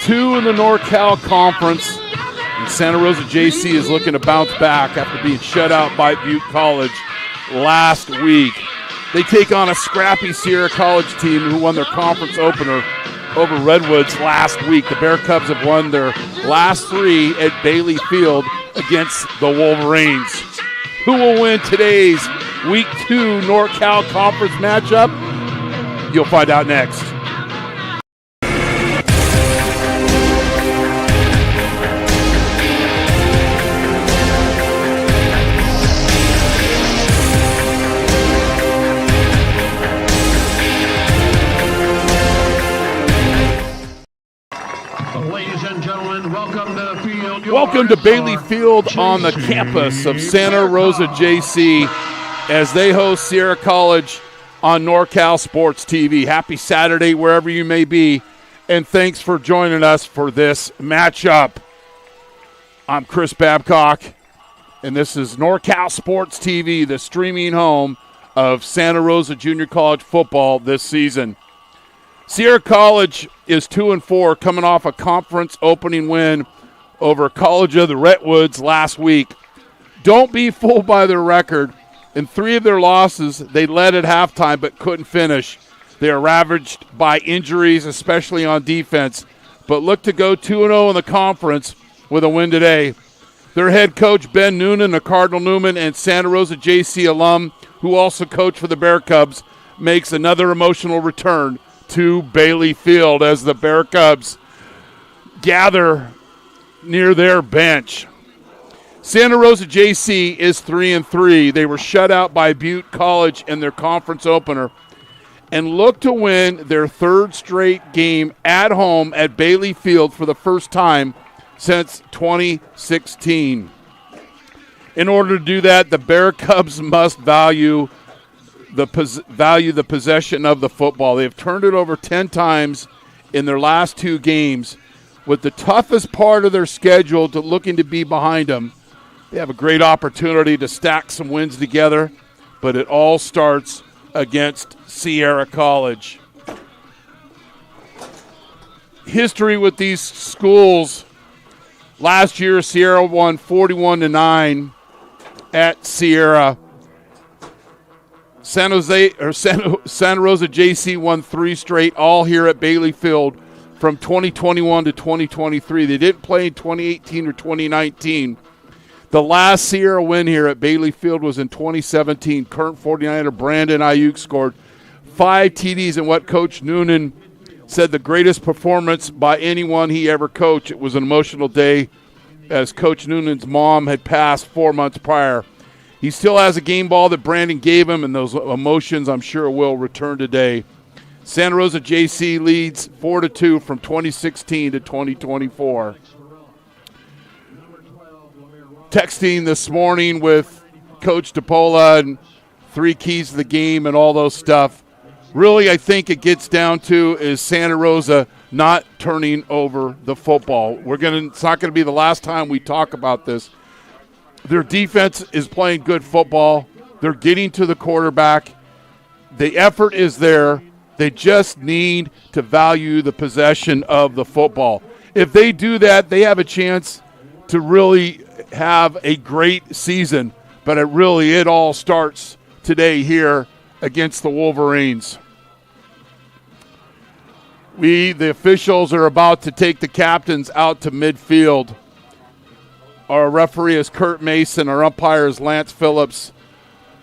2 in the NorCal Conference, and Santa Rosa JC is looking to bounce back after being shut out by Butte College last week. They take on a scrappy Sierra College team who won their conference opener over Redwoods last week. The Bear Cubs have won their last 3 at Bailey Field against the Wolverines. Who will win today's Week 2 NorCal Conference matchup? You'll find out next. Welcome to Bailey Field on the campus of Santa Rosa JC as they host Sierra College on NorCal Sports TV. Happy Saturday wherever you may be, and thanks for joining us for this matchup. I'm Chris Babcock, and this is NorCal Sports TV, the streaming home of Santa Rosa Junior College football this season. Sierra College is 2-4, coming off a conference opening win over College of the Redwoods last week. Don't be fooled by their record. In 3 of their losses, they led at halftime but couldn't finish. They are ravaged by injuries, especially on defense, but look to go 2-0 in the conference with a win today. Their head coach, Ben Noonan, a Cardinal Newman and Santa Rosa JC alum, who also coached for the Bear Cubs, makes another emotional return to Bailey Field as the Bear Cubs gather near their bench. Santa Rosa JC is 3-3. They were shut out by Butte College in their conference opener and look to win their 3rd straight game at home at Bailey Field for the first time since 2016. In order to do that, the Bear Cubs must value the possession of the football. They have turned it over 10 times in their last 2 games, with the toughest part of their schedule looking to be behind them. They have a great opportunity to stack some wins together, but it all starts against Sierra College. History with these schools. Last year, Sierra won 41-9 at Sierra. Santa Rosa JC won 3 straight, all here at Bailey Field, from 2021 to 2023. They didn't play in 2018 or 2019. The last Sierra win here at Bailey Field was in 2017. Current 49er Brandon Ayuk scored 5 TDs in what Coach Noonan said the greatest performance by anyone he ever coached. It was an emotional day as Coach Noonan's mom had passed 4 months prior. He still has a game ball that Brandon gave him, and those emotions I'm sure will return today. Santa Rosa JC leads 4-2 from 2016 to 2024. Texting this morning with Coach DePola and 3 keys to the game and all those stuff. Really, I think it gets down to is Santa Rosa not turning over the football. It's not going to be the last time we talk about this. Their defense is playing good football. They're getting to the quarterback. The effort is there. They just need to value the possession of the football. If they do that, they have a chance to really have a great season. But it all starts today here against the Wolverines. The officials, are about to take the captains out to midfield. Our referee is Kurt Mason. Our umpire is Lance Phillips.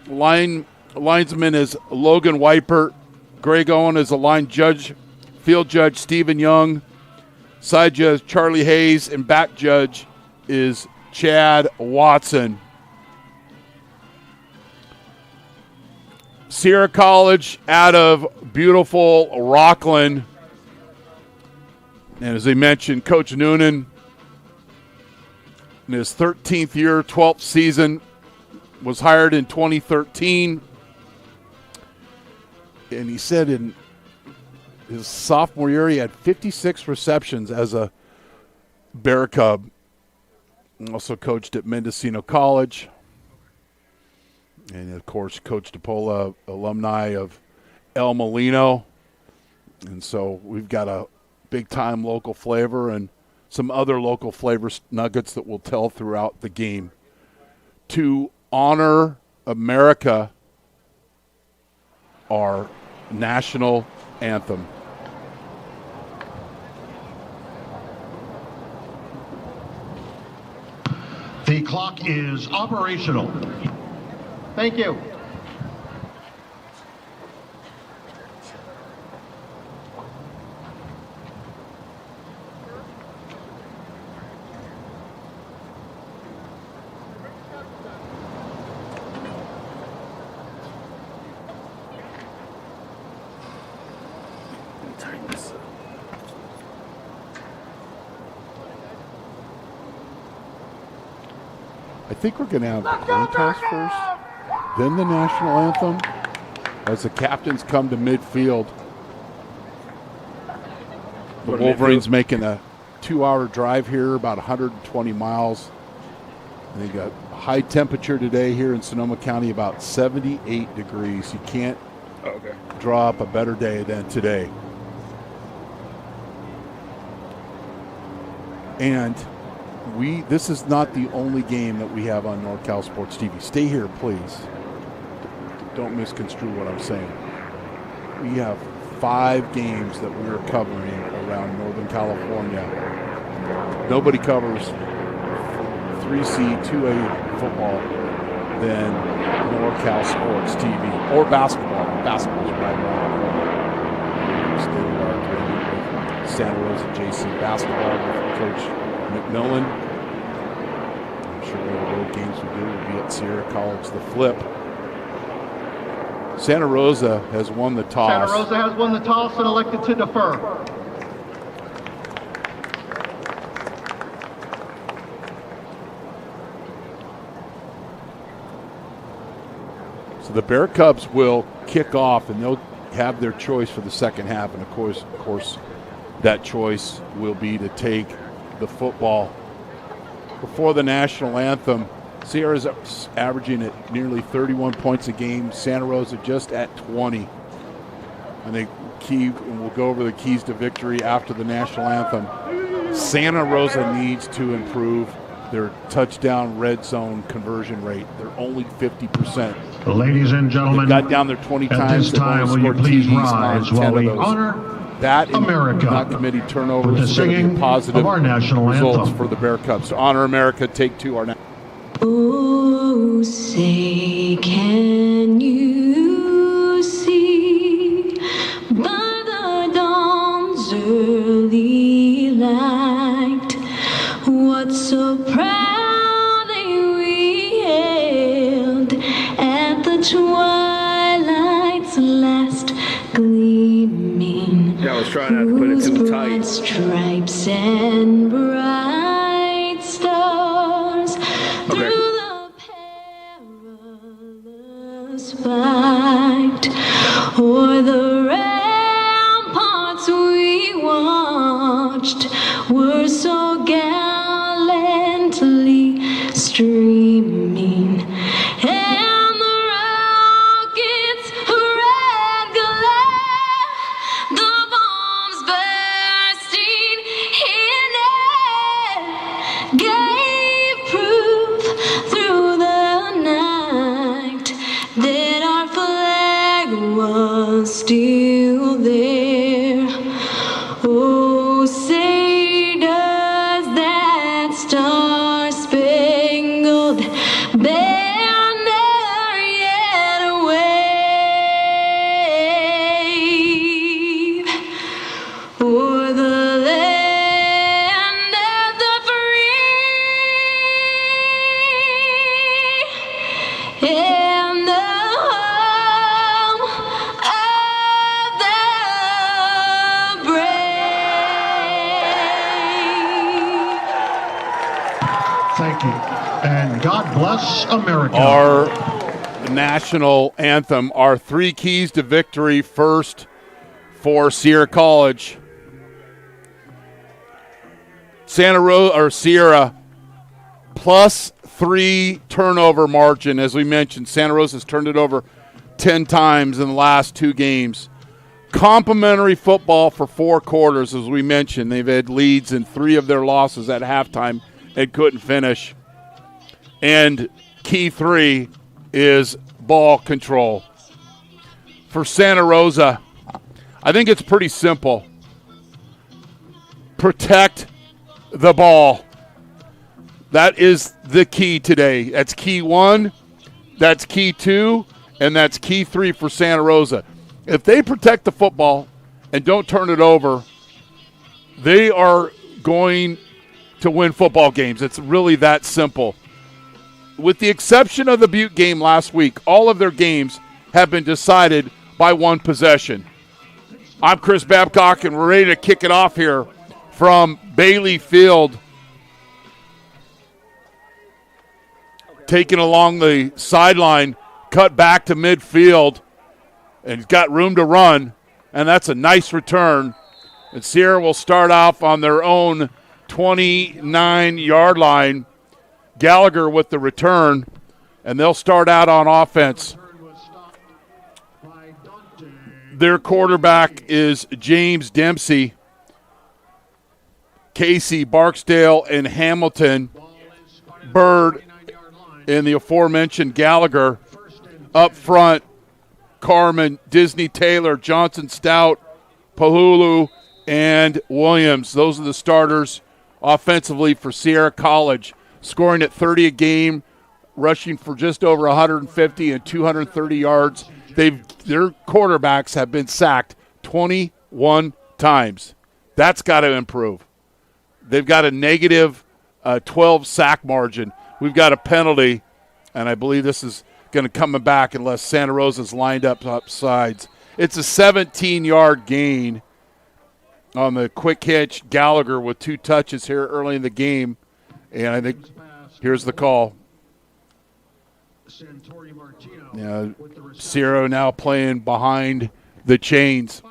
Linesman is Logan Weipert. Greg Owen is a field judge Stephen Young, side judge Charlie Hayes, and back judge is Chad Watson. Sierra College out of beautiful Rockland. And as I mentioned, Coach Noonan, in his 13th year, 12th season, was hired in 2013. And he said in his sophomore year, he had 56 receptions as a Bear Cub. Also coached at Mendocino College. And, of course, Coach DePola, alumni of El Molino. And so we've got a big-time local flavor and some other local flavor nuggets that we'll tell throughout the game. To honor America, our national anthem. The clock is operational. Thank you. I think we're going to have the coin toss first, then the national anthem, as the captains come to midfield. The Wolverines making a 2-hour drive here, about 120 miles. And they got high temperature today here in Sonoma County, about 78 degrees. You can't draw up a better day than today. And this is not the only game that we have on NorCal Sports TV. Stay here, please. Don't misconstrue what I'm saying. We have 5 games that we are covering around Northern California. Nobody covers 3C, 2A football than NorCal Sports TV. Or basketball. Basketball's right around the corner. Santa Rosa JC basketball with Coach McMillan. I'm sure one of the road games we do will be at Sierra College. The flip. Santa Rosa has won the toss. Santa Rosa has won the toss and elected to defer. So the Bear Cubs will kick off, and they'll have their choice for the second half. And of course, that choice will be to take the football. Before the national anthem, Sierra's averaging at nearly 31 points a game. Santa Rosa just at 20. And we'll go over the keys to victory after the national anthem. Santa Rosa needs to improve their touchdown red zone conversion rate. They're only 50%. Ladies and gentlemen, they got down there 20 times. At this time, will you please rise while we honor that America, not committee turnovers, with the singing positive of our national results anthem for the Bear Cubs. To honor America, take 2 our national. Oh, say can you see by the dawn's early light what so proudly we hailed at the twilight's last gleaming? Yeah, I was trying not to put it too tight. Stripes and bright stars through the perilous fight, o'er the ramparts we watched were so gallantly streaming, and the rockets' red glare, the bombs bursting in air, gave proof through the night that our flag was still there. Oh, say does that star-spangled banner yet wave o'er the land of the free and the home of the brave. Thank you. And God bless America. Our national anthem, our 3 keys to victory. First for Sierra College. Sierra +3 turnover margin. As we mentioned, Santa Rosa's turned it over 10 times in the last 2 games. Complimentary football for 4 quarters, as we mentioned. They've had leads in 3 of their losses at halftime and couldn't finish. And key 3 is ball control. For Santa Rosa, I think it's pretty simple. Protect the ball. That is the key today. That's key 1, that's key 2, and that's key 3 for Santa Rosa. If they protect the football and don't turn it over, they are going to win football games. It's really that simple. With the exception of the Butte game last week, all of their games have been decided by 1 possession. I'm Chris Babcock, and we're ready to kick it off here from Bailey Field. Taken along the sideline, cut back to midfield, and he's got room to run, and that's a nice return. And Sierra will start off on their own 29-yard line. Gallagher with the return, and they'll start out on offense. Their quarterback is James Dempsey. Casey, Barksdale, and Hamilton. Bird and the aforementioned Gallagher. Up front, Carmen, Disney, Taylor, Johnson, Stout, Pahulu, and Williams. Those are the starters offensively for Sierra College, scoring at 30 a game, rushing for just over 150 and 230 yards. Their quarterbacks have been sacked 21 times. That's got to improve. They've got a negative 12 sack margin. We've got a penalty, and I believe this is going to come back unless Santa Rosa's lined up sides. It's a 17-yard gain on the quick hitch. Gallagher with 2 touches here early in the game, and I think here's the call. Sierra now playing behind the chains.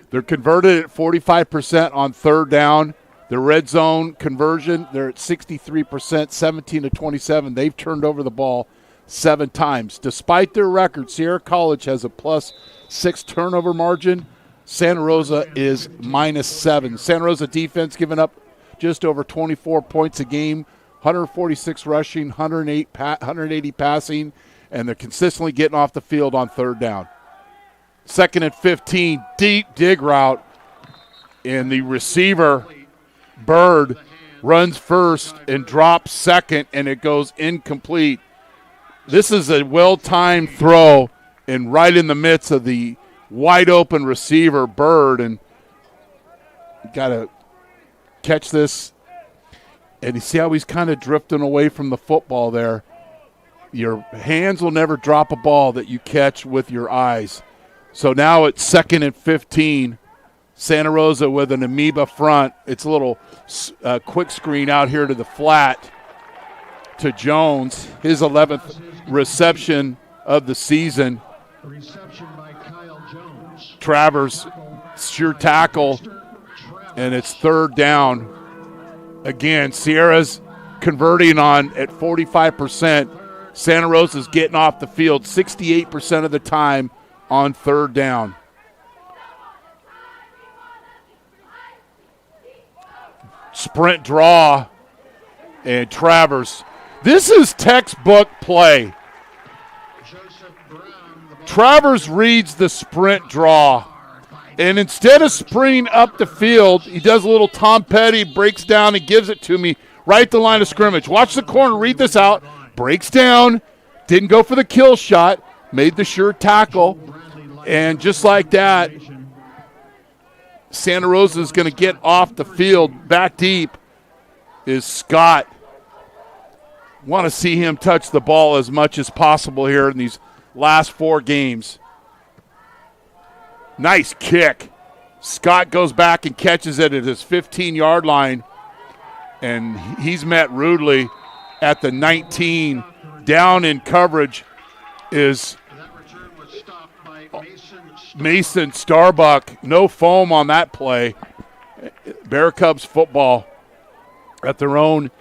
They're converted at 45% on 3rd down. The red zone conversion, they're at 63%, 17 to 27. They've turned over the ball 7 times. Despite their record, Sierra College has a +6 turnover margin. Santa Rosa is -7. Santa Rosa defense giving up just over 24 points a game, 146 rushing, 180 passing, and they're consistently getting off the field on 3rd down. 2nd and 15, deep dig route, and the receiver, Bird, runs first and drops second, and it goes incomplete. This is a well-timed throw and right in the midst of the wide-open receiver, Bird, and got to catch this. And you see how he's kind of drifting away from the football there. Your hands will never drop a ball that you catch with your eyes. So now it's 2nd and 15. Santa Rosa with an amoeba front. It's a little quick screen out here to the flat to Jones. His 11th reception of the season. Reception by Kyle Jones. Travers, sure tackle, and it's 3rd down. Again, Sierra's converting on at 45%. Santa Rosa's getting off the field 68% of the time on 3rd down. Sprint draw, and Travers. This is textbook play. Travers reads the sprint draw, and instead of sprinting up the field, he does a little Tom Petty, breaks down and gives it to me right at the line of scrimmage. Watch the corner, read this out, breaks down, didn't go for the kill shot, made the sure tackle, and just like that, Santa Rosa is going to get off the field. Back deep is Scott. Want to see him touch the ball as much as possible here in these last 4 games. Nice kick. Scott goes back and catches it at his 15-yard line, and he's met rudely at the 19. Down in coverage is Mason Starbuck. No foam on that play. Bear Cubs football at their own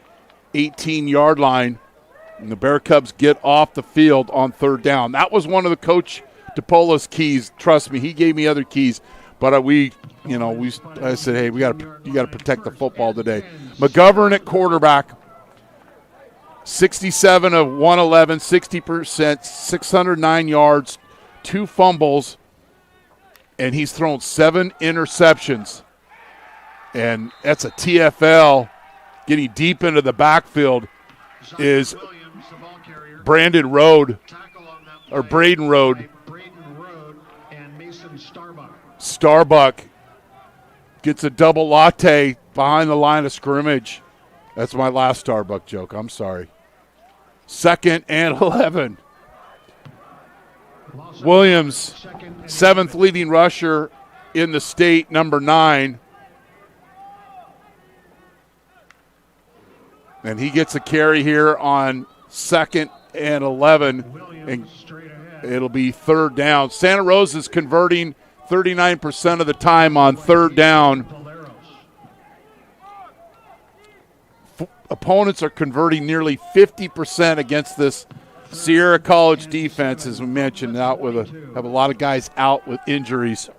18-yard line. And the Bear Cubs get off the field on 3rd down. That was one of the coach DePolo's keys. Trust me, he gave me other keys. But I said, hey, you got to protect the football today. McGovern at quarterback, 67 of 111, 60%, 609 yards, 2 fumbles, and he's thrown 7 interceptions. And that's a TFL. Getting deep into the backfield is Braden Road. Starbuck gets a double latte behind the line of scrimmage. That's my last Starbuck joke. I'm sorry. 2nd and 11. Williams, 7th leading rusher in the state, number 9. And he gets a carry here on 2nd and 11, and it'll be 3rd down. Santa Rosa's converting 39% of the time on 3rd down. Opponents are converting nearly 50% against this Sierra College defense, as we mentioned, have a lot of guys out with injuries.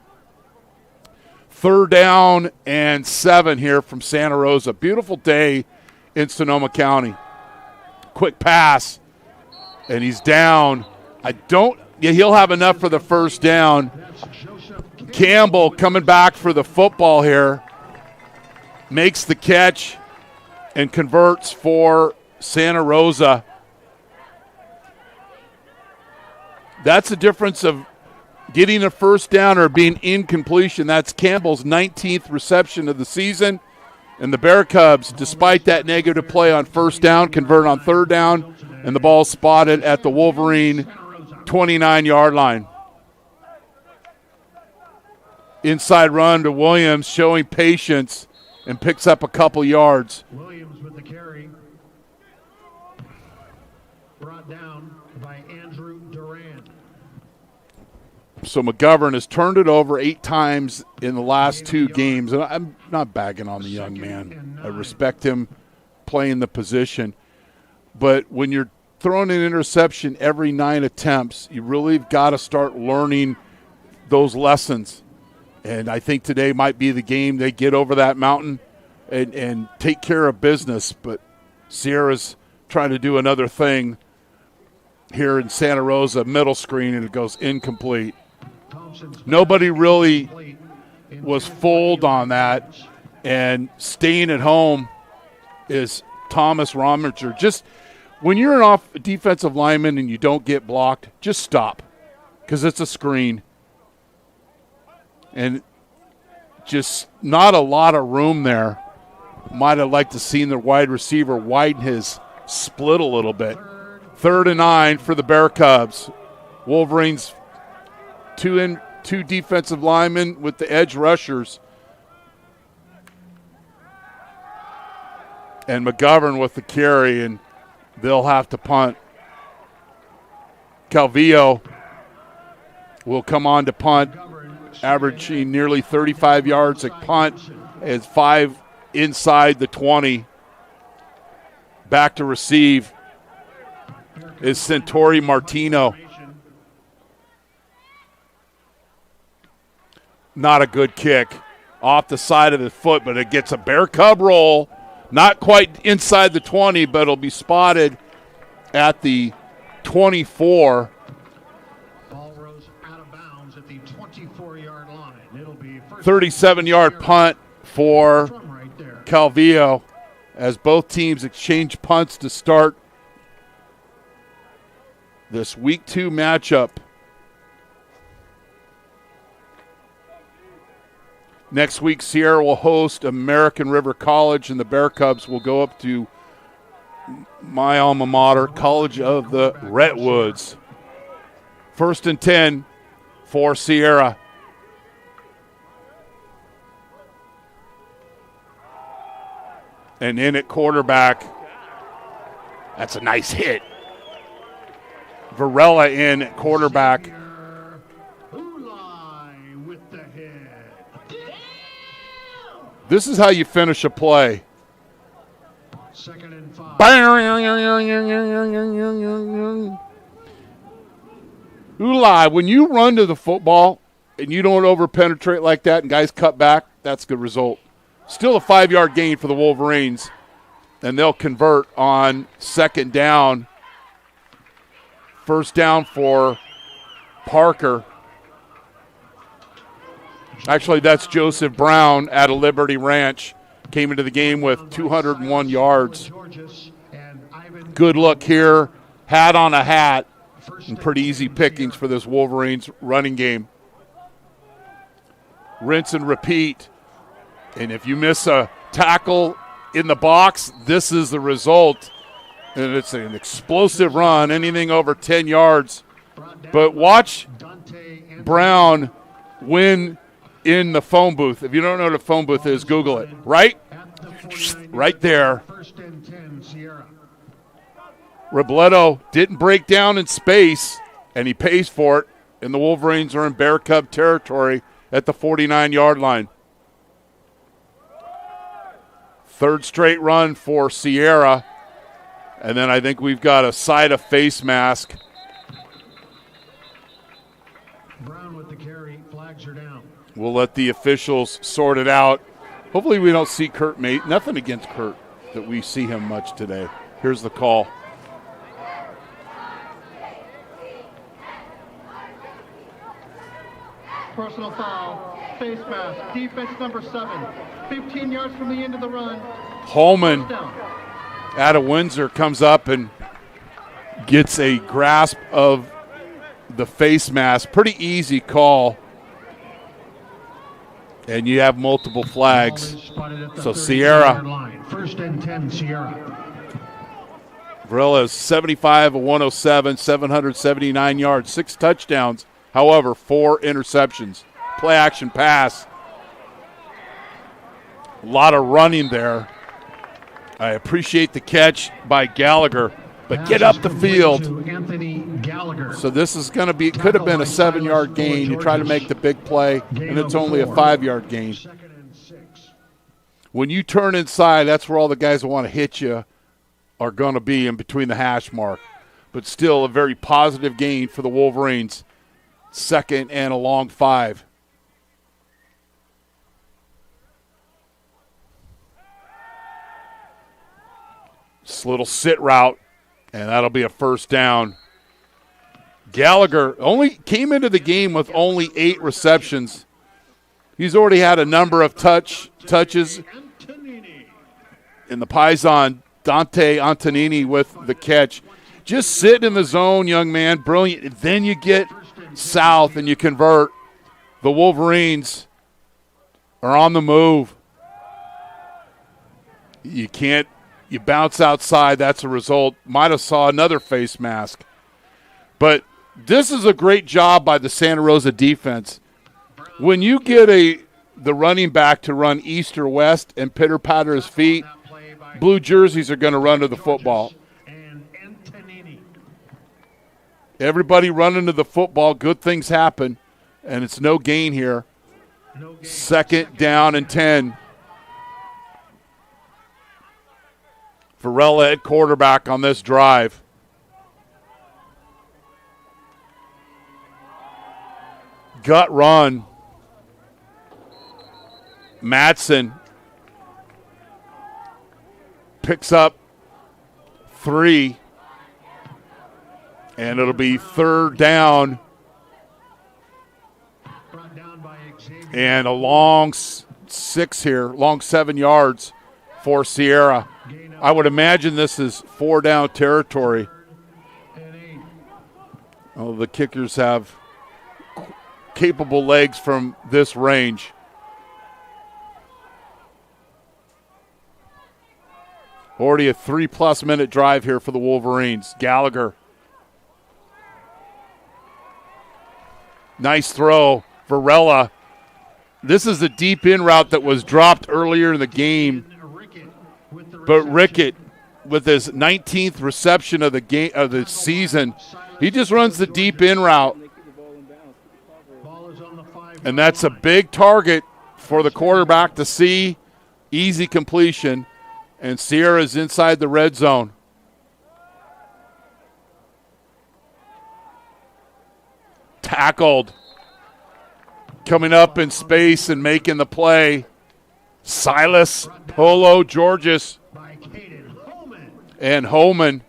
3rd down and 7 here from Santa Rosa. Beautiful day in Sonoma County. Quick pass, and he's down. He'll have enough for the 1st down. Campbell coming back for the football here, makes the catch and converts for Santa Rosa. That's the difference of getting a 1st down or being incompletion. That's Campbell's 19th reception of the season. And the Bear Cubs, despite that negative play on 1st down, convert on 3rd down, and the ball spotted at the Wolverine 29-yard line. Inside run to Williams, showing patience, and picks up a couple yards. Williams with the carry. Brought down by Andrew Duran. So McGovern has turned it over 8 times in the last 2 games. And I'm not bagging on the young man. I respect him playing the position. But when you're throwing an interception every 9 attempts, you really got to start learning those lessons. And I think today might be the game they get over that mountain and take care of business. But Sierra's trying to do another thing here in Santa Rosa, middle screen, and it goes incomplete. Nobody really was fooled on that, and staying at home is Thomas Rominger. Just when you're an defensive lineman and you don't get blocked, just stop, because it's a screen. And just not a lot of room there. Might have liked to seen the wide receiver widen his split a little bit. 3rd and 9 for the Bear Cubs. Wolverines, 2 defensive linemen with the edge rushers. And McGovern with the carry, and they'll have to punt. Calvillo will come on to punt, averaging nearly 35 yards a punt, as 5 inside the 20. Back to receive is Centauri Martino. Not a good kick. Off the side of the foot, but it gets a Bear Cub roll. Not quite inside the 20, but it'll be spotted at the 24. Ball rose out of bounds at the 24-yard line. It'll be 37-yard punt for Calvillo, as both teams exchange punts to start this Week 2 matchup. Next week, Sierra will host American River College, and the Bear Cubs will go up to my alma mater, College of the Redwoods. 1st and 10 for Sierra. And in at quarterback, that's a nice hit. Varela in at quarterback. This is how you finish a play. 2nd and 5. Ulai, when you run to the football and you don't over-penetrate like that and guys cut back, that's a good result. Still a 5-yard gain for the Wolverines, and they'll convert on second down. First down for Parker. Actually, that's Joseph Brown out of Liberty Ranch. Came into the game with 201 yards. Good look here. Hat on a hat. And pretty easy pickings for this Wolverines running game. Rinse and repeat. And if you miss a tackle in the box, this is the result. And it's an explosive run, anything over 10 yards. But watch Brown win in the phone booth. If you don't know what a phone booth is, Google it. Right there. Robledo didn't break down in space, and he pays for it, and the Wolverines are in Bear Cub territory at the 49-yard line. Third straight run for Sierra, and then I think we've got a side of face mask. Brown with the carry, flags are down. We'll let the officials sort it out. Hopefully we don't see Kurt Mate. Nothing against Kurt that we see him much today. Here's the call. Personal foul, face mask, defense number 7, 15 yards from the end of the run. Holman out of Windsor comes up and gets a grasp of the face mask. Pretty easy call. And you have multiple flags. So Sierra. First and 10, Sierra. Varela is 75 of 107, 779 yards, 6 touchdowns. However, 4 interceptions. Play action pass. A lot of running there. I appreciate the catch by Gallagher, but get up the field. So this is going to be, could have been a 7-yard gain. You try to make the big play, and it's only a 5-yard gain. When you turn inside, that's where all the guys that want to hit you are going to be, in between the hash mark. But still a very positive gain for the Wolverines. Second and a long 5. This little sit route, and that'll be a first down. Gallagher only came into the game with only 8 receptions. He's already had a number of touches. In the Paisan, Dante Antonini with the catch. Just sit in the zone, young man. Brilliant. Then you get south and you convert. The Wolverines are on the move. You bounce outside, that's a result. Might have saw another face mask. But this is a great job by the Santa Rosa defense. When you get the running back to run east or west and pitter-patter his feet, blue jerseys are going to run to the football. Everybody running to the football, good things happen, and it's no gain here. Second down and 10. Varela at quarterback on this drive. Gut run. Madsen picks up 3. And it'll be third down. And a long 6 here, long 7 yards for Sierra. I would imagine this is 4 down territory. Oh, the kickers have capable legs from this range. Already a 3+ minute drive here for the Wolverines. Gallagher. Nice throw. Varela. This is a deep in route that was dropped earlier in the game. But Rickett, with his 19th reception of the game of the season, he just runs the deep in route. And that's a big target for the quarterback to see. Easy completion. And Sierra's inside the red zone. Tackled. Coming up in space and making the play. Silas Polo Georges and Holman.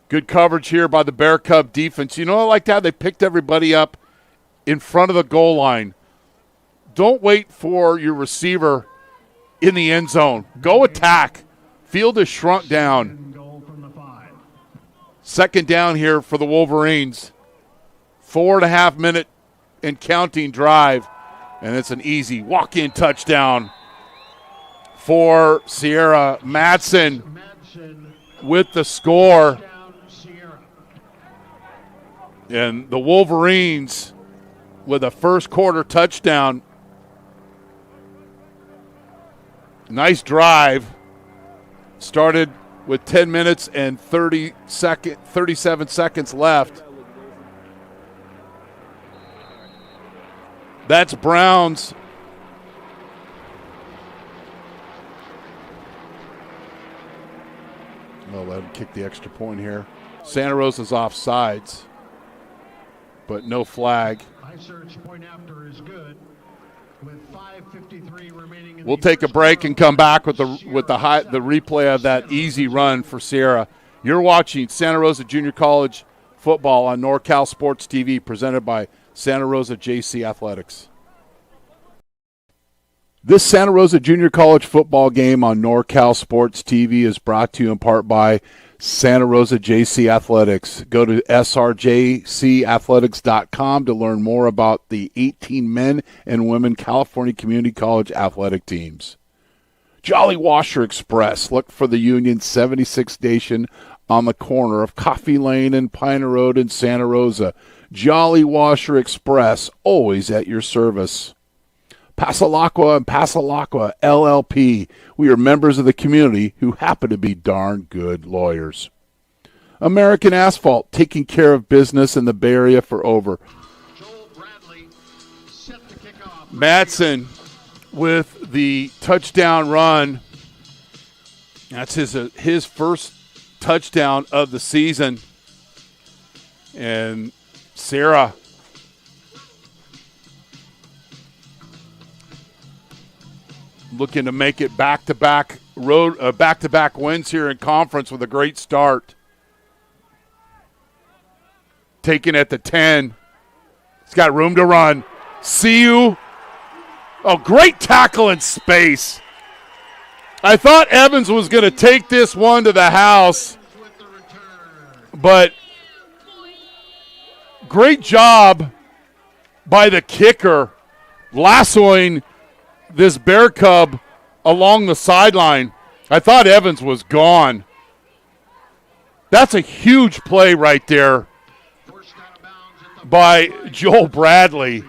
Good coverage here by the Bear Cub defense. You know, I like how they picked everybody up in front of the goal line. Don't wait for your receiver in the end zone. Go attack. Field is shrunk down. Second down here for the Wolverines. 4.5 minute and counting drive. And it's an easy walk-in touchdown for Sierra. Madsen with the score. And the Wolverines with a first quarter touchdown. Nice drive. Started with 10 minutes and 37 seconds left. That's Browns. Oh, let him kick the extra point here. Santa Rosa's off sides, but no flag. High search point after is good. With 5:53 remaining in We'll take a break and come back with the replay of that easy run for Sierra. You're watching Santa Rosa Junior College football on NorCal Sports TV, presented by Santa Rosa JC Athletics. This Santa Rosa Junior College football game on NorCal Sports TV is brought to you in part by Santa Rosa JC Athletics. Go to srjcathletics.com to learn more about the 18 men and women California Community College athletic teams. Jolly Washer Express. Look for the Union 76 station on the corner of Coffee Lane and Piner Road in Santa Rosa. Jolly Washer Express, always at your service. Passalacqua and Passalacqua LLP. We are members of the community who happen to be darn good lawyers. American Asphalt, taking care of business in the Bay Area for over. Joel Bradley set to kick off. Madsen with the touchdown run. That's his first touchdown of the season. And Sarah looking to make it back-to-back wins here in conference with a great start. Taken at the 10. He's got room to run. See you. Oh, great tackle in space. I thought Evans was going to take this one to the house, but great job by the kicker lassoing this Bear Cub along the sideline. I thought Evans was gone. That's a huge play right there by Joel Bradley,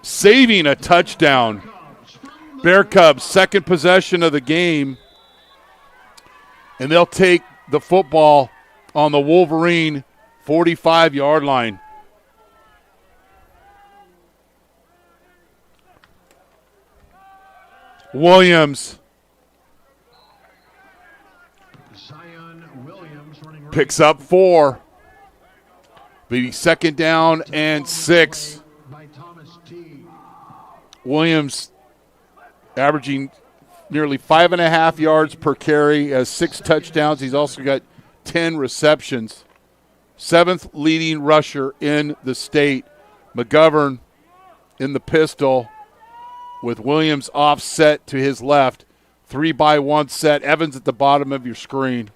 saving a touchdown. Bear Cubs, second possession of the game, and they'll take the football on the Wolverine 45-yard line. Williams picks up 4. Be second down and 6. Williams averaging nearly 5.5 yards per carry, has 6 touchdowns. He's also got 10 receptions. 7th leading rusher in the state. McGovern in the pistol with Williams offset to his left. 3-by-1 set. Evans at the bottom of your screen.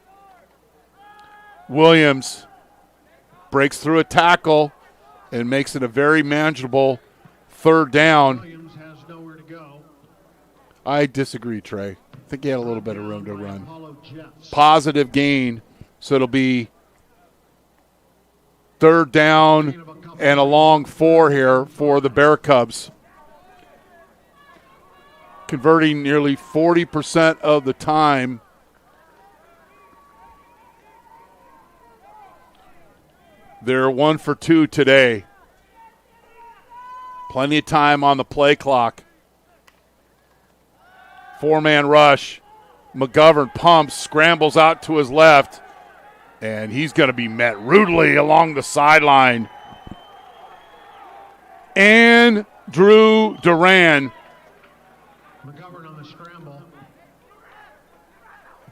Williams breaks through a tackle and makes it a very manageable third down. Williams has nowhere to go. I disagree, Trey. I think he had a little bit of room to run. Positive gain, so it'll be third down and a long 4 here for the Bear Cubs. Converting nearly 40% of the time. They're 1 for 2 today. Plenty of time on the play clock. 4-man rush. McGovern pumps, scrambles out to his left. And he's going to be met rudely along the sideline. And Drew Duran McGovern on the scramble.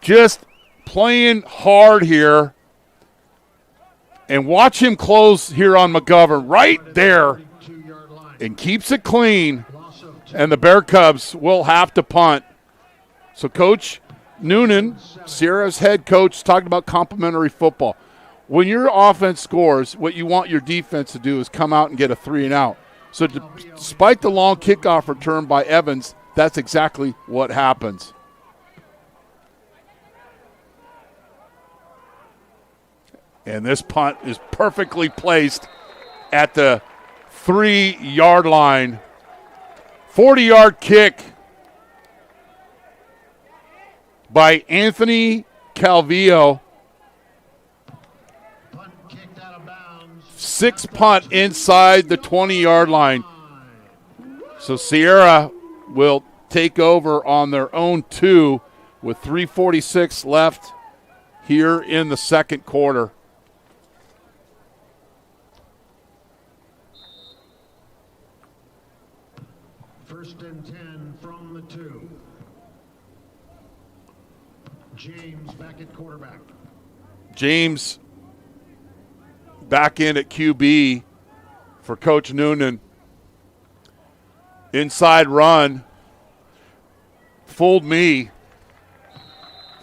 just playing hard here. And watch him close here on McGovern right there 32-yard line. and keeps it clean. Loss of 2. And the Bear Cubs will have to punt. So Coach Noonan, Sierra's head coach, talked about complementary football. When your offense scores, what you want your defense to do is come out and get a 3-and-out. So despite the long kickoff return by Evans, that's exactly what happens. And this punt is perfectly placed at the 3-yard line. 40-yard kick by Anthony Calvillo. Punt kicked out of bounds. 6 punt inside the 20-yard line. So Sierra will take over on their own 2 with 3:46 left here in the second quarter. First and 10 from the 2. James back at quarterback. James back in at QB for Coach Noonan. Inside run. Fooled me.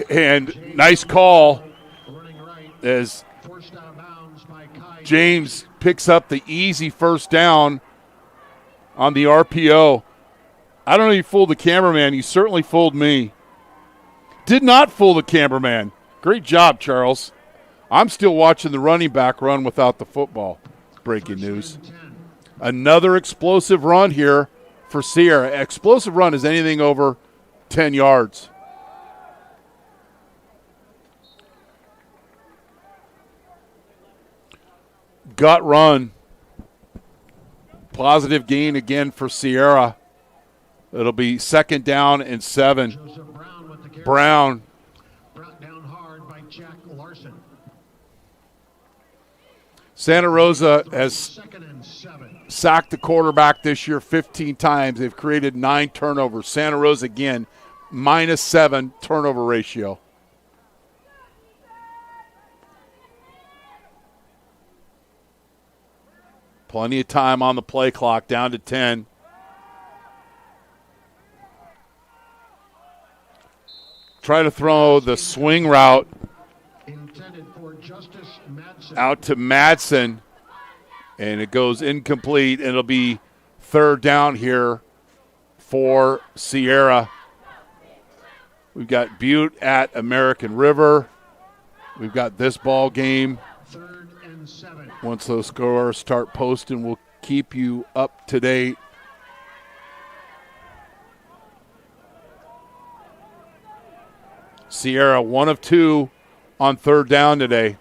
And nice call Running right. as Forced out of bounds by Kai. James picks up the easy first down on the RPO. I don't know if you fooled the cameraman. You certainly fooled me. Did not fool the cameraman. Great job, Charles. I'm still watching the running back run without the football. Breaking news. First and 10. Another explosive run here for Sierra. Explosive run is anything over 10 yards. Gut run. Positive gain again for Sierra. It'll be second down and 7. Joseph Brown with the carry. Brown Brought down hard by Jack Larson. Santa Rosa has Second and 7. sacked the quarterback this year 15 times. They've created 9 turnovers. Santa Rosa again, -7 turnover ratio. Plenty of time on the play clock, down to 10. Try to throw the swing route Intended for Justice Madsen. out to Madsen, and it goes incomplete, and it'll be third down here for Sierra. We've got Butte at American River. We've got this ball game. Third and 7. Once those scores start posting, we'll keep you up to date. Sierra 1 of 2 on third down today.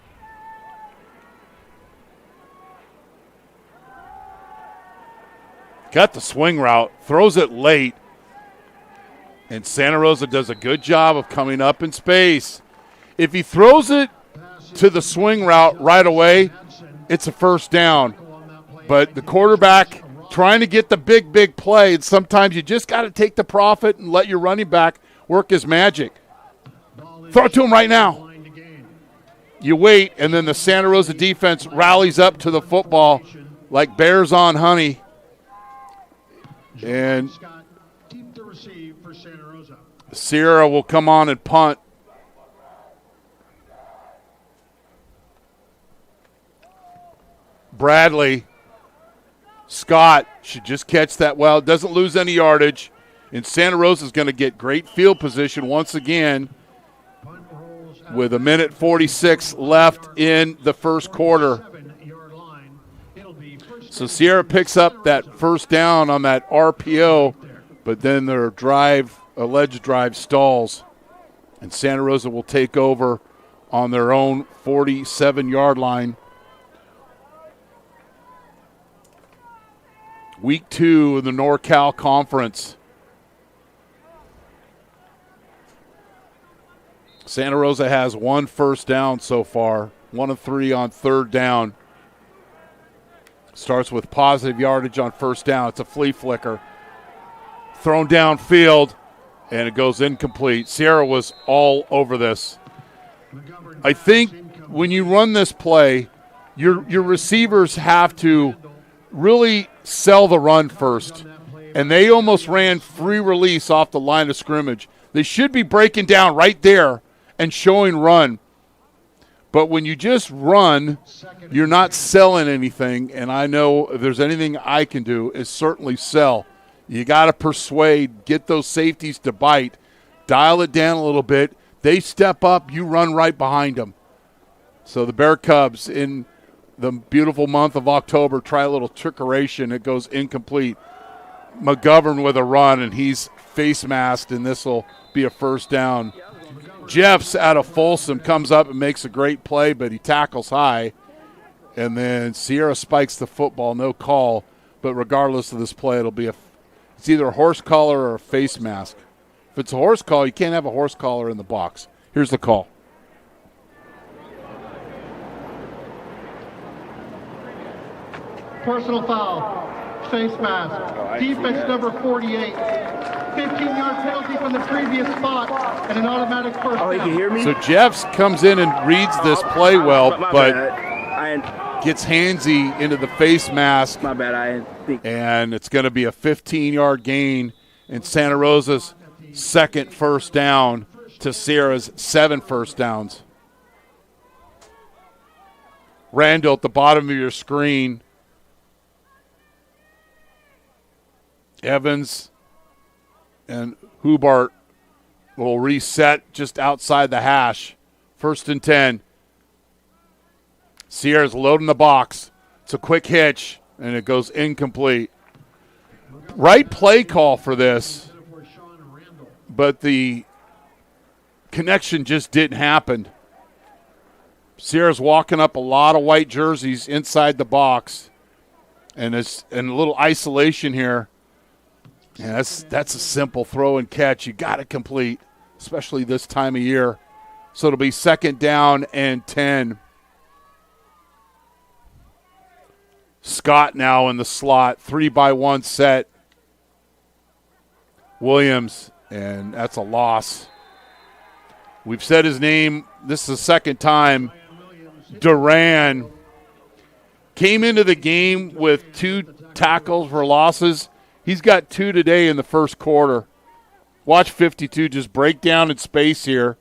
Got the swing route, throws it late, and Santa Rosa does a good job of coming up in space. If he throws it to the swing route right away, it's a first down. But the quarterback trying to get the big play, and sometimes you just got to take the profit and let your running back work his magic. Throw it to him right now. You wait, and then the Santa Rosa defense rallies up to the football like bears on honey. And Scott deep to receive for Santa Rosa. Sierra will come on and punt. Bradley Scott should just catch that well. Doesn't lose any yardage. And Santa Rosa is going to get great field position once again Punt rolls out with 1:46 left in the first quarter. 7-yard line. It'll be first So Sierra picks up that first down on that RPO, but then their alleged drive stalls. And Santa Rosa will take over on their own 47-yard line. Week 2 in the NorCal Conference. Santa Rosa has 1 first down so far, 1 of 3 on third down. Starts with positive yardage on first down. It's a flea flicker. Thrown downfield, and it goes incomplete. Sierra was all over this. I think when you run this play, your receivers have to really sell the run first. And they almost ran free release off the line of scrimmage. They should be breaking down right there and showing run. But when you just run, you're not selling anything. And I know if there's anything I can do is certainly sell. You got to persuade, get those safeties to bite, dial it down a little bit. They step up, you run right behind them. So the Bear Cubs in the beautiful month of October try a little trickeration. It goes incomplete. McGovern with a run, and he's face masked, and this will be a first down. Jeffs out of Folsom comes up and makes a great play, but he tackles high. And then Sierra spikes the football, no call. But regardless of this play, it's either a horse collar or a face mask. If it's a horse collar, you can't have a horse collar in the box. Here's the call. Personal foul. Face mask. Defense number 48. 15-yard penalty from the previous spot and an automatic first down. Oh, you can hear me? So Jeffs comes in and reads this play well, but gets handsy into the face mask. My bad. And it's going to be a 15-yard gain in Santa Rosa's second first down to Sierra's 7 first downs. Randall at the bottom of your screen. Evans and Hubart will reset just outside the hash. 1st and 10. Sierra's loading the box. It's a quick hitch, and it goes incomplete. Right play call for this, but the connection just didn't happen. Sierra's walking up a lot of white jerseys inside the box, and it's in a little isolation here. Yeah, that's a simple throw and catch. You got to complete, especially this time of year. So it'll be 2nd down and 10. Scott now in the slot, 3-by-1 set. Williams, and that's a loss. We've said his name. This is the second time. Duran came into the game with 2 tackles for losses. He's got 2 today in the first quarter. Watch 52 just break down in space here.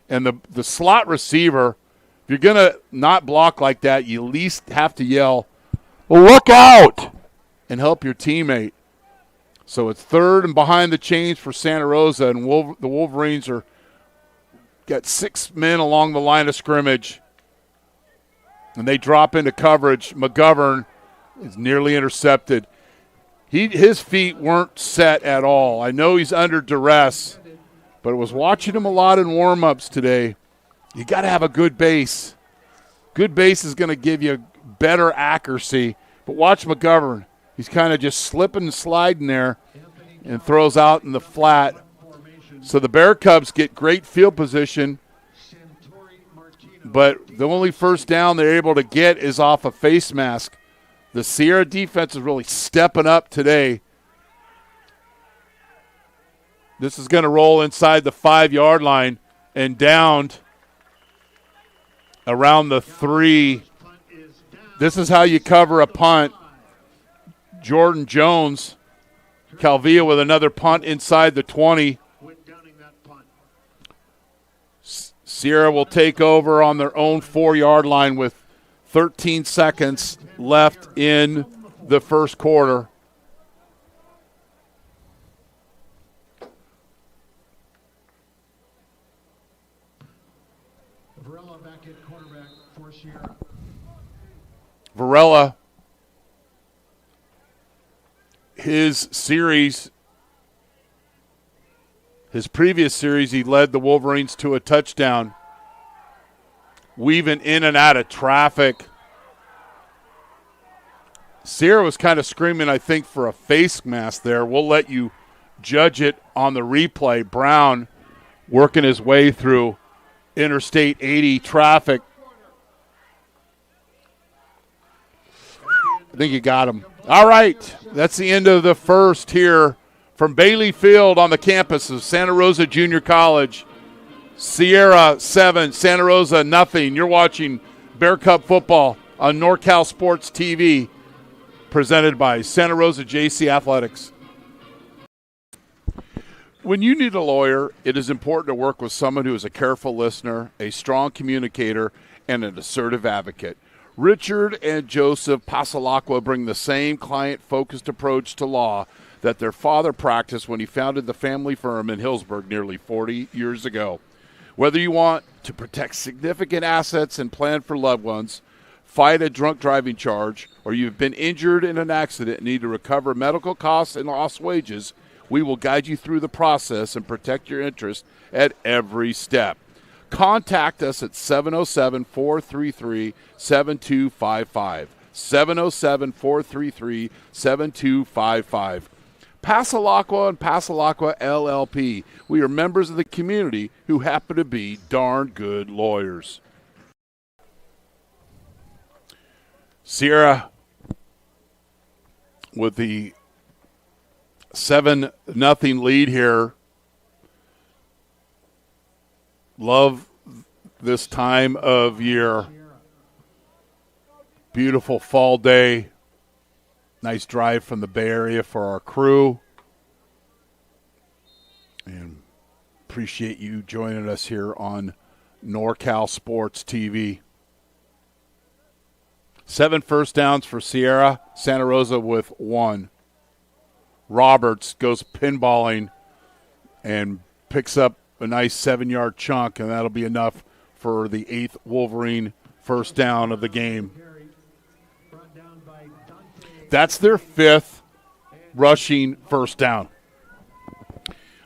And the slot receiver, if you're going to not block like that, you at least have to yell, well, look out, and help your teammate. So it's 3rd and behind the chains for Santa Rosa, and the Wolverines got 6 men along the line of scrimmage. And they drop into coverage. McGovern is nearly intercepted. His feet weren't set at all. I know he's under duress, but I was watching him a lot in warm-ups today. You got to have a good base. Good base is going to give you better accuracy. But watch McGovern. He's kind of just slipping and sliding there and throws out in the flat. So the Bear Cubs get great field position, but the only first down they're able to get is off a face mask. The Sierra defense is really stepping up today. This is going to roll inside the 5-yard line and downed around the 3. This is how you cover a punt. Jordan Jones, Calvia with another punt inside the 20. Sierra will take over on their own 4-yard line with 13 seconds left in the first quarter. Varela back at quarterback for Sierra. Varela, his previous series, he led the Wolverines to a touchdown. Weaving in and out of traffic. Sierra was kind of screaming, I think, for a face mask there. We'll let you judge it on the replay. Brown working his way through Interstate 80 traffic. I think you got him. All right, that's the end of the first here from Bailey Field on the campus of Santa Rosa Junior College. Sierra 7, Santa Rosa nothing. You're watching Bear Cup football on NorCal Sports TV, presented by Santa Rosa JC Athletics. When you need a lawyer, it is important to work with someone who is a careful listener, a strong communicator, and an assertive advocate. Richard and Joseph Passalacqua bring the same client-focused approach to law that their father practiced when he founded the family firm in Hillsburg nearly 40 years ago. Whether you want to protect significant assets and plan for loved ones, fight a drunk driving charge, or you've been injured in an accident and need to recover medical costs and lost wages, we will guide you through the process and protect your interests at every step. Contact us at 707-433-7255. 707-433-7255. Passalacqua and Passalacqua LLP. We are members of the community who happen to be darn good lawyers. Sierra with the 7-0 lead here. Love this time of year. Beautiful fall day. Nice drive from the Bay Area for our crew. And appreciate you joining us here on NorCal Sports TV. 7 first downs for Sierra. Santa Rosa with 1. Roberts goes pinballing and picks up a nice 7-yard chunk, and that'll be enough for the 8th Wolverine first down of the game. That's their 5th rushing first down.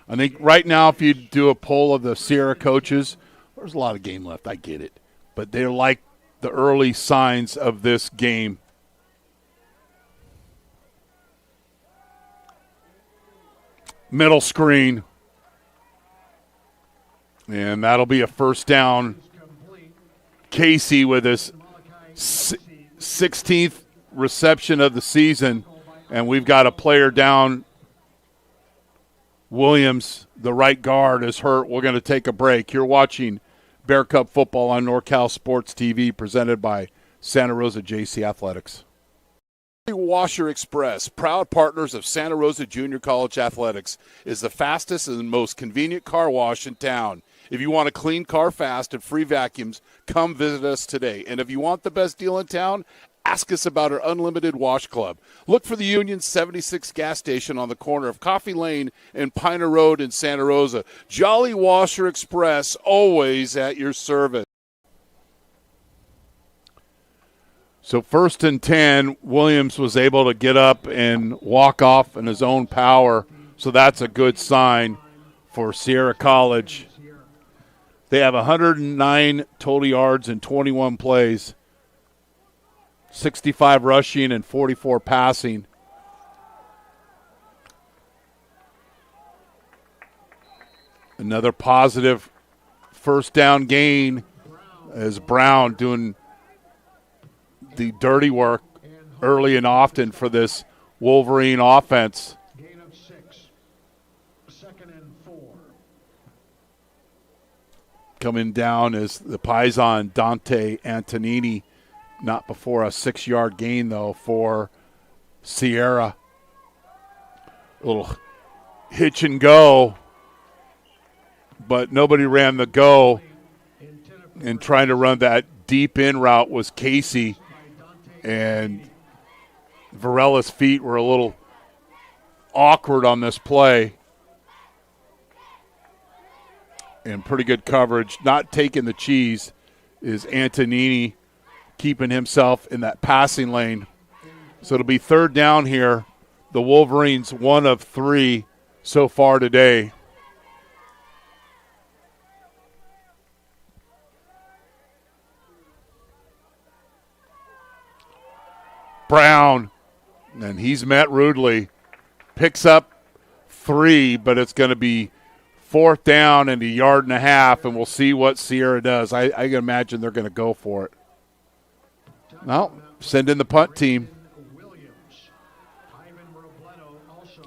I think right now if you do a poll of the Sierra coaches, there's a lot of game left, I get it. But they're like the early signs of this game. Middle screen. And that'll be a first down. Casey with his 16th reception of the season. And we've got a player down. Williams, the right guard, is hurt. We're going to take a break. You're watching Bear Cup football on NorCal Sports TV, presented by Santa Rosa JC Athletics. Washer Express, proud partners of Santa Rosa Junior College Athletics, is the fastest and most convenient car wash in town. If you want a clean car fast and free vacuums, come visit us today. And if you want the best deal in town, ask us about our Unlimited Wash Club. Look for the Union 76 gas station on the corner of Coffee Lane and Piner Road in Santa Rosa. Jolly Washer Express, always at your service. So 1st and 10, Williams was able to get up and walk off in his own power. So that's a good sign for Sierra College. They have 109 total yards in 21 plays, 65 rushing and 44 passing. Another positive first down gain as Brown doing the dirty work early and often for this Wolverine offense. Gain of 6. 2nd and 4. Coming down is the Paisan Dante Antonini. Not before a 6-yard gain, though, for Sierra. A little hitch and go, but nobody ran the go. And trying to run that deep in route was Casey. And Varella's feet were a little awkward on this play. And pretty good coverage. Not taking the cheese is Antonini, keeping himself in that passing lane. So it'll be 3rd down here. The Wolverines 1 of 3 so far today. Brown, and he's met rudely. Picks up 3, but it's going to be 4th down and 1.5 yards, and we'll see what Sierra does. I can imagine they're going to go for it. Well, send in the punt team.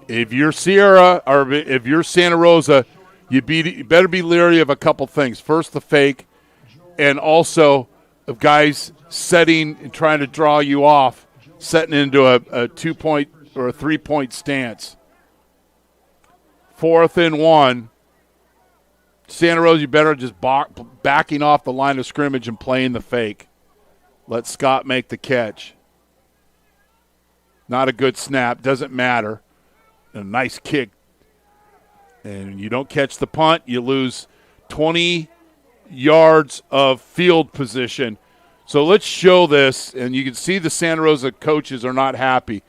If you're Sierra or if you're Santa Rosa, you better be leery of a couple things. First, the fake, and also of guys setting and trying to draw you off, setting into a 2-point or a 3-point stance. 4th and 1. Santa Rosa, you better just backing off the line of scrimmage and playing the fake. Let Scott make the catch. Not a good snap. Doesn't matter. A nice kick. And you don't catch the punt, you lose 20 yards of field position. So let's show this, and you can see the Santa Rosa coaches are not happy.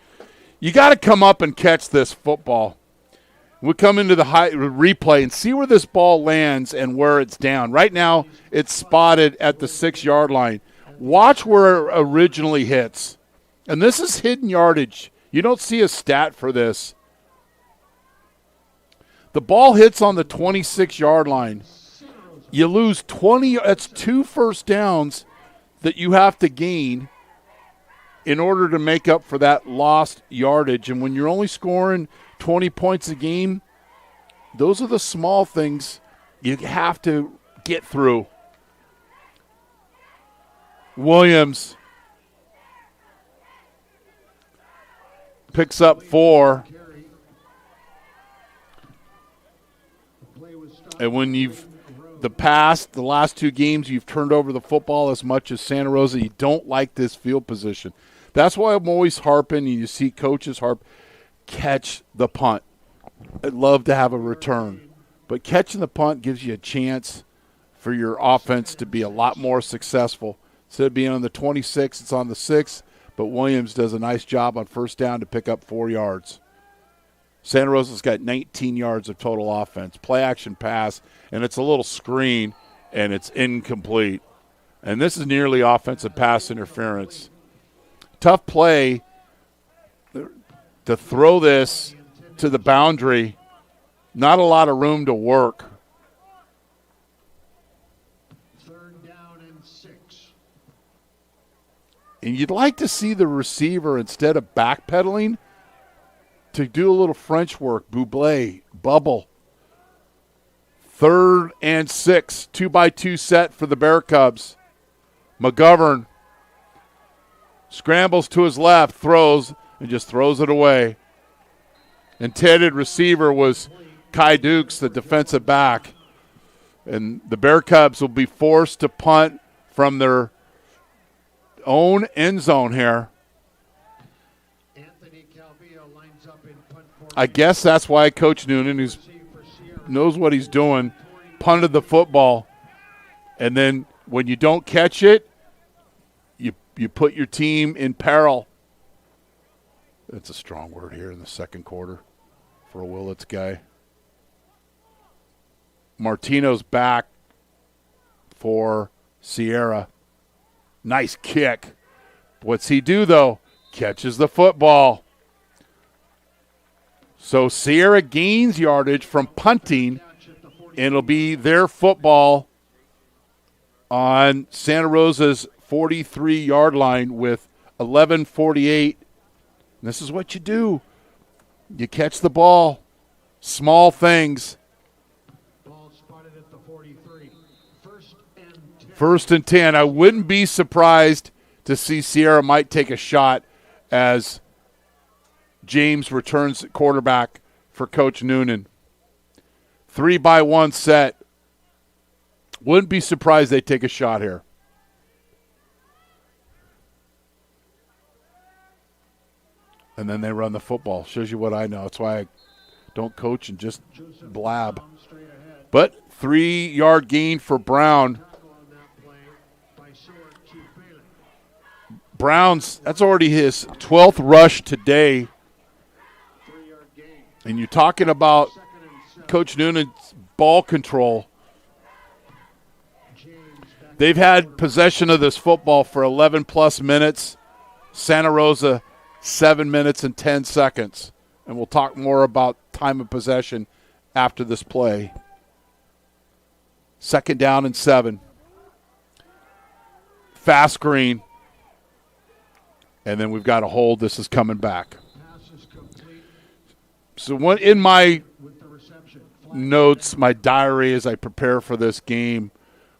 You got to come up and catch this football. We come into the high replay and see where this ball lands and where it's down. Right now, it's spotted at the 6-yard line. Watch where it originally hits. And this is hidden yardage. You don't see a stat for this. The ball hits on the 26-yard line. You lose 20. That's 2 first downs that you have to gain in order to make up for that lost yardage. And when you're only scoring 20 points a game, those are the small things you have to get through. Williams picks up 4. And when the last 2 games, you've turned over the football as much as Santa Rosa, you don't like this field position. That's why I'm always harping, and you see coaches harp, catch the punt. I'd love to have a return. But catching the punt gives you a chance for your offense to be a lot more successful. Instead of being on the 26, it's on the 6, but Williams does a nice job on first down to pick up 4 yards. Santa Rosa's got 19 yards of total offense. Play action pass, and it's a little screen, and it's incomplete. And this is nearly offensive pass interference. Tough play to throw this to the boundary. Not a lot of room to work. 3rd down and 6. And you'd like to see the receiver, instead of backpedaling, to do a little French work, buble, bubble. 3rd and 6, 2-by-2 set for the Bear Cubs. McGovern scrambles to his left, throws, and just throws it away. Intended receiver was Kai Dukes, the defensive back. And the Bear Cubs will be forced to punt from their own end zone here. I guess that's why Coach Noonan, who knows what he's doing, punted the football. And then when you don't catch it, you put your team in peril. That's a strong word here in the second quarter for a Willits guy. Martino's back for Sierra. Nice kick. What's he do, though? Catches the football. So Sierra gains yardage from punting, and it'll be their football on Santa Rosa's 43-yard line with 11:48. This is what you do. You catch the ball. Small things. Ball spotted at the 43. 1st and 10. I wouldn't be surprised to see Sierra might take a shot as James returns at quarterback for Coach Noonan. 3-by-1 set. Wouldn't be surprised they take a shot here. And then they run the football. Shows you what I know. That's why I don't coach and just blab. But 3-yard gain for Brown. Brown's, that's already his 12th rush today. And you're talking about Coach Noonan's ball control. They've had possession of this football for 11-plus minutes. Santa Rosa, 7 minutes and 10 seconds. And we'll talk more about time of possession after this play. 2nd down and 7. Fast screen. And then we've got a hold. This is coming back. So what in my notes, my diary as I prepare for this game,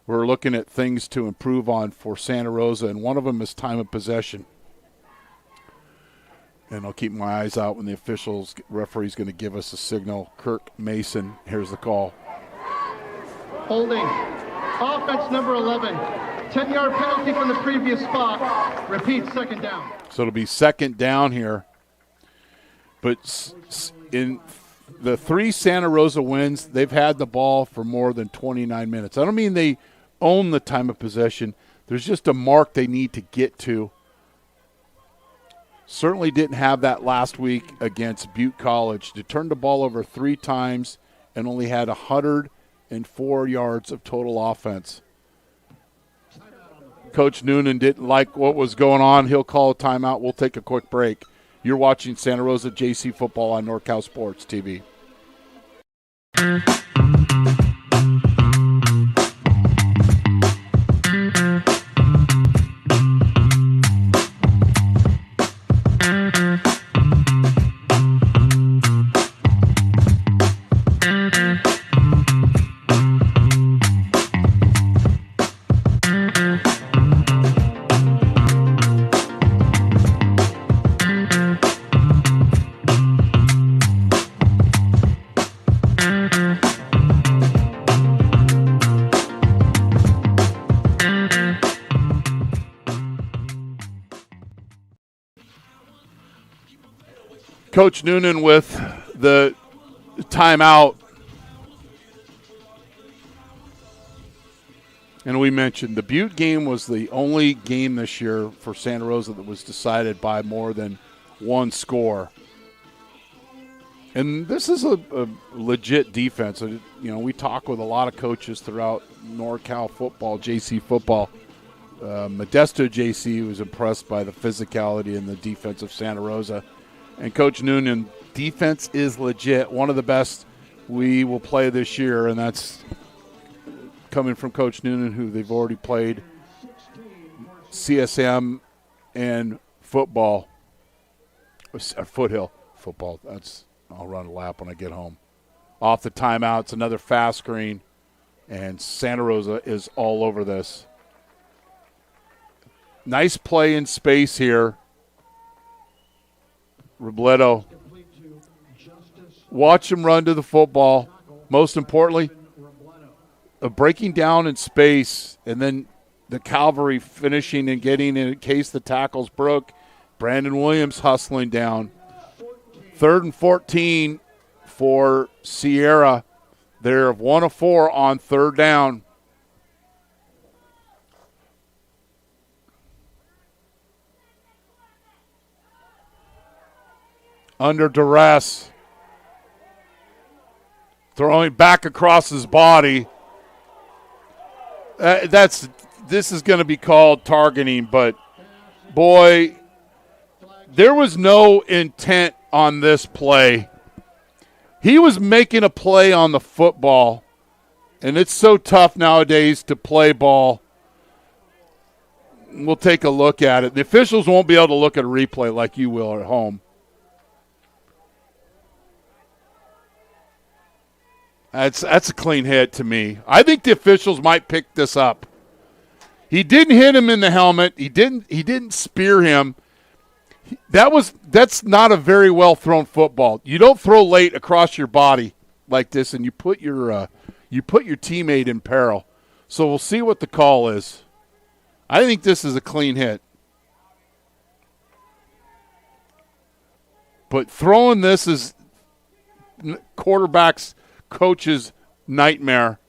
we're looking at things to improve on for Santa Rosa, and one of them is time of possession. And I'll keep my eyes out when the referee's going to give us a signal. Kirk Mason, here's the call. Holding. Offense number 11. 10-yard penalty from the previous spot. Repeat, 2nd down. So it'll be 2nd down here. But in the 3 Santa Rosa wins, they've had the ball for more than 29 minutes. I don't mean they own the time of possession. There's just a mark they need to get to. Certainly didn't have that last week against Butte College. They turned the ball over 3 times and only had 104 yards of total offense. Coach Noonan didn't like what was going on. He'll call a timeout. We'll take a quick break. You're watching Santa Rosa JC football on NorCal Sports TV. Coach Noonan with the timeout. And we mentioned the Butte game was the only game this year for Santa Rosa that was decided by more than 1 score. And this is a legit defense. You know, we talk with a lot of coaches throughout NorCal football, JC football. Modesto JC was impressed by the physicality and the defense of Santa Rosa. And Coach Noonan, defense is legit. One of the best we will play this year, and that's coming from Coach Noonan, who they've already played CSM and football, Foothill football. I'll run a lap when I get home. Off the timeout, it's another fast screen, and Santa Rosa is all over this. Nice play in space here. Robledo. Watch him run to the football. Most importantly, breaking down in space, and then the cavalry finishing and getting in case the tackles broke. Brandon Williams hustling down. 3rd and 14 for Sierra. They're 1 of 4 on 3rd down. Under duress. Throwing back across his body. This is going to be called targeting, but boy, there was no intent on this play. He was making a play on the football, and it's so tough nowadays to play ball. We'll take a look at it. The officials won't be able to look at a replay like you will at home. That's a clean hit to me. I think the officials might pick this up. He didn't hit him in the helmet. He didn't spear him. That's not a very well thrown football. You don't throw late across your body like this, and you put your teammate in peril. So we'll see what the call is. I think this is a clean hit. But throwing this is quarterback's coach's nightmare.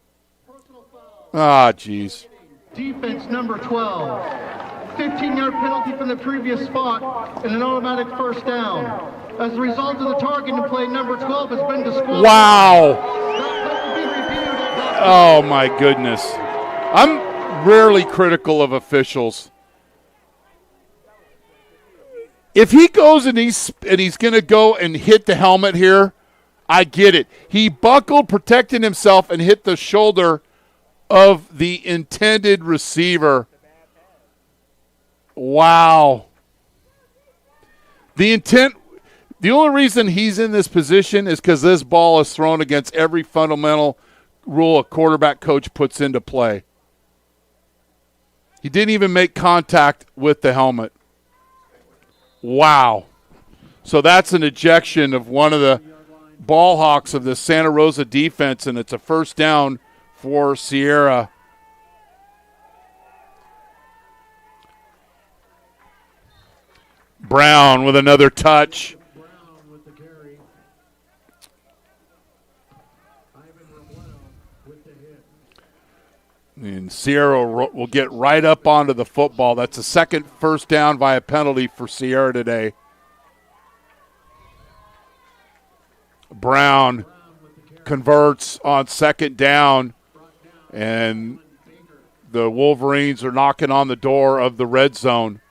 Jeez. Defense number 12. 15-yard penalty from the previous spot and an automatic 1st down. As a result of the targeting play, number 12 has been disqualified. Wow. Oh, my goodness. I'm rarely critical of officials. If he goes and he's going to go and hit the helmet here, I get it. He buckled, protecting himself, and hit the shoulder of the intended receiver. Wow. The only reason he's in this position is because this ball is thrown against every fundamental rule a quarterback coach puts into play. He didn't even make contact with the helmet. Wow. So that's an ejection of one of the ball hawks of the Santa Rosa defense, and it's a first down for Sierra. Brown with another touch. And Sierra will get right up onto the football. That's the second first down via penalty for Sierra today. Brown converts on second down, and the Wolverines are knocking on the door of the red zone.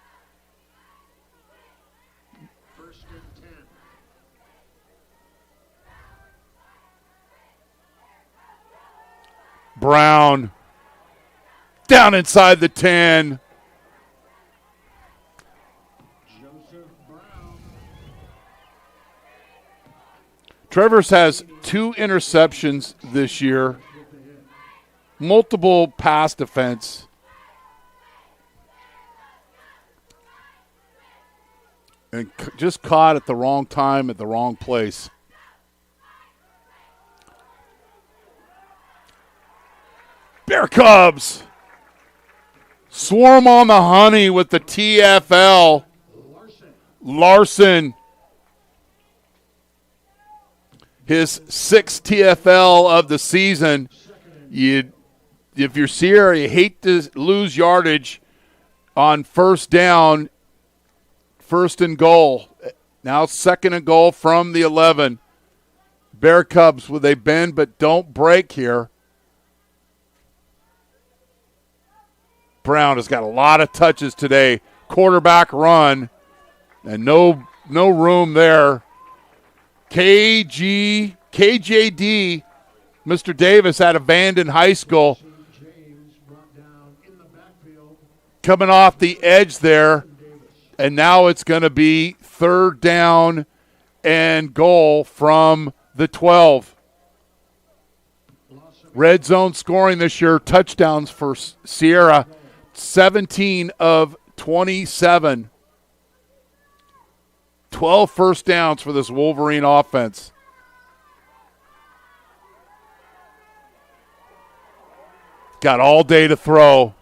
Brown down inside the 10. Travers has 2 interceptions this year, multiple pass defense. And just caught at the wrong time at the wrong place. Bear Cubs swarm on the honey with the TFL. Larson. His 6th TFL of the season. If you're Sierra, you hate to lose yardage on first down, first and goal. Now second and goal from the 11. Bear Cubs, will they bend but don't break here? Brown has got a lot of touches today. Quarterback run, and no room there. KJD, Mr. Davis out of Vanden High School. Coming off the edge there, and now it's going to be third down and goal from the 12. Red zone scoring this year, touchdowns for Sierra. 17 of 27. 12 first downs for this Wolverine offense. Got all day to throw.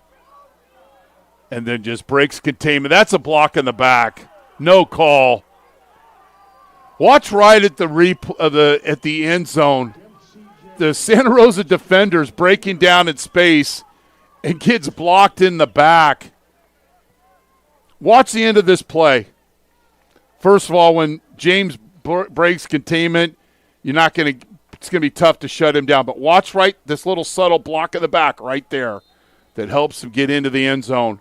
And then just breaks containment. That's a block in the back. No call. Watch right at at the end zone. The Santa Rosa defenders breaking down in space. And gets blocked in the back. Watch the end of this play. First of all, when James breaks containment, it's going to be tough to shut him down. But watch right this little subtle block in the back right there that helps him get into the end zone.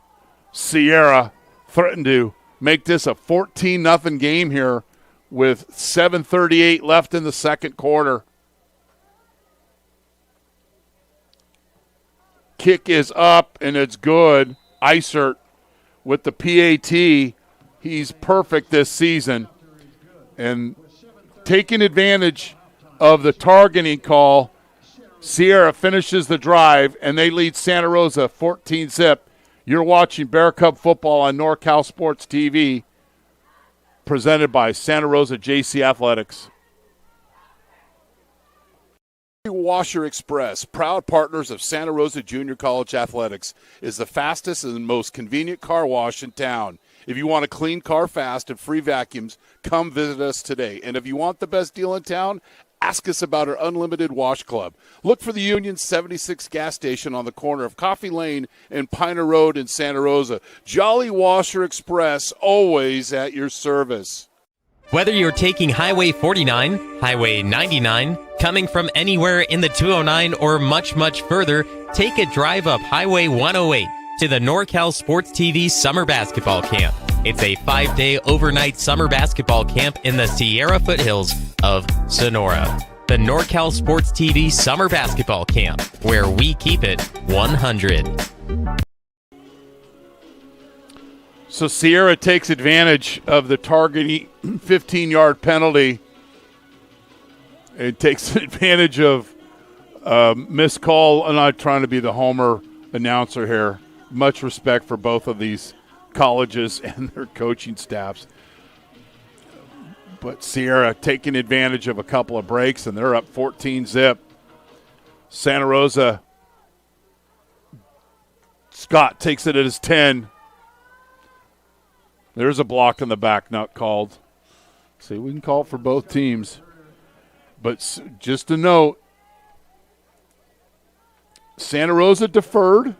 Sierra threatened to make this a 14-0 game here with 7:38 left in the second quarter. Kick is up, and it's good. Isert with the PAT. He's perfect this season. And taking advantage of the targeting call, Sierra finishes the drive, and they lead Santa Rosa 14-0. You're watching Bear Cub football on NorCal Sports TV, presented by Santa Rosa JC Athletics. Washer Express, proud partners of Santa Rosa Junior College Athletics, is the fastest and most convenient car wash in town. If you want a clean car fast and free vacuums, come visit us today. And if you want the best deal in town, ask us about our unlimited wash club. Look for the Union 76 gas station on the corner of Coffee Lane and Piner Road in Santa Rosa. Jolly Washer Express, always at your service. Whether you're taking Highway 49, Highway 99, coming from anywhere in the 209, or much, much further, take a drive up Highway 108 to the NorCal Sports TV Summer Basketball Camp. It's a 5-day overnight summer basketball camp in the Sierra foothills of Sonora. the NorCal Sports TV Summer Basketball Camp, where we keep it 100. So Sierra takes advantage of the targeting 15-yard penalty. It takes advantage of missed call. I'm not trying to be the homer announcer here. Much respect for both of these colleges and their coaching staffs. But Sierra taking advantage of a couple of breaks, and they're up 14-zip. Santa Rosa, Scott takes it at his 10. There's a block in the back not called. See, we can call it for both teams. But just a note, Santa Rosa deferred.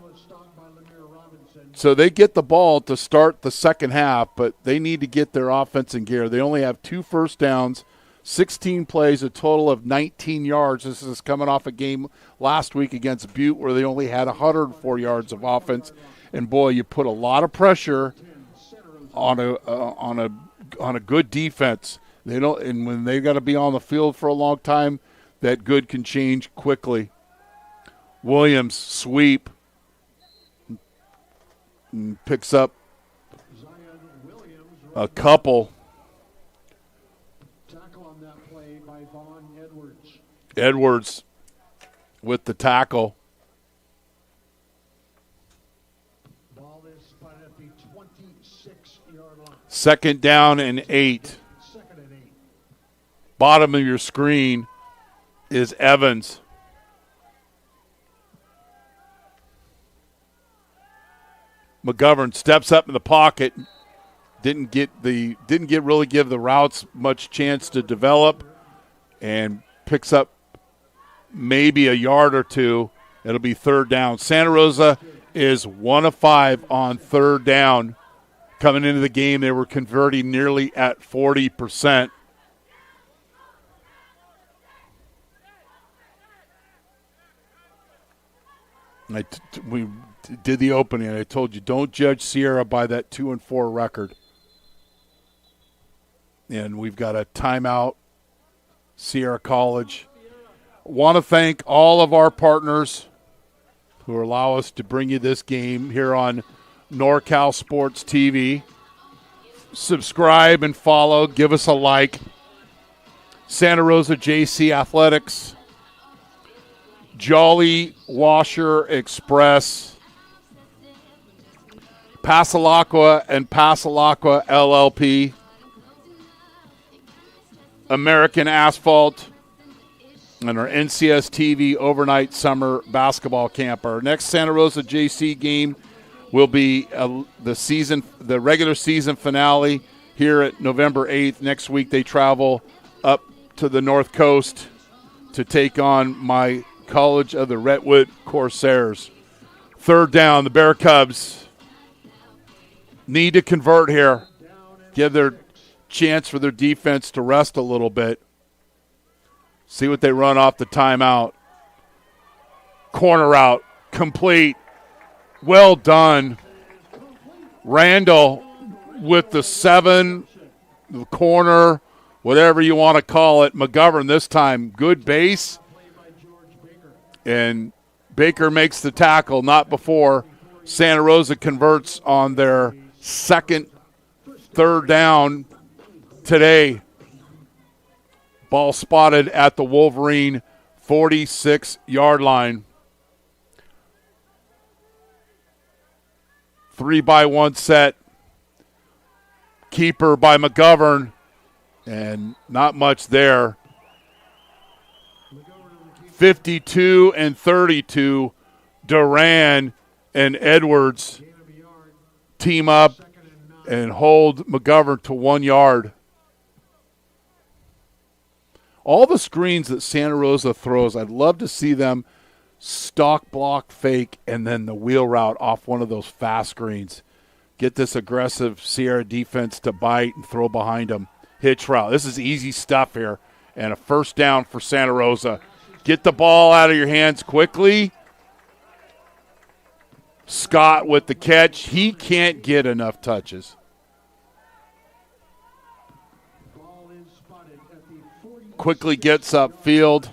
So they get the ball to start the second half, but they need to get their offense in gear. They only have 2 first downs, 16 plays, a total of 19 yards. This is coming off a game last week against Butte where they only had 104 yards of offense. And, boy, you put a lot of pressure on a good defense. They don't, and when they got to be on the field for a long time, that good can change quickly. Williams sweep. And picks up a couple. Tackle on that play by Vaughn Edwards. Edwards with the tackle. Ball is spotted at the 26-yard line. Second down and 8. Second and 8. Bottom of your screen is Evans. McGovern steps up in the pocket. Didn't really give the routes much chance to develop, and picks up maybe a yard or two. It'll be third down. Santa Rosa is 1 of 5 on third down. Coming into the game, they were converting nearly at 40%. We did the opening, and I told you, don't judge Sierra by that 2-4 record. And we've got a timeout, Sierra College. Want to thank all of our partners who allow us to bring you this game here on NorCal Sports TV. Subscribe and follow. Give us a like. Santa Rosa JC Athletics. Jolly Washer Express, Passalacqua and Passalacqua LLP, American Asphalt, and our NCS TV Overnight Summer Basketball Camp. Our next Santa Rosa JC game will be the regular season finale here at November 8th. Next week they travel up to the North Coast to take on my College of the Redwood Corsairs. Third down, the Bear Cubs need to convert here. Give their chance for their defense to rest a little bit. See what they run off the timeout. Corner route, complete. Well done. Randall with the 7, the corner, whatever you want to call it. McGovern this time, good base. And Baker makes the tackle, not before. Santa Rosa converts on their third down today. Ball spotted at the Wolverine 46-yard line. 3-by-1 set. Keeper by McGovern. And not much there. 52 and 32, Duran and Edwards team up and hold McGovern to 1 yard. All the screens that Santa Rosa throws, I'd love to see them stock block fake and then the wheel route off one of those fast screens. Get this aggressive Sierra defense to bite and throw behind them. Hitch route. This is easy stuff here. And a first down for Santa Rosa. Get the ball out of your hands quickly. Scott with the catch. He can't get enough touches. quickly gets upfield.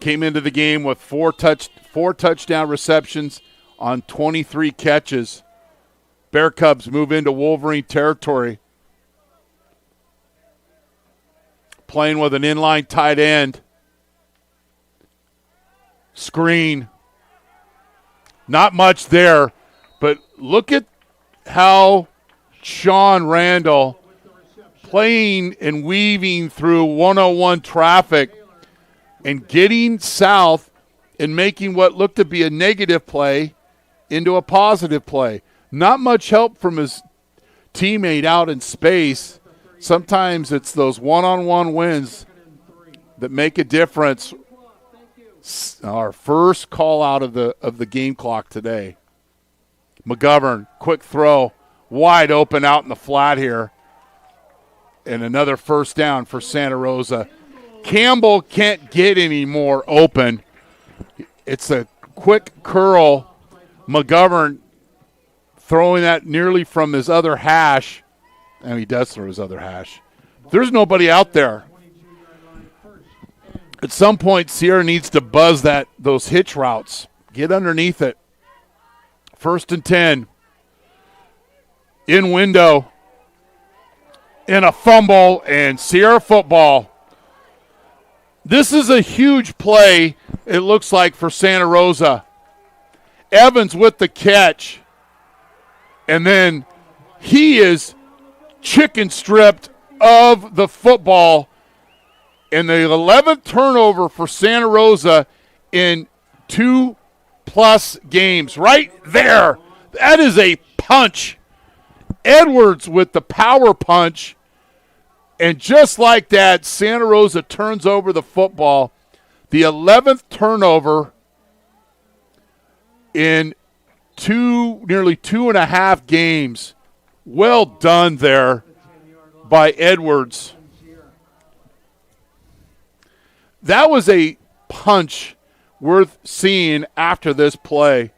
Came into the game with four touchdown receptions on 23 catches. Bear Cubs move into Wolverine territory. Playing with an inline tight end. Screen. Not much there, but look at how Sean Randall playing and weaving through 101 traffic and getting south and making what looked to be a negative play into a positive play. Not much help from his teammate out in space. Sometimes it's those one-on-one wins that make a difference. Our first call out of the game clock today. McGovern, quick throw, wide open out in the flat here. And another first down for Santa Rosa. Campbell can't get any more open. It's a quick curl. McGovern throwing that nearly from his other hash. And he does throw his other hash. There's nobody out there. At some point, Sierra needs to buzz those hitch routes. Get underneath it. 1st and 10. In window. In a fumble, and Sierra football. This is a huge play, it looks like, for Santa Rosa. Evans with the catch. And then he is chicken stripped of the football. And the 11th turnover for Santa Rosa in 2+ games. Right there. That is a punch. Edwards with the power punch. And just like that, Santa Rosa turns over the football. The 11th turnover in nearly 2.5 games. Well done there by Edwards. That was a punch worth seeing after this play.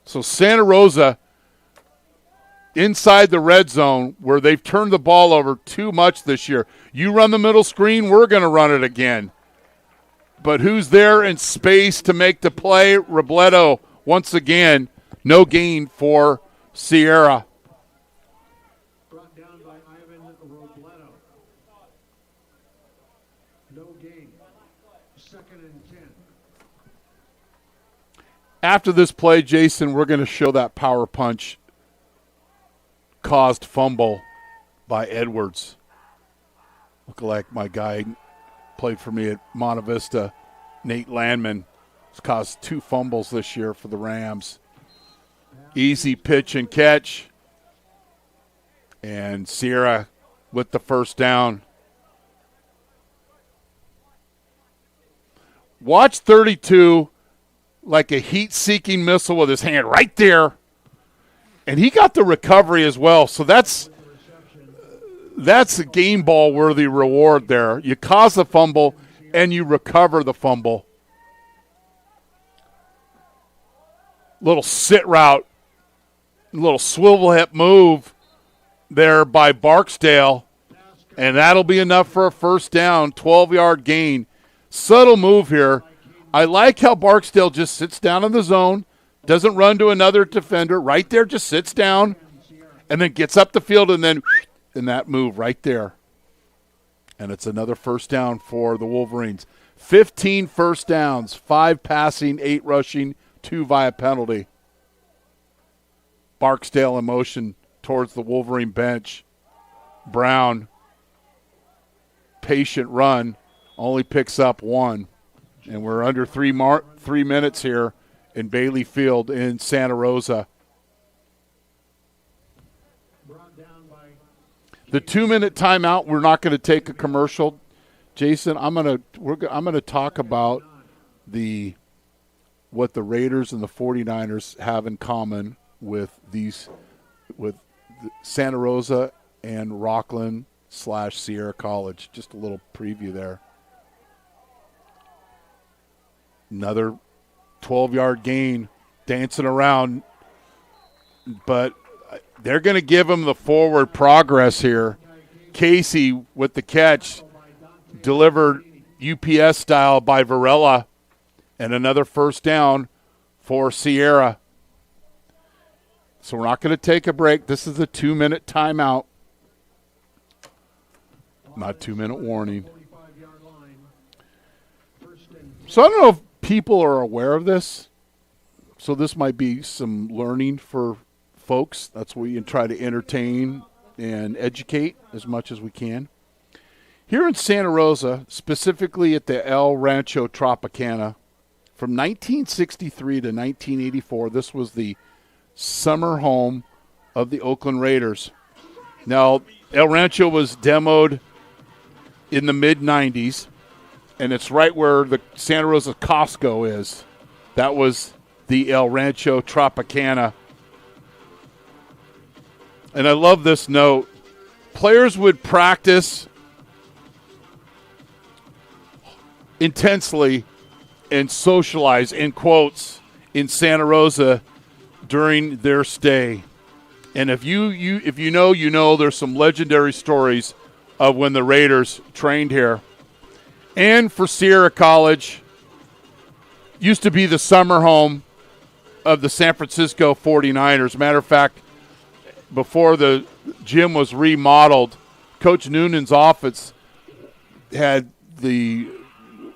So Santa Rosa inside the red zone where they've turned the ball over too much this year. You run the middle screen, we're going to run it again. But who's there in space to make the play? Robledo, once again, no gain for Sierra. Brought down by Ivan Robledo. No gain. 2nd and 10. After this play, Jason, we're going to show that power punch caused fumble by Edwards. Look like my guy played for me at Monte Vista, Nate Landman, has caused 2 fumbles this year for the Rams. Easy pitch and catch. And Sierra with the first down. Watch 32 like a heat-seeking missile with his hand right there. And he got the recovery as well. So that's a game ball worthy reward there. You cause the fumble and you recover the fumble. Little sit route, little swivel hip move there by Barksdale. And that'll be enough for a first down, 12-yard gain. Subtle move here. I like how Barksdale just sits down in the zone. Doesn't run to another defender. Right there, just sits down and then gets up the field and then in that move right there. And it's another first down for the Wolverines. 15 first downs, 5 passing, 8 rushing, 2 via penalty. Barksdale in motion towards the Wolverine bench. Brown, patient run, only picks up 1. And we're under 3 minutes here in Bailey Field in Santa Rosa. The 2-minute timeout. We're not going to take a commercial. Jason, I'm going to talk about what the Raiders and the 49ers have in common with Santa Rosa and Rockland/Sierra College. Just a little preview there. Another 12-yard gain, dancing around, but they're going to give him the forward progress here Casey with the catch, delivered UPS style by Varela, and another first down for Sierra. So we're not going to take a break. This is a 2-minute timeout. Not 2-minute warning. So I don't know if people are aware of this. So this might be some learning for folks. That's where you can try to entertain and educate as much as we can. Here in Santa Rosa, specifically at the El Rancho Tropicana, from 1963 to 1984, this was the summer home of the Oakland Raiders. Now, El Rancho was demoed in the mid-'90s, and it's right where the Santa Rosa Costco is. That was the El Rancho Tropicana. And I love this note. Players would practice intensely and socialize, in quotes, in Santa Rosa during their stay. And if you know, there's some legendary stories of when the Raiders trained here. And for Sierra College, used to be the summer home of the San Francisco 49ers. Matter of fact, before the gym was remodeled, Coach Noonan's office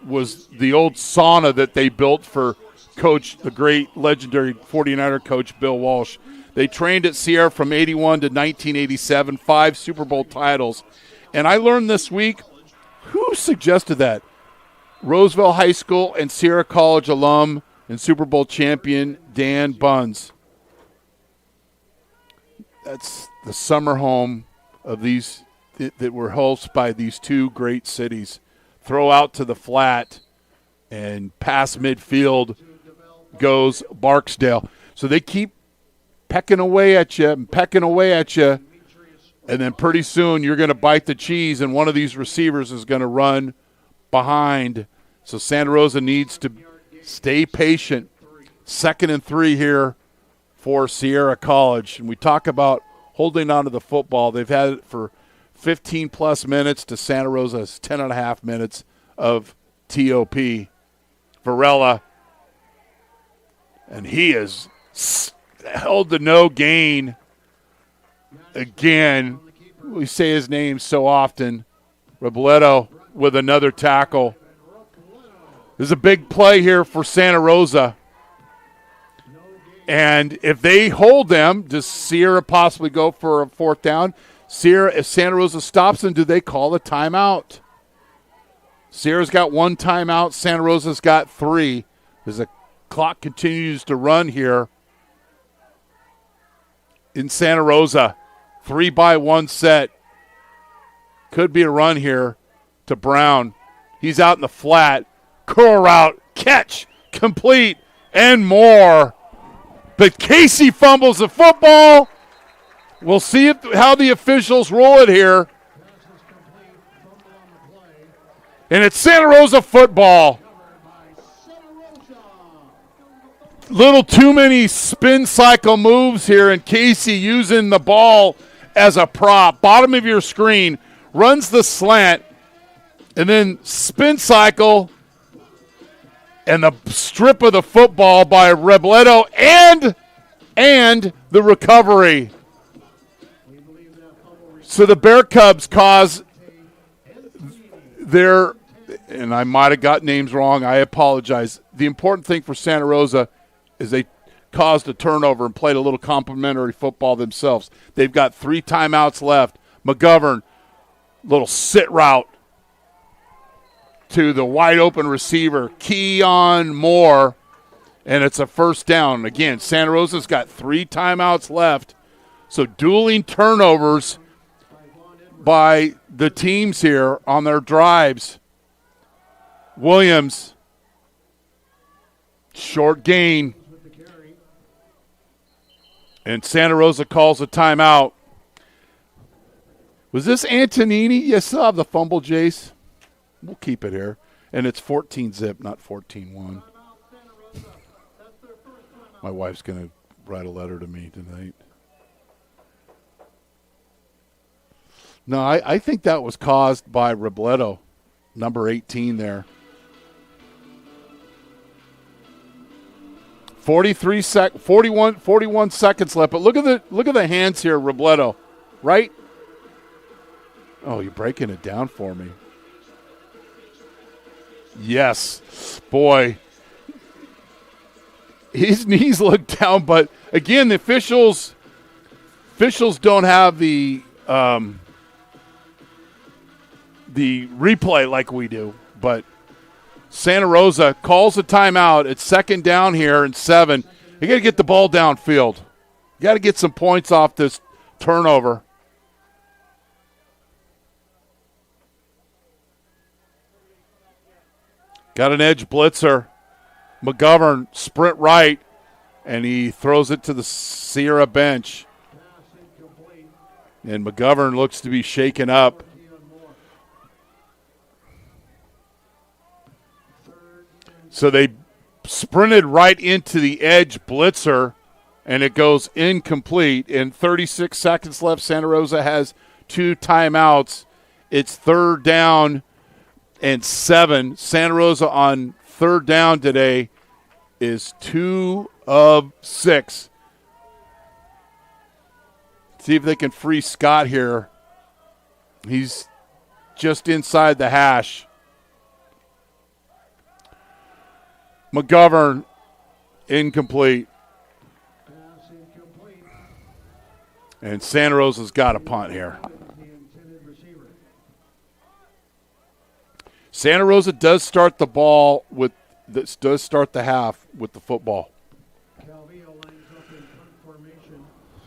was the old sauna that they built for the great legendary 49er coach Bill Walsh. They trained at Sierra from 81 to 1987, 5 Super Bowl titles. And I learned this week, who suggested that? Roseville High School and Sierra College alum and Super Bowl champion Dan Buns. That's the summer home of these that were hosted by these two great cities. Throw out to the flat, and past midfield goes Barksdale. So they keep pecking away at you, and then pretty soon you're going to bite the cheese, and one of these receivers is going to run behind. So Santa Rosa needs to stay patient. 2nd and 3 here for Sierra College. And we talk about holding on to the football. They've had it for 15-plus minutes to Santa Rosa's 10.5 minutes of TOP. Varela, and he has held to no gain again. We say his name so often. Robledo with another tackle. There's a big play here for Santa Rosa. And if they hold them, does Sierra possibly go for a 4th down? If Santa Rosa stops them, do they call a timeout? Sierra's got 1 timeout. Santa Rosa's got 3. As the clock continues to run here in Santa Rosa. 3-by-1 set. Could be a run here to Brown. He's out in the flat. Curl route, catch, complete, and more. But Casey fumbles the football. We'll see how the officials roll it here. And it's Santa Rosa football. Little too many spin cycle moves here, and Casey using the ball as a prop. Bottom of your screen, runs the slant, and then spin cycle, and the strip of the football by Robledo, and the recovery. So the Bear Cubs cause their, and I might have got names wrong, I apologize. The important thing for Santa Rosa is they caused a turnover and played a little complimentary football themselves. They've got 3 timeouts left. McGovern, little sit route to the wide open receiver, Keon Moore, and it's a 1st down. Again, Santa Rosa's got 3 timeouts left. So dueling turnovers by the teams here on their drives. Williams, short gain. And Santa Rosa calls a timeout. Was this Antonini? You still have the fumble, Jace. We'll keep it here. And it's 14-zip, not 14-1. My wife's going to write a letter to me tonight. No, I think that was caused by Robledo, number 18 there. 41 seconds left, but look at the hands here, Robledo, right? Oh, you're breaking it down for me. Yes, boy. His knees look down, but again, the officials don't have the replay like we do, but Santa Rosa calls a timeout. It's second down here and 7. You got to get the ball downfield. You got to get some points off this turnover. Got an edge blitzer. McGovern sprint right, and he throws it to the Sierra bench. And McGovern looks to be shaken up. So they sprinted right into the edge blitzer, and it goes incomplete. And 36 seconds left. Santa Rosa has 2 timeouts. It's third down and 7. Santa Rosa on third down today is 2 of 6. See if they can free Scott here. He's just inside the hash. McGovern, incomplete. And Santa Rosa's got a punt here. Santa Rosa does start the half with the football.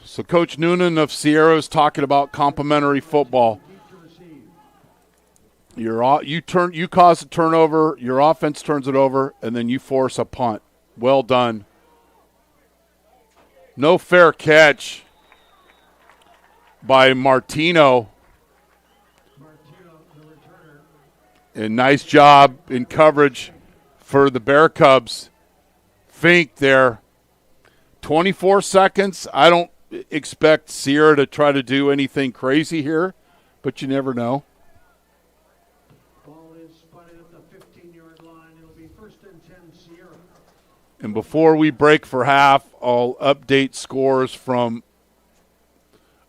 So Coach Noonan of Sierra is talking about complementary football. You cause a turnover, your offense turns it over, and then you force a punt. Well done. No fair catch by Martino. And nice job in coverage for the Bear Cubs. Fink there. 24 seconds. I don't expect Sierra to try to do anything crazy here, but you never know. Ball is spotted at the 15-yard line. It'll be 1st and 10 Sierra. And before we break for half, I'll update scores from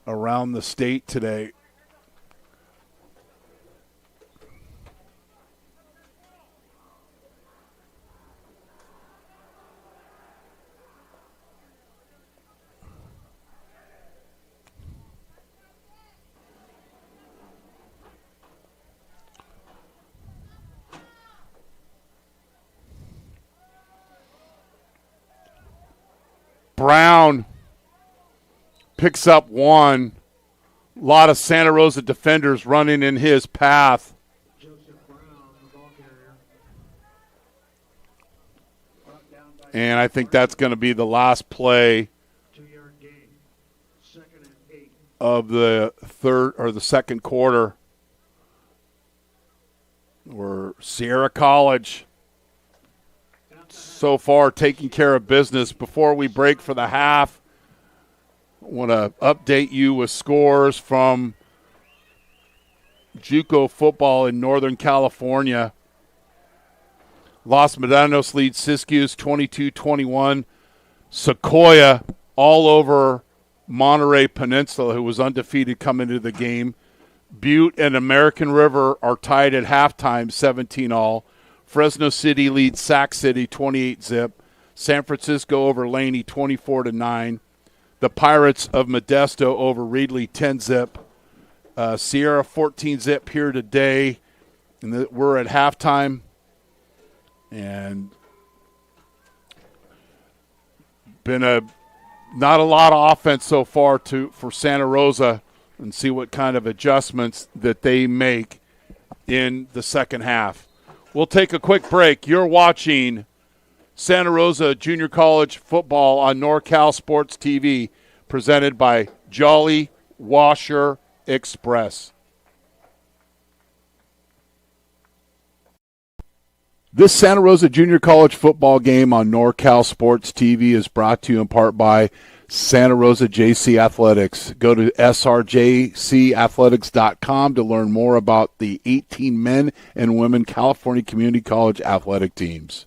around the state today. Brown picks up 1. A lot of Santa Rosa defenders running in his path. Joseph Brown, the ball carrier. And I think that's going to be the last play 2-yard gain. 2nd and 8. of the third or the second quarter. Where Sierra College so far taking care of business. Before we break for the half, I want to update you with scores from JUCO football in Northern California. Los Medanos leads Siskiyous 22-21. Sequoia all over Monterey Peninsula, who was undefeated coming into the game. Butte and American River are tied at halftime, 17-all. Fresno City leads Sac City 28-zip. San Francisco over Laney 24-9. The Pirates of Modesto over Reedley 10-zip. Sierra 14-zip here today. And we're at halftime. And been not a lot of offense so far for Santa Rosa, and see what kind of adjustments that they make in the second half. We'll take a quick break. You're watching Santa Rosa Junior College football on NorCal Sports TV, presented by Jolly Washer Express. This Santa Rosa Junior College football game on NorCal Sports TV is brought to you in part by Santa Rosa JC Athletics. Go to srjcathletics.com to learn more about the 18 men and women California Community College athletic teams.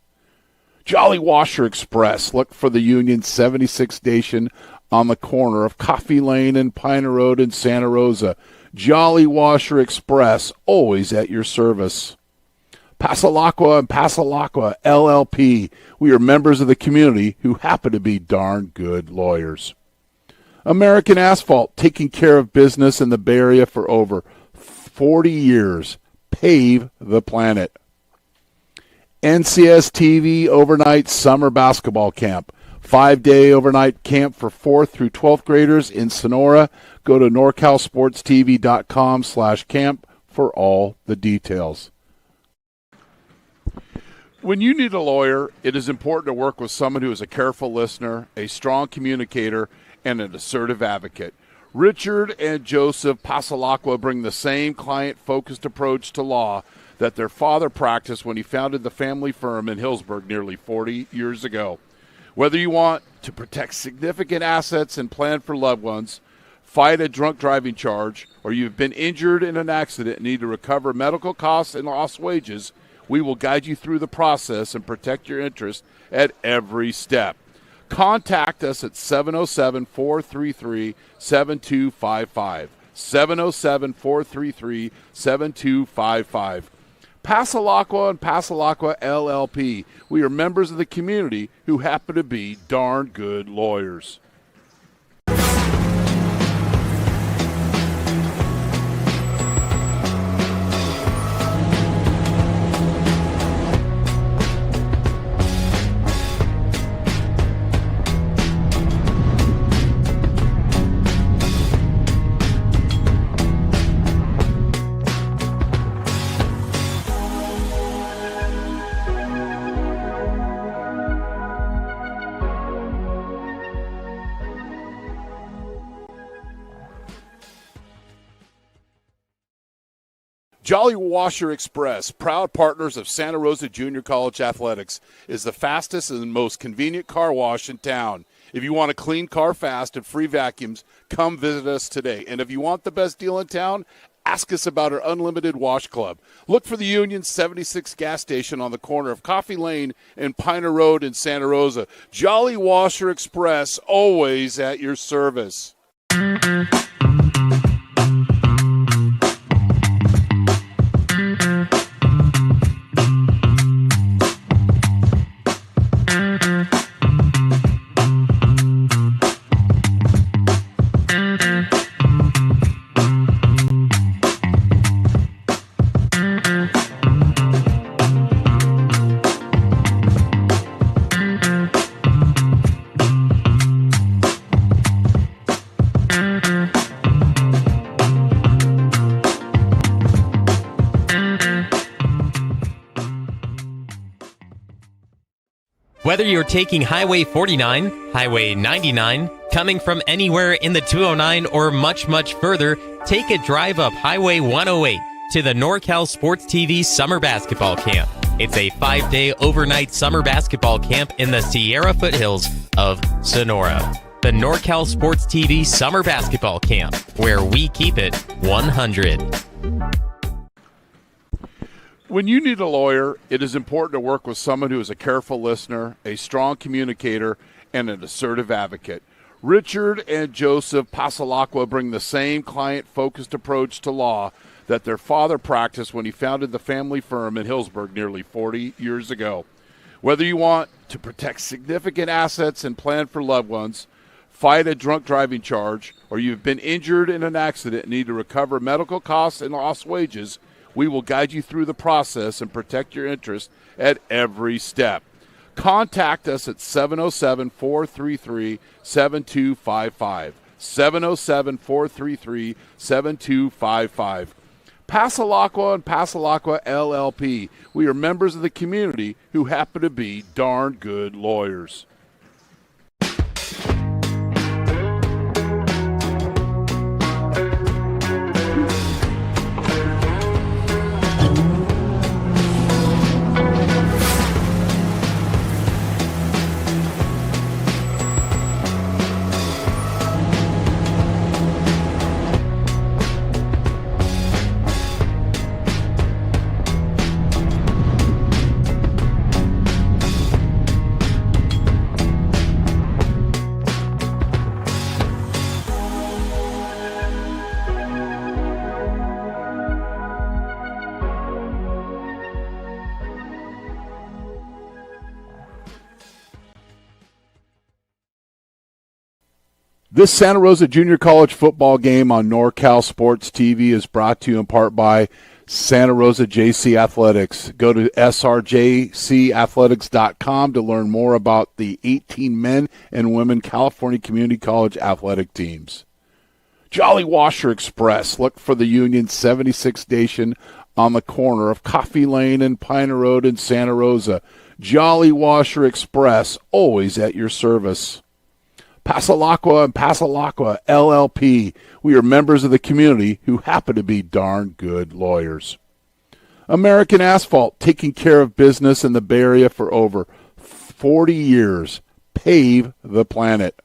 Jolly Washer Express. Look for the Union 76 station on the corner of Coffee Lane and Piner Road in Santa Rosa. Jolly Washer Express, always at your service. Passalacqua and Passalacqua LLP. We are members of the community who happen to be darn good lawyers. American Asphalt, taking care of business in the Bay Area for over 40 years. Pave the planet. NCS TV Overnight Summer Basketball Camp. 5-day overnight camp for 4th through 12th graders in Sonora. Go to NorCalSportsTV.com/camp for all the details. When you need a lawyer, it is important to work with someone who is a careful listener, a strong communicator, and an assertive advocate. Richard and Joseph Passalacqua bring the same client-focused approach to law that their father practiced when he founded the family firm in Hillsburg nearly 40 years ago. Whether you want to protect significant assets and plan for loved ones, fight a drunk driving charge, or you've been injured in an accident and need to recover medical costs and lost wages, we will guide you through the process and protect your interest at every step. Contact us at 707-433-7255. 707-433-7255. Passalacqua and Passalacqua LLP. We are members of the community who happen to be darn good lawyers. Jolly Washer Express, proud partners of Santa Rosa Junior College Athletics, is the fastest and most convenient car wash in town. If you want a clean car fast and free vacuums, come visit us today. And if you want the best deal in town, ask us about our unlimited wash club. Look for the Union 76 gas station on the corner of Coffee Lane and Piner Road in Santa Rosa. Jolly Washer Express, always at your service. Whether you're taking Highway 49, Highway 99, coming from anywhere in the 209, or much, much further, take a drive up Highway 108 to the NorCal Sports TV Summer Basketball Camp. It's a 5-day overnight summer basketball camp in the Sierra foothills of Sonora. The NorCal Sports TV Summer Basketball Camp, where we keep it 100. When you need a lawyer, it is important to work with someone who is a careful listener, a strong communicator, and an assertive advocate. Richard and Joseph Passalacqua bring the same client-focused approach to law that their father practiced when he founded the family firm in Hillsburg nearly 40 years ago. Whether you want to protect significant assets and plan for loved ones, fight a drunk driving charge, or you've been injured in an accident and need to recover medical costs and lost wages, we will guide you through the process and protect your interest at every step. Contact us at 707-433-7255. 707-433-7255. Passalacqua and Passalacqua LLP. We are members of the community who happen to be darn good lawyers. This Santa Rosa Junior College football game on NorCal Sports TV is brought to you in part by Santa Rosa JC Athletics. Go to srjcathletics.com to learn more about the 18 men and women California Community College athletic teams. Jolly Washer Express. Look for the Union 76 station on the corner of Coffee Lane and Piner Road in Santa Rosa. Jolly Washer Express, always at your service. Passalacqua and Passalacqua LLP. We are members of the community who happen to be darn good lawyers. American Asphalt, taking care of business in the Bay Area for over 40 years. Pave the planet.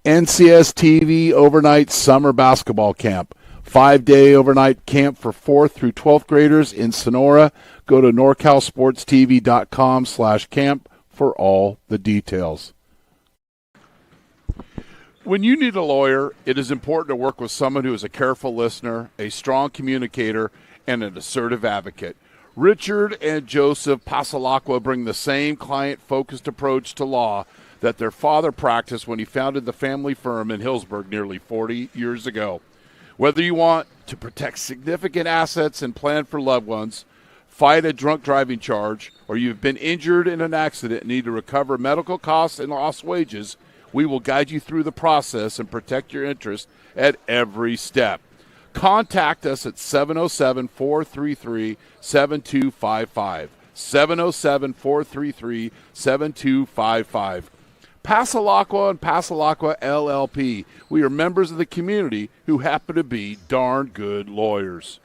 NCS TV Overnight Summer Basketball Camp. 5-day overnight camp for 4th through 12th graders in Sonora. Go to norcalsportstv.com/camp for all the details. When you need a lawyer, it is important to work with someone who is a careful listener, a strong communicator, and an assertive advocate. Richard and Joseph Passalacqua bring the same client-focused approach to law that their father practiced when he founded the family firm in Hillsburg nearly 40 years ago. Whether you want to protect significant assets and plan for loved ones, fight a drunk driving charge, or you've been injured in an accident and need to recover medical costs and lost wages, we will guide you through the process and protect your interests at every step. Contact us at 707-433-7255. 707-433-7255. Passalacqua and Passalacqua LLP. We are members of the community who happen to be darn good lawyers.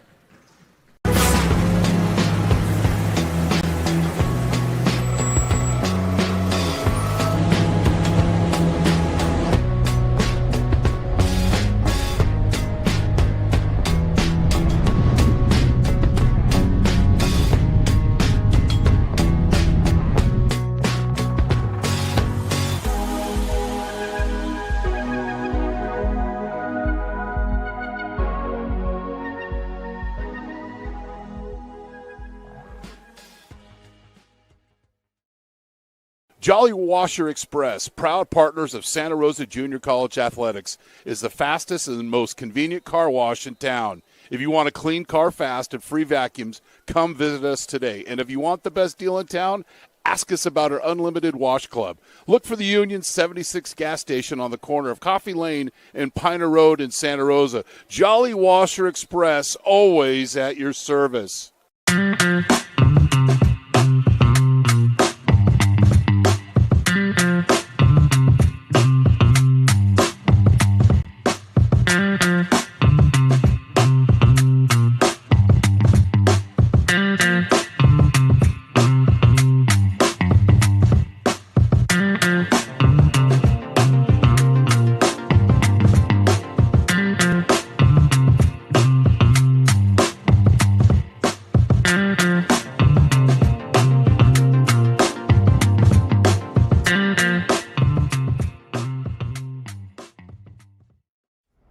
Jolly Washer Express, proud partners of Santa Rosa Junior College Athletics, is the fastest and most convenient car wash in town. If you want a clean car fast and free vacuums, come visit us today. And if you want the best deal in town, ask us about our unlimited wash club. Look for the Union 76 gas station on the corner of Coffee Lane and Piner Road in Santa Rosa. Jolly Washer Express, always at your service.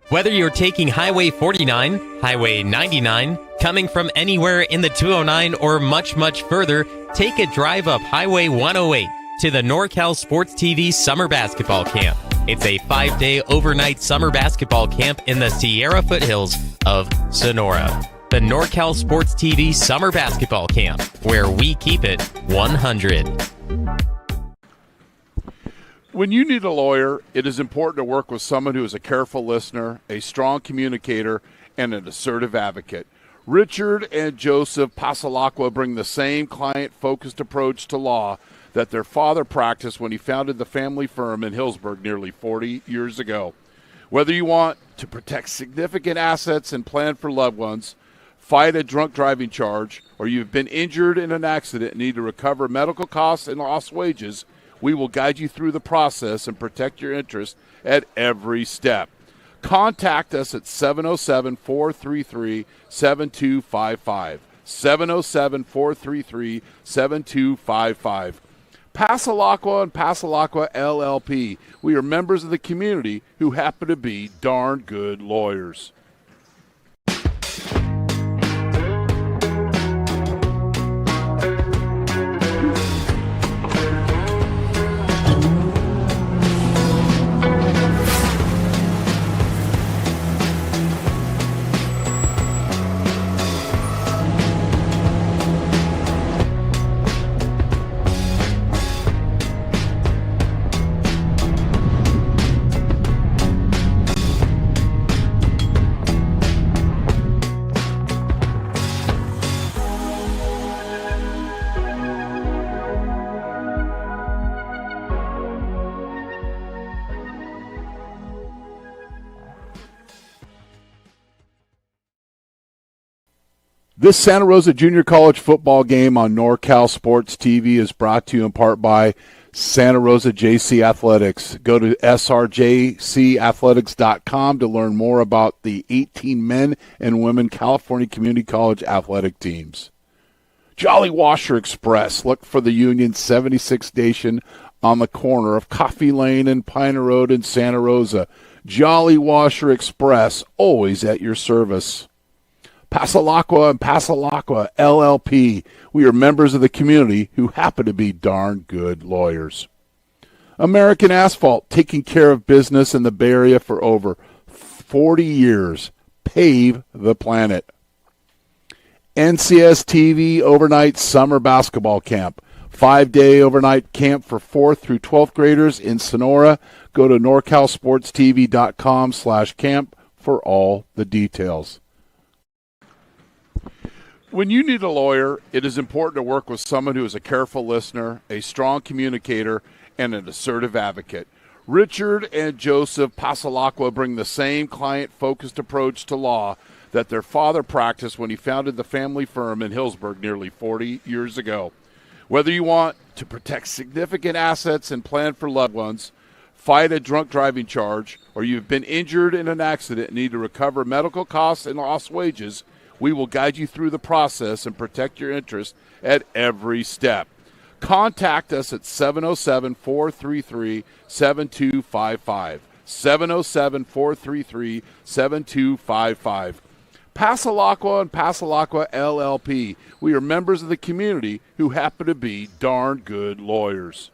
Whether you're taking Highway 49, Highway 99, coming from anywhere in the 209 or much, much further, take a drive up Highway 108 to the NorCal Sports TV Summer Basketball Camp. It's a 5-day overnight summer basketball camp in the Sierra foothills of Sonora. The NorCal Sports TV Summer Basketball Camp, where we keep it 100. When you need a lawyer, it is important to work with someone who is a careful listener, a strong communicator, and an assertive advocate. Richard and Joseph Passalacqua bring the same client-focused approach to law that their father practiced when he founded the family firm in Hillsburg nearly 40 years ago. Whether you want to protect significant assets and plan for loved ones, fight a drunk driving charge, or you've been injured in an accident and need to recover medical costs and lost wages, we will guide you through the process and protect your interests at every step. Contact us at 707-433-7255. 707-433-7255. Passalacqua and Passalacqua LLP. We are members of the community who happen to be darn good lawyers. This Santa Rosa Junior College football game on NorCal Sports TV is brought to you in part by Santa Rosa JC Athletics. Go to srjcathletics.com to learn more about the 18 men and women California Community College athletic teams. Jolly Washer Express. Look for the Union 76 station on the corner of Coffee Lane and Piner Road in Santa Rosa. Jolly Washer Express, always at your service. Passalacqua and Passalacqua LLP. We are members of the community who happen to be darn good lawyers. American Asphalt, taking care of business in the Bay Area for over 40 years. Pave the planet. NCS TV Overnight Summer Basketball Camp. 5-day overnight camp for 4th through 12th graders in Sonora. Go to norcalsportstv.com/camp for all the details. When you need a lawyer, it is important to work with someone who is a careful listener, a strong communicator, and an assertive advocate. Richard and Joseph Passalacqua bring the same client-focused approach to law that their father practiced when he founded the family firm in Hillsburg nearly 40 years ago. Whether you want to protect significant assets and plan for loved ones, fight a drunk driving charge, or you've been injured in an accident and need to recover medical costs and lost wages, we will guide you through the process and protect your interests at every step. Contact us at 707-433-7255. 707-433-7255. Passalacqua and Passalacqua LLP. We are members of the community who happen to be darn good lawyers.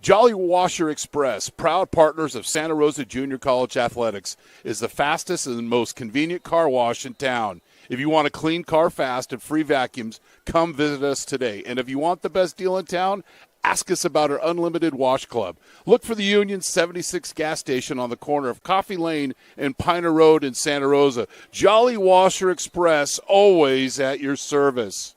Jolly Washer Express, proud partners of Santa Rosa Junior College Athletics, is the fastest and most convenient car wash in town. If you want a clean car fast and free vacuums, come visit us today. And if you want the best deal in town, ask us about our unlimited wash club. Look for the Union 76 gas station on the corner of Coffee Lane and Piner Road in Santa Rosa. Jolly Washer Express, always at your service.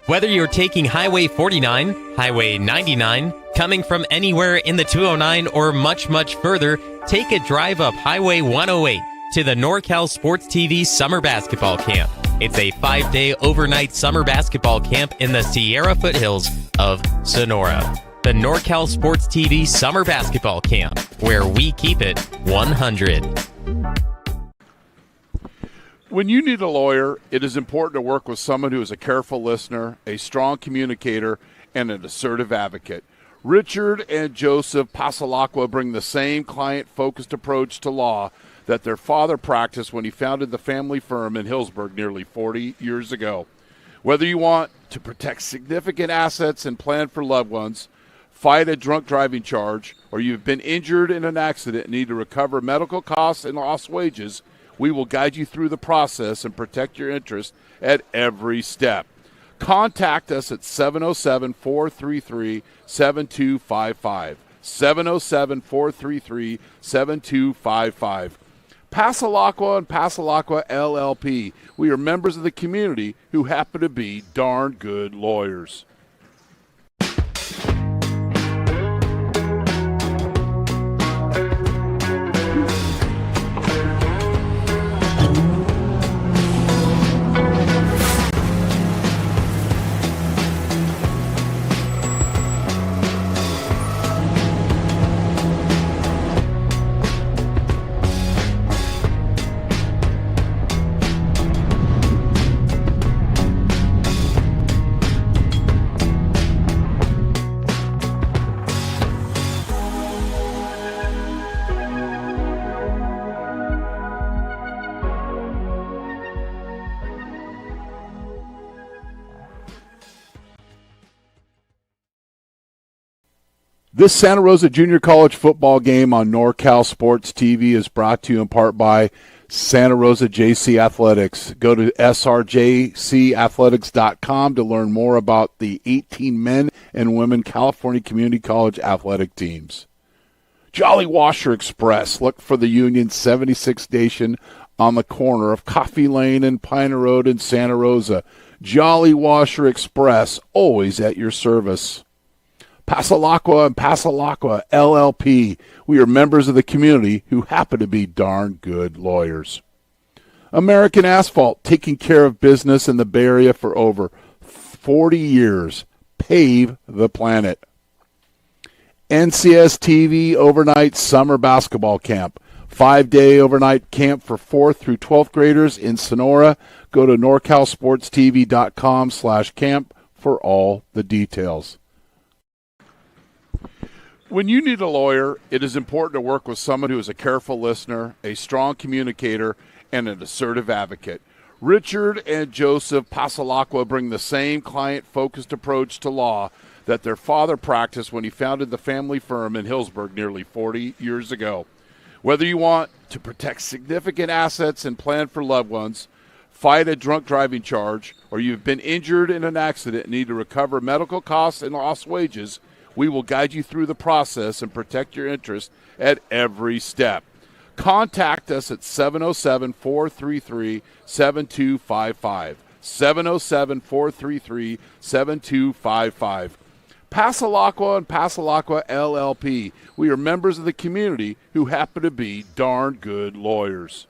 Whether you're taking Highway 49, Highway 99, coming from anywhere in the 209, or much, much further, take a drive up Highway 108 to the NorCal Sports TV Summer Basketball Camp. It's a 5-day overnight summer basketball camp in the Sierra foothills of Sonora. The NorCal Sports TV Summer Basketball Camp, where we keep it 100. When you need a lawyer, it is important to work with someone who is a careful listener, a strong communicator, and an assertive advocate. Richard and Joseph Passalacqua bring the same client-focused approach to law that their father practiced when he founded the family firm in Hillsburg nearly 40 years ago. Whether you want to protect significant assets and plan for loved ones, fight a drunk driving charge, or you've been injured in an accident and need to recover medical costs and lost wages, we will guide you through the process and protect your interests at every step. Contact us at 707-433-7255. 707-433-7255. Passalacqua and Passalacqua LLP. We are members of the community who happen to be darn good lawyers. This Santa Rosa Junior College football game on NorCal Sports TV is brought to you in part by Santa Rosa JC Athletics. Go to srjcathletics.com to learn more about the 18 men and women California Community College athletic teams. Jolly Washer Express. Look for the Union 76 station on the corner of Coffee Lane and Piner Road in Santa Rosa. Jolly Washer Express, always at your service. Passalacqua and Passalacqua LLP. We are members of the community who happen to be darn good lawyers. American Asphalt, taking care of business in the Bay Area for over 40 years. Pave the planet. NCS TV Overnight Summer Basketball Camp. 5-day overnight camp for 4th through 12th graders in Sonora. Go to norcalsportstv.com/camp for all the details. When you need a lawyer, it is important to work with someone who is a careful listener, a strong communicator, and an assertive advocate. Richard and Joseph Passalacqua bring the same client-focused approach to law that their father practiced when he founded the family firm in Hillsburg nearly 40 years ago. Whether you want to protect significant assets and plan for loved ones, fight a drunk driving charge, or you've been injured in an accident and need to recover medical costs and lost wages, we will guide you through the process and protect your interest at every step. Contact us at 707-433-7255. 707-433-7255. Passalacqua and Passalacqua LLP. We are members of the community who happen to be darn good lawyers.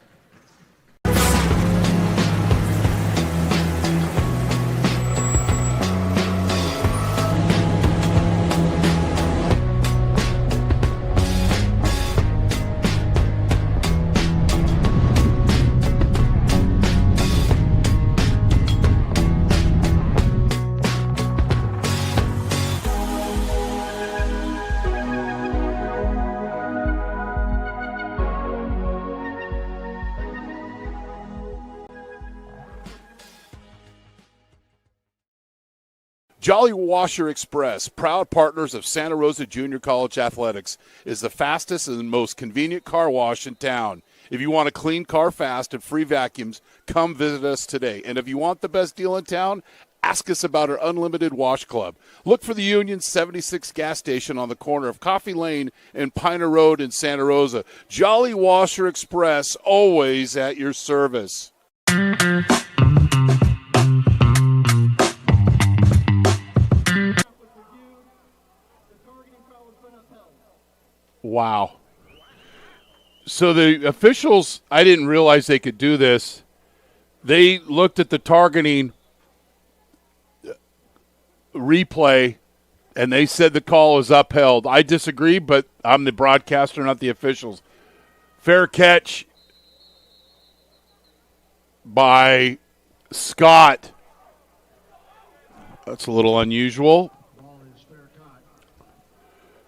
Jolly Washer Express, proud partners of Santa Rosa Junior College Athletics, is the fastest and most convenient car wash in town. If you want a clean car fast and free vacuums, come visit us today. And if you want the best deal in town, ask us about our unlimited wash club. Look for the Union 76 gas station on the corner of Coffee Lane and Piner Road in Santa Rosa. Jolly Washer Express, always at your service. Wow. So the officials, I didn't realize they could do this. They looked at the targeting replay, and they said the call is upheld. I disagree, but I'm the broadcaster, not the officials. Fair catch by Scott. That's a little unusual.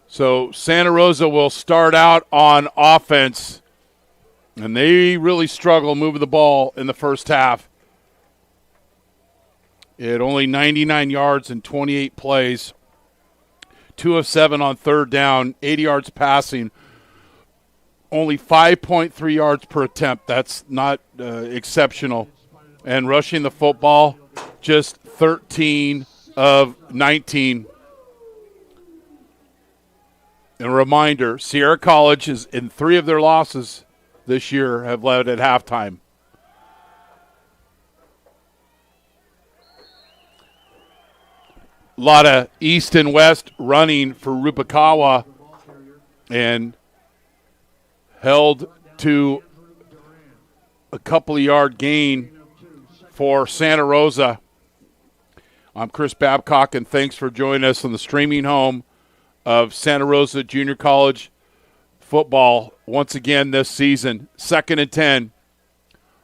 So Santa Rosa will start out on offense, and they really struggle moving the ball in the first half. It only 99 yards and 28 plays, 2 of 7 on third down, 80 yards passing, only 5.3 yards per attempt. That's not exceptional. And rushing the football, just 13 of 19. And a reminder, Sierra College is in 3 of their losses this year have led at halftime. A lot of east and west running for Rupicawa and held to a couple of yard gain for Santa Rosa. I'm Chris Babcock, and thanks for joining us on the streaming home of Santa Rosa Junior College football once again this season. 2nd and 10.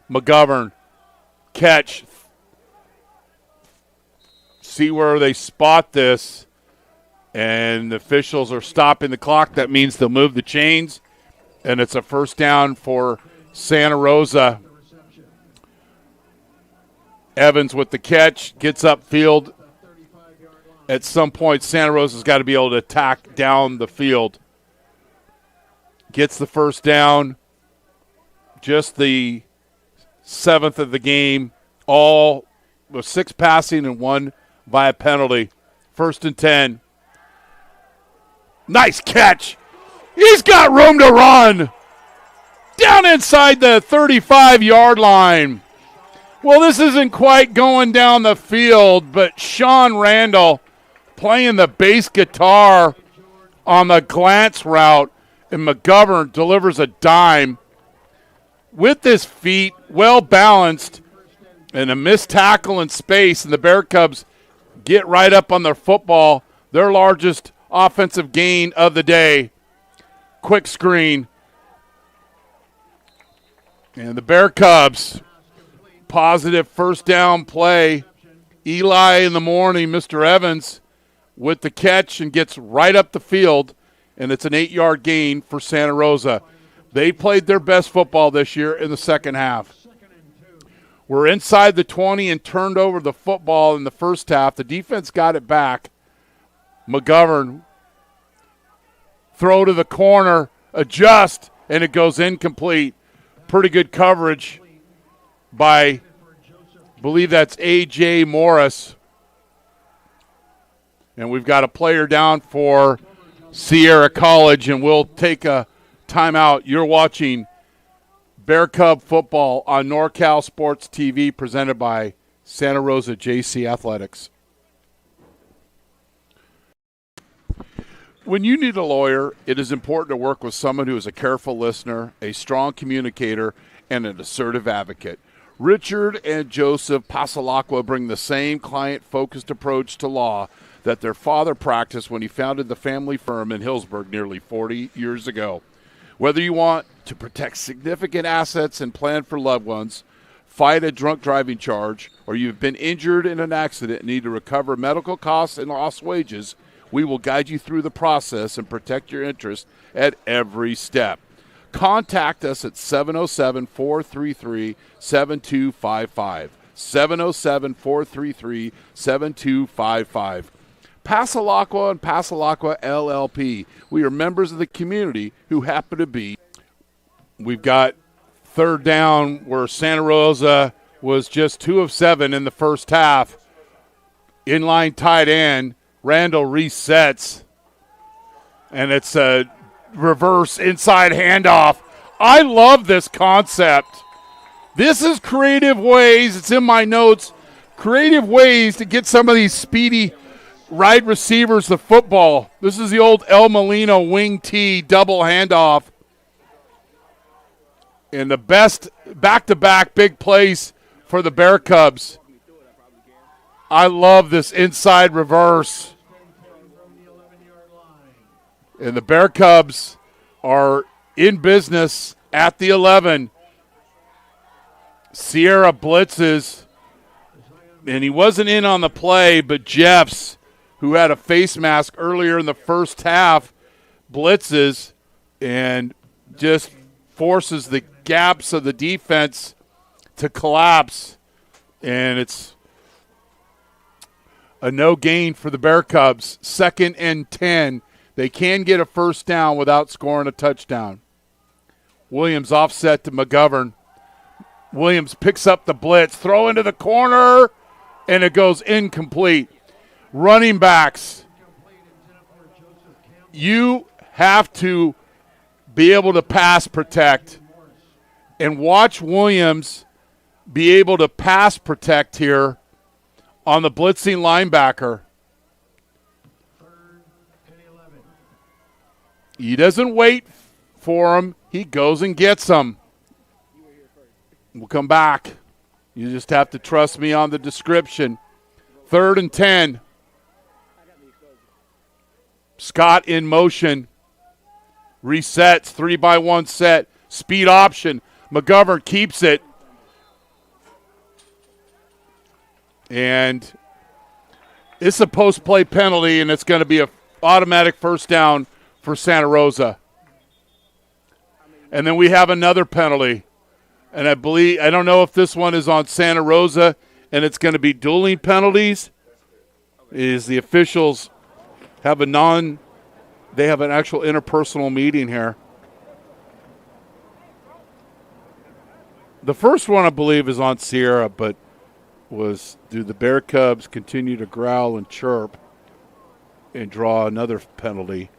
McGovern, catch. See where they spot this, and the officials are stopping the clock. That means they'll move the chains, and it's a first down for Santa Rosa. Evans with the catch, gets upfield, at some point, Santa Rosa's got to be able to attack down the field. Gets the first down, just the 7th of the game, all with 6 passing and 1 via penalty. 1st and 10. Nice catch. He's got room to run. Down inside the 35-yard line. Well, this isn't quite going down the field, but Sean Randall playing the bass guitar on the glance route, and McGovern delivers a dime with his feet, well balanced, and a missed tackle in space, and the Bear Cubs get right up on their football, their largest offensive gain of the day. Quick screen. And the Bear Cubs, positive first down play. Eli in the morning, Mr. Evans, with the catch and gets right up the field, and it's an 8-yard gain for Santa Rosa. They played their best football this year in the second half. We're inside the 20 and turned over the football in the first half. The defense got it back. McGovern, throw to the corner, adjust, and it goes incomplete. Pretty good coverage by, I believe that's A.J. Morris. And we've got a player down for Sierra College, and we'll take a timeout. You're watching Bear Cub football on NorCal Sports TV, presented by Santa Rosa JC Athletics. When you need a lawyer, it is important to work with someone who is a careful listener, a strong communicator, and an assertive advocate. Richard and Joseph Passalacqua bring the same client-focused approach to law that their father practiced when he founded the family firm in Hillsburg nearly 40 years ago. Whether you want to protect significant assets and plan for loved ones, fight a drunk driving charge, or you've been injured in an accident and need to recover medical costs and lost wages, we will guide you through the process and protect your interests at every step. Contact us at 707-433-7255. 707-433-7255. Passalacqua and Passalacqua LLP. We are members of the community who happen to be. We've got third down where Santa Rosa was just 2 of 7 in the first half. Inline tight end. Randall resets, and it's a reverse inside handoff. I love this concept. This is creative ways, it's in my notes, creative ways to get some of these speedy wide receivers the football. This is the old El Molino wing T double handoff. And the best back-to-back big plays for the Bear Cubs. I love this inside reverse. And the Bear Cubs are in business at the 11. Sierra blitzes, and he wasn't in on the play, but Jeffs, who had a face mask earlier in the first half, blitzes and just forces the gaps of the defense to collapse. And it's a no gain for the Bear Cubs. 2nd and 10. They can get a first down without scoring a touchdown. Williams offset to McGovern. Williams picks up the blitz, throw into the corner, and it goes incomplete. Running backs, you have to be able to pass protect, and watch Williams be able to pass protect here on the blitzing linebacker. He doesn't wait for him. He goes and gets him. We'll come back. You just have to trust me on the description. 3rd and 10. Scott in motion. Resets. 3-by-1 set. Speed option. McGovern keeps it. And it's a post-play penalty, and it's going to be an automatic first down for Santa Rosa. And then we have another penalty. And I don't know if this one is on Santa Rosa, and it's going to be dueling penalties, is the officials have they have an actual interpersonal meeting here. The first one, I believe, is on Sierra, but do the Bear Cubs continue to growl and chirp and draw another penalty?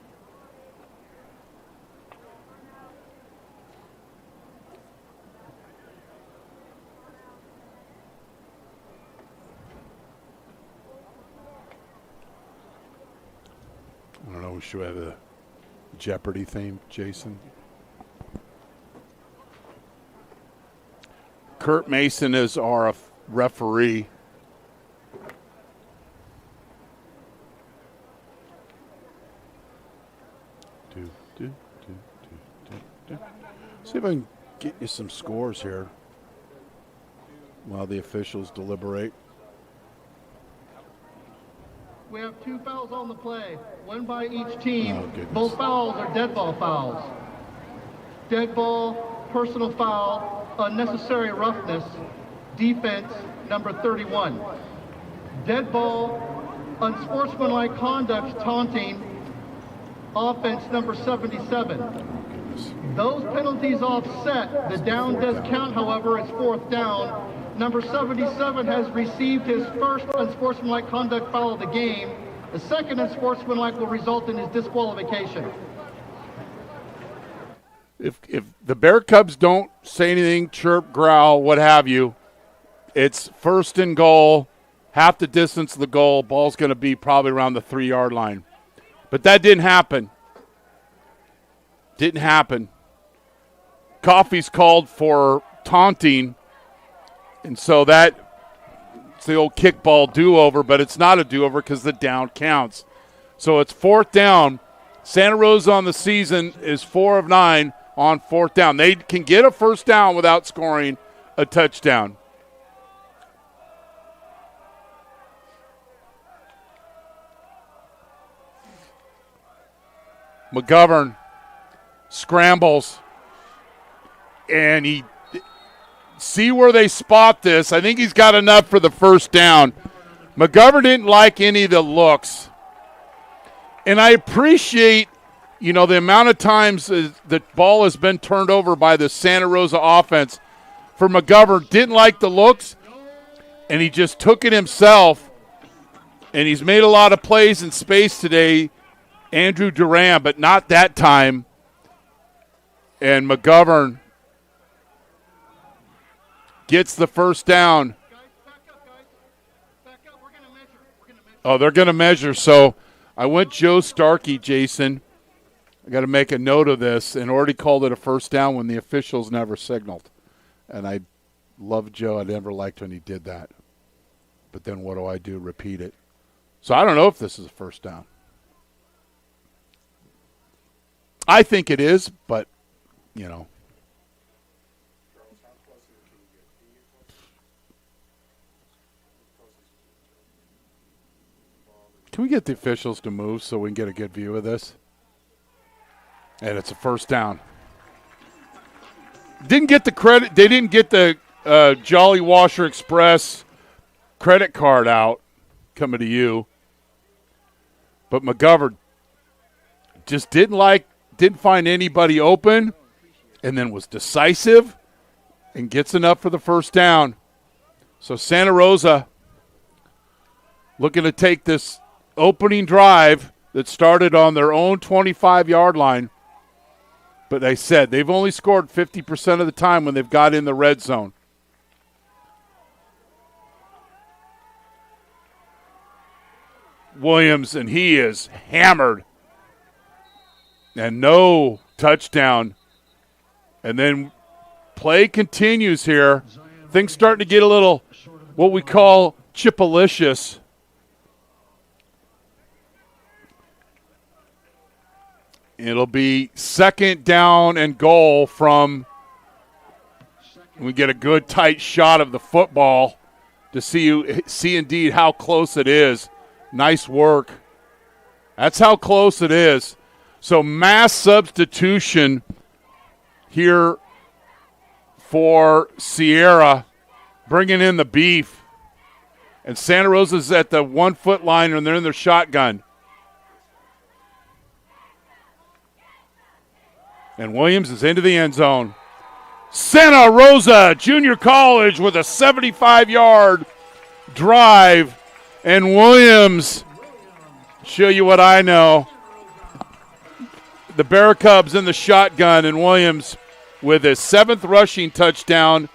I don't know. Should we have a Jeopardy theme, Jason? Kurt Mason is our referee. See if I can get you some scores here while the officials deliberate. We have 2 fouls on the play, one by each team. Oh, goodness. Both fouls are dead ball fouls. Dead ball, personal foul, unnecessary roughness, defense, number 31. Dead ball, unsportsmanlike conduct, taunting, offense, number 77. Those penalties offset. The down does count, however, it's 4th down. Number 77 has received his first unsportsmanlike conduct foul of the game. The second unsportsmanlike will result in his disqualification. If the Bear Cubs don't say anything, chirp, growl, what have you, it's 1st and goal, half the distance of the goal. Ball's going to be probably around the 3-yard line. But that didn't happen. Didn't happen. Coffey's called for taunting, and so it's the old kickball do-over, but it's not a do-over because the down counts. So it's 4th down. Santa Rosa on the season is 4 of 9 on 4th down. They can get a 1st down without scoring a touchdown. McGovern scrambles, and see where they spot this. I think he's got enough for the 1st down. McGovern didn't like any of the looks. And I appreciate, the amount of times the ball has been turned over by the Santa Rosa offense. For McGovern, didn't like the looks, and he just took it himself. And he's made a lot of plays in space today, Andrew Duran, but not that time. And McGovern gets the 1st down. Oh, they're going to measure. So I went Joe Starkey, Jason. I got to make a note of this, and already called it a 1st down when the officials never signaled. And I love Joe. I never liked when he did that. But then what do? Repeat it. So I don't know if this is a 1st down. I think it is, but, Can we get the officials to move so we can get a good view of this? And it's a 1st down. Didn't get the credit. They didn't get the Jolly Washer Express credit card out coming to you. But McGovern just didn't find anybody open, and then was decisive and gets enough for the 1st down. So Santa Rosa looking to take this opening drive that started on their own 25-yard line. But I said they've only scored 50% of the time when they've got in the red zone. Williams, and he is hammered. And no touchdown. And then play continues here. Things starting to get a little what we call chipalicious. It'll be 2nd down and goal from – we get a good tight shot of the football to see indeed how close it is. Nice work. That's how close it is. So mass substitution here for Sierra, bringing in the beef. And Santa Rosa's at the 1 foot line, and they're in their shotgun. And Williams is into the end zone. Santa Rosa Junior College with a 75-yard drive. And Williams, show you what I know. The Bear Cubs in the shotgun, and Williams with his 7th rushing touchdown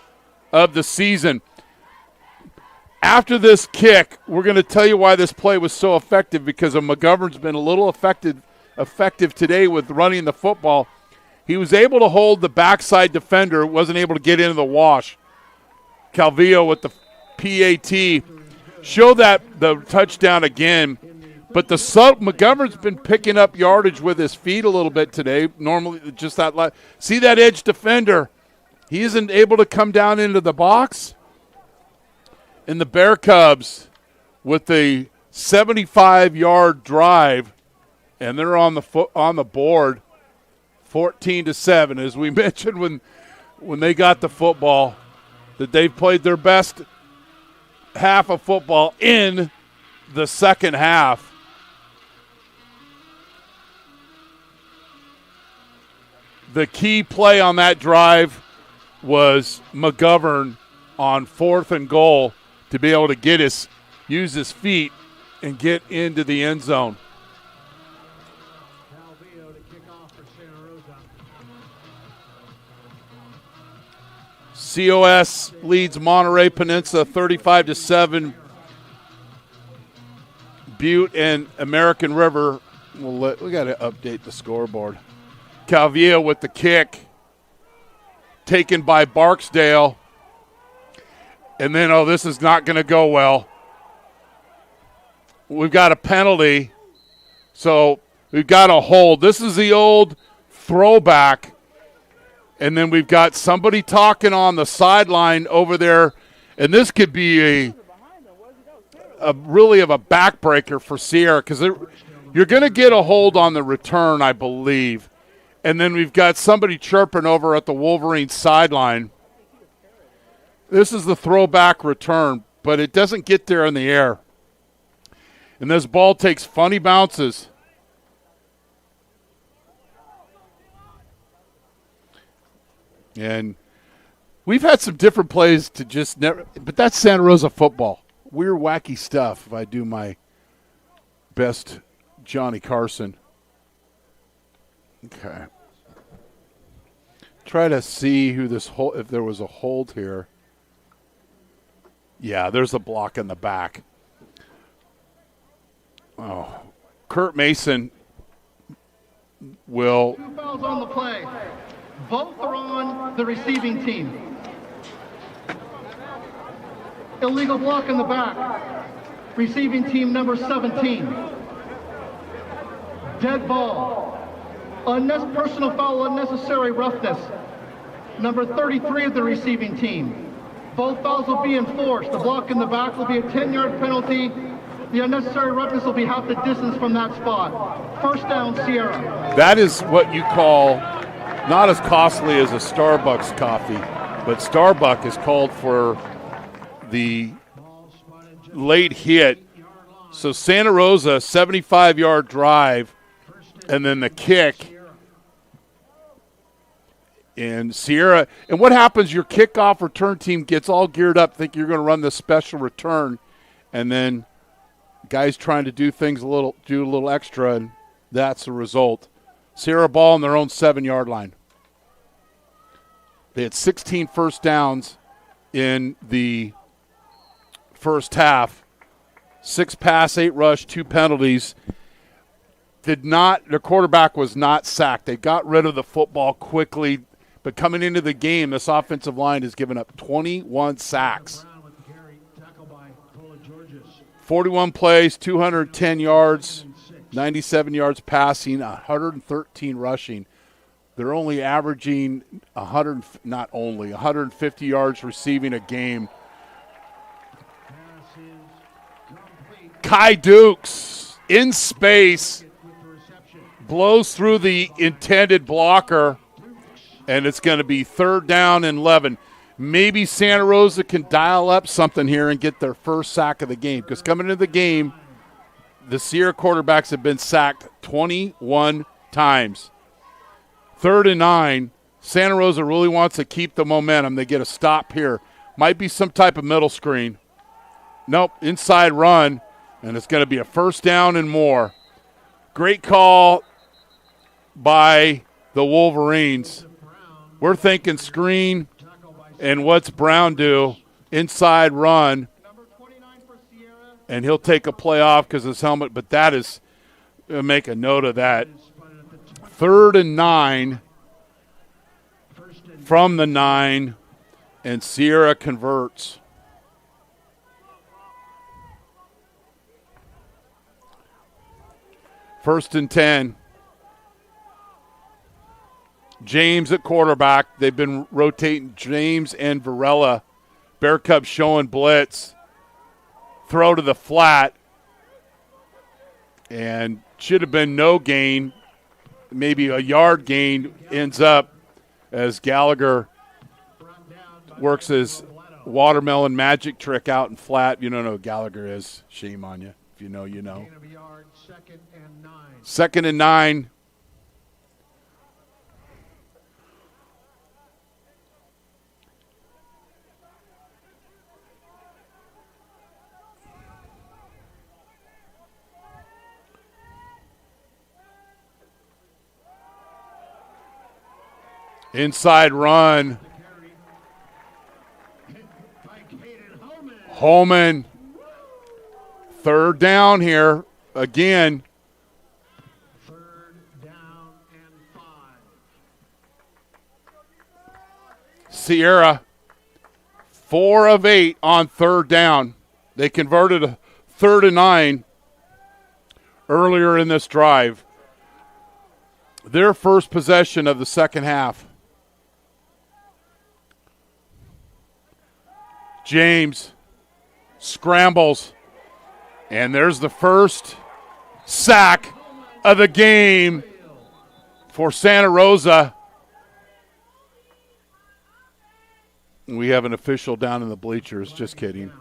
of the season. After this kick, we're going to tell you why this play was so effective, because McGovern's been a little effective today with running the football. He was able to hold the backside defender, wasn't able to get into the wash. Calvillo with the PAT. Show that the touchdown again. But McGovern's been picking up yardage with his feet a little bit today. Normally, just that. See that edge defender? He isn't able to come down into the box. And the Bear Cubs with the 75-yard drive, and they're on the board, 14-7. As we mentioned when they got the football, that they've played their best half of football in the second half. The key play on that drive was McGovern on 4th and goal to be able to use his feet and get into the end zone. Calvillo to kick off for Santa Rosa. COS leads Monterey Peninsula 35-7. Butte and American River. We got to update the scoreboard. Calvillo with the kick, taken by Barksdale. And then, this is not going to go well. We've got a penalty, so we've got a hold. This is the old throwback. And then we've got somebody talking on the sideline over there. And this could be a really of a backbreaker for Sierra, because you're going to get a hold on the return, I believe. And then we've got somebody chirping over at the Wolverines sideline. This is the throwback return, but it doesn't get there in the air. And this ball takes funny bounces. And we've had some different plays to just never, but that's Santa Rosa football. Weird, wacky stuff, if I do my best Johnny Carson. Okay. Try to see if there was a hold here. Yeah, there's a block in the back. Oh, Kurt Mason will. 2 fouls on the play. Both are on the receiving team. Illegal block in the back. Receiving team number 17. Dead ball. Personal foul, unnecessary roughness. Number 33 of the receiving team. Both fouls will be enforced. The block in the back will be a 10-yard penalty. The unnecessary roughness will be half the distance from that spot. First down, Sierra. That is what you call not as costly as a Starbucks coffee, but Starbucks is called for the late hit. So Santa Rosa, 75-yard drive, and then the kick. And Sierra, and what happens, your kickoff return team gets all geared up, think you're going to run this special return, and then guys trying to do things do a little extra, and that's the result. Sierra ball on their own 7-yard line. They had 16 first downs in the first half. 6 pass, 8 rush, 2 penalties. Their quarterback was not sacked. They got rid of the football quickly. But coming into the game, this offensive line has given up 21 sacks. 41 plays, 210 yards, 97 yards passing, 113 rushing. They're only averaging 150 yards receiving a game. Kai Dukes in space, blows through the intended blocker, and it's going to be 3rd down and 11. maybe Santa Rosa can dial up something here and get their first sack of the game. Because coming into the game, the Sierra quarterbacks have been sacked 21 times. 3rd and 9. Santa Rosa really wants to keep the momentum. They get a stop here. Might be some type of middle screen. Nope, inside run, and it's going to be a first down and more. Great call by the Wolverines. We're thinking screen, and what's Brown do? Inside run, and he'll take a play off because his helmet, but that is, make a note of that. 3rd and 9 from the 9, and Sierra converts. First and 10. James at quarterback. They've been rotating James and Varela. Bear Cubs showing blitz. Throw to the flat. And should have been no gain. Maybe a yard gain ends up as Gallagher works his watermelon magic trick out and flat. You don't know who Gallagher is. Shame on you. If you know, you know. 2nd and 9. Inside run. Holman. 3rd down here. Again. 3rd down and 5. Sierra, 4 of 8 on 3rd down. They converted a 3rd and 9 earlier in this drive. Their first possession of the second half. James scrambles, and there's the first sack of the game for Santa Rosa. We have an official down in the bleachers. Just kidding.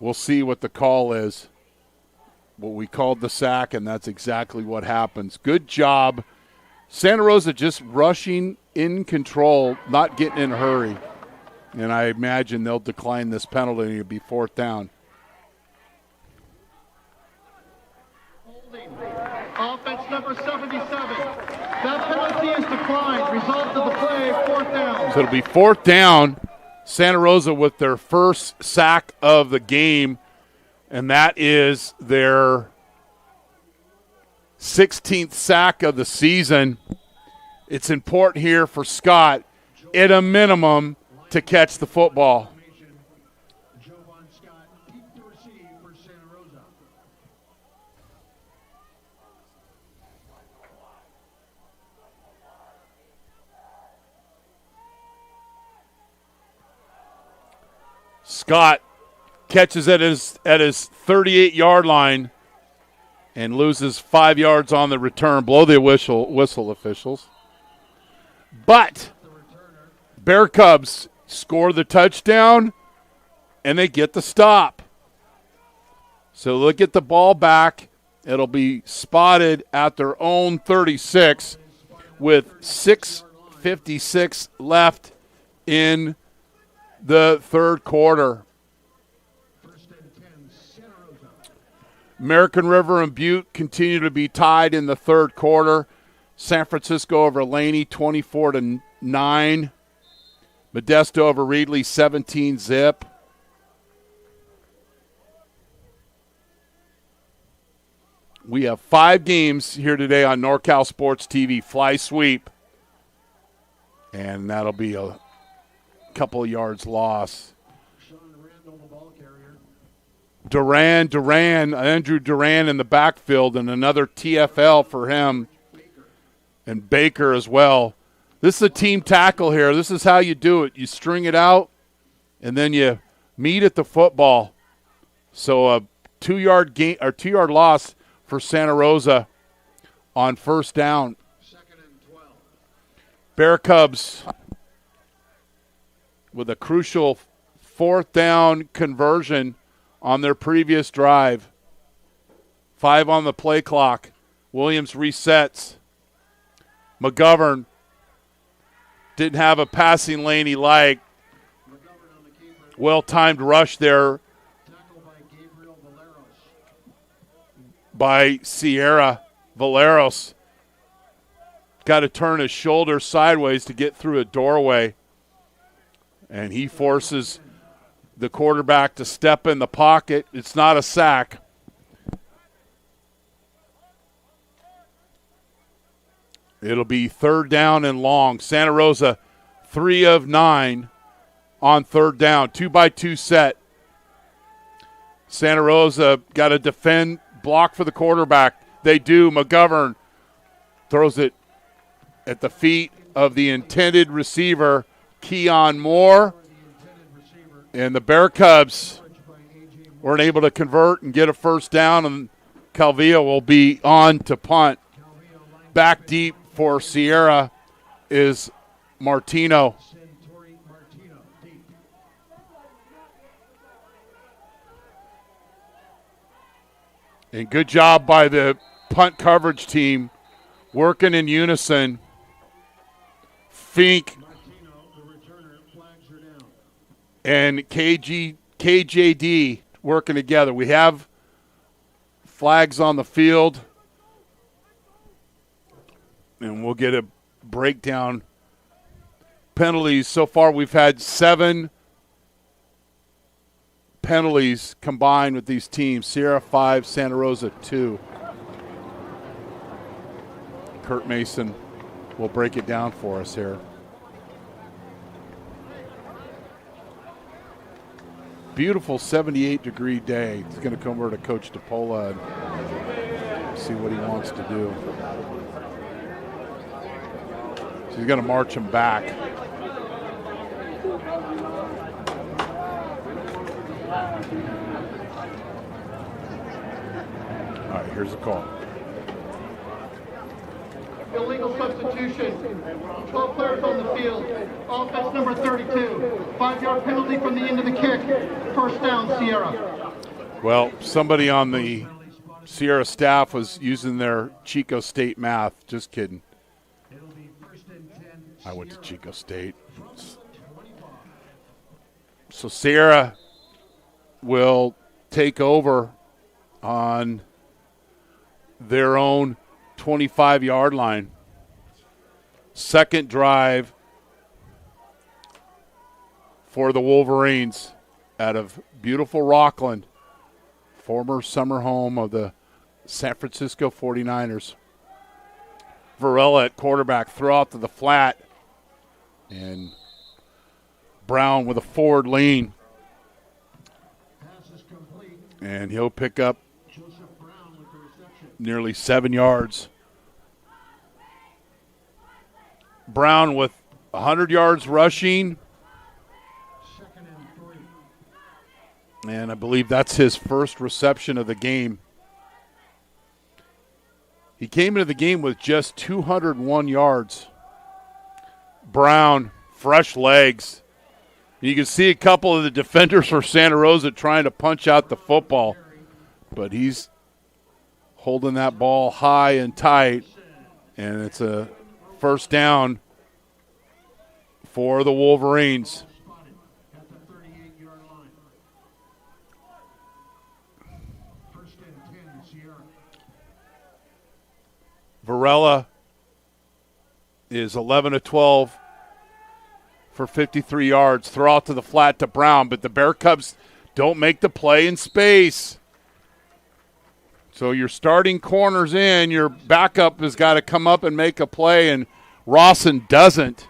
We'll see what the call is. What we called the sack, and that's exactly what happens. Good job. Santa Rosa just rushing in control, not getting in a hurry. And I imagine they'll decline this penalty and it'll be 4th down. Offense number 77. That penalty is declined. Result of the play, 4th down. So it'll be 4th down. Santa Rosa with their first sack of the game, and that is their 16th sack of the season. It's important here for Scott, at a minimum, to catch the football. Jovan Scott, deep to receive for Santa Rosa. Scott catches at his 38-yard line and loses 5 yards on the return. Blow the whistle, officials. But Bear Cubs score the touchdown, and they get the stop. So they'll get the ball back. It'll be spotted at their own 36 with 6:56 left in the third quarter. American River and Butte continue to be tied in the third quarter. San Francisco over Laney, 24-9. Modesto over Reedley, 17-zip. We have 5 games here today on NorCal Sports TV. Fly sweep. And that'll be a couple of yards loss. Andrew Duran in the backfield, and another TFL for him. And Baker as well. This is a team tackle here. This is how you do it. You string it out, and then you meet at the football. So a 2-yard gain or 2-yard loss for Santa Rosa on first down. 2nd and 12. Bear Cubs with a crucial fourth down conversion on their previous drive. 5 on the play clock. Williams resets. McGovern didn't have a passing lane he liked. Well-timed rush there by Sierra. Valeros got to turn his shoulder sideways to get through a doorway. And he forces the quarterback to step in the pocket. It's not a sack. It'll be third down and long. Santa Rosa, 3 of 9 on third down. 2-by-2 set. Santa Rosa got to defend, block for the quarterback. They do. McGovern throws it at the feet of the intended receiver, Keon Moore. And the Bear Cubs weren't able to convert and get a first down, and Calvillo will be on to punt. Back deep for Sierra is Martino. And good job by the punt coverage team working in unison. Fink and KJD working together. We have flags on the field, and we'll get a breakdown. Penalties. So far we've had 7 penalties combined with these teams. Sierra 5, Santa Rosa 2. Kurt Mason will break it down for us here. Beautiful 78-degree day. He's going to come over to Coach DePola and see what he wants to do. So he's going to march him back. All right, here's the call. Illegal substitution. 12 players on the field. Offense number 32. 5-yard penalty from the end of the kick. First down, Sierra. Well, somebody on the Sierra staff was using their Chico State math. Just kidding. I went to Chico State. So Sierra will take over on their own 25-yard line. Second drive for the Wolverines out of beautiful Rockland, former summer home of the San Francisco 49ers. Varela at quarterback, throw out to the flat, and Brown with a forward lean. And he'll pick up nearly 7 yards. Brown with 100 yards rushing. And I believe that's his first reception of the game. He came into the game with just 201 yards. Brown, fresh legs. You can see a couple of the defenders for Santa Rosa trying to punch out the football, but he's holding that ball high and tight, and it's a first down for the Wolverines. Varela is 11 of 12 for 53 yards. Throw out to the flat to Brown, but the Bear Cubs don't make the play in space. So your starting corner's in, your backup has got to come up and make a play, and Rawson doesn't.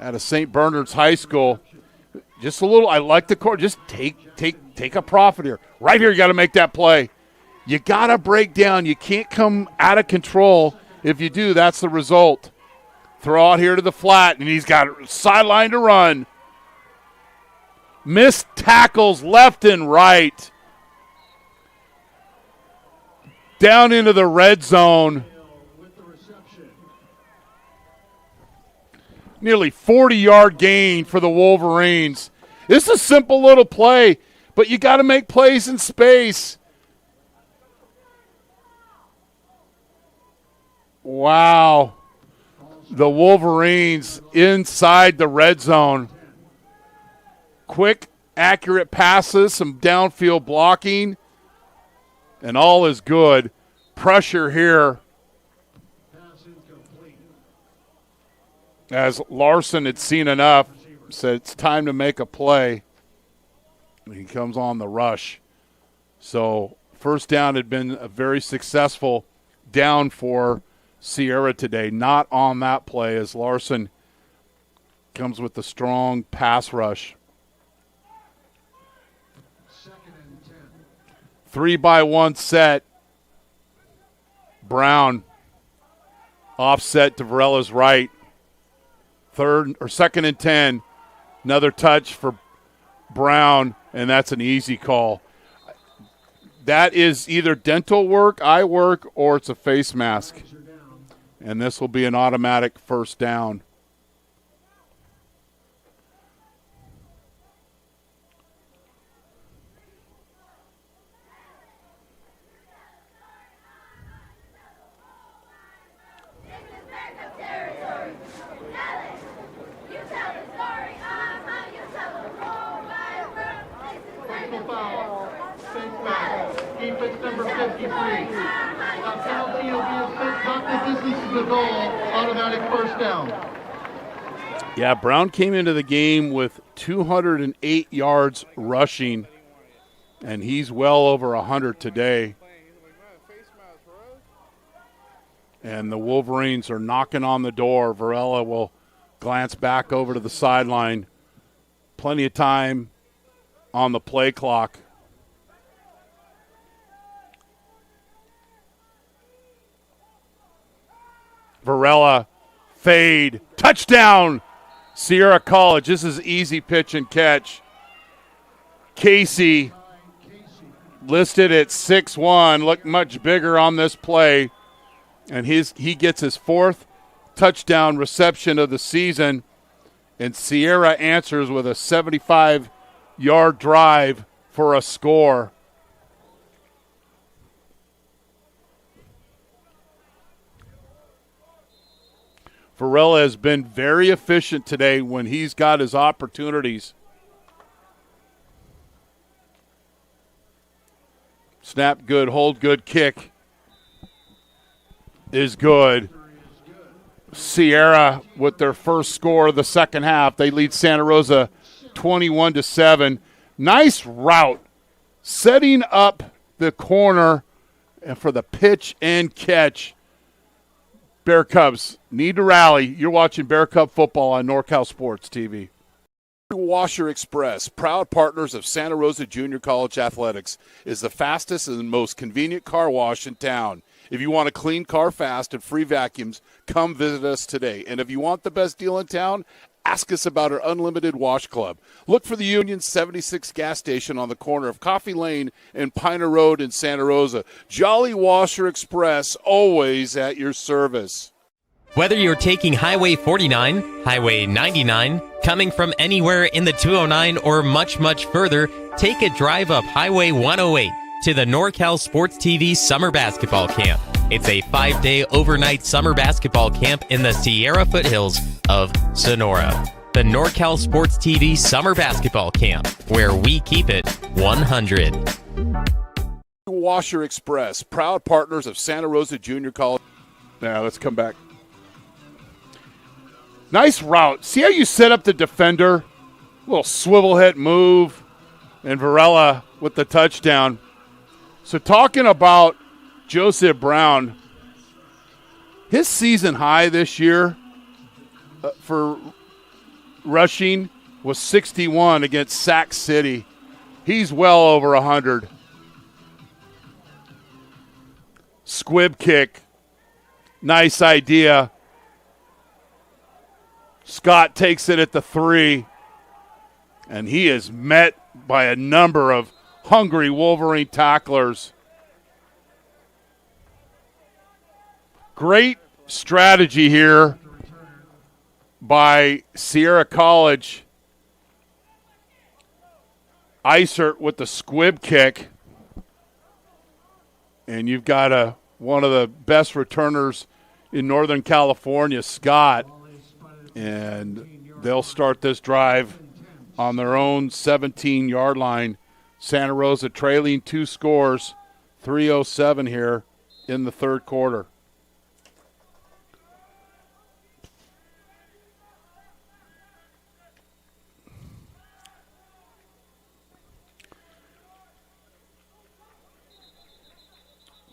Out of St. Bernard's High School. Just a little, I like the court. Just take a profit here. Right here, you got to make that play. You got to break down. You can't come out of control. If you do, that's the result. Throw out here to the flat, and he's got a sideline to run. Missed tackles left and right. Down into the red zone. nearly 40-yard gain for the Wolverines. This is a simple little play, but you got to make plays in space. Wow. The Wolverines inside the red zone. Quick, accurate passes, some downfield blocking, and all is good. Pressure here as Larson had seen enough, said it's time to make a play. He comes on the rush. So first down had been a very successful down for Sierra today. Not on that play as Larson comes with the strong pass rush. 3-by-1 set. Brown offset to Varella's right. Second and 10. Another touch for Brown, and that's an easy call. That is either dental work, eye work, or it's a face mask. And this will be an automatic first down. Defense number 53. A penalty will be assessed, not the distance to the goal. Automatic first down. Yeah, Brown came into the game with 208 yards rushing, and he's well over 100 today. And the Wolverines are knocking on the door. Varela will glance back over to the sideline. Plenty of time on the play clock. Varela, fade, touchdown, Sierra College. This is easy pitch and catch. Casey listed at 6'1", looked much bigger on this play, and he gets his fourth touchdown reception of the season, and Sierra answers with a 75-yard drive for a score. Varela has been very efficient today when he's got his opportunities. Snap good, hold good, kick is good. Sierra with their first score of the second half. They lead Santa Rosa 21-7. Nice route, setting up the corner and for the pitch and catch. Bear Cubs need to rally. You're watching Bear Cub football on NorCal Sports TV. Washer Express, proud partners of Santa Rosa Junior College Athletics, is the fastest and most convenient car wash in town. If you want a clean car fast and free vacuums, come visit us today. And if you want the best deal in town, ask us about our unlimited wash club. Look for the Union 76 gas station on the corner of Coffee Lane and Piner Road in Santa Rosa. Jolly Washer Express, always at your service. Whether you're taking Highway 49, Highway 99, coming from anywhere in the 209 or much, much further, take a drive up Highway 108 to the NorCal Sports TV Summer Basketball Camp. It's a 5-day overnight summer basketball camp in the Sierra foothills of Sonora. The NorCal Sports TV Summer Basketball Camp, where we keep it 100. Washer Express, proud partners of Santa Rosa Junior College. Now let's come back. Nice route. See how you set up the defender? Little swivel head move. And Varela with the touchdown. So talking about Joseph Brown, his season high this year for rushing was 61 against Sac City. He's well over 100. Squib kick. Nice idea. Scott takes it at the 3, and he is met by a number of hungry Wolverine tacklers. Great strategy here by Sierra College. Isert with the squib kick. And you've got one of the best returners in Northern California, Scott. And they'll start this drive on their own 17-yard line. Santa Rosa trailing 2 scores, 3:07 here in the third quarter.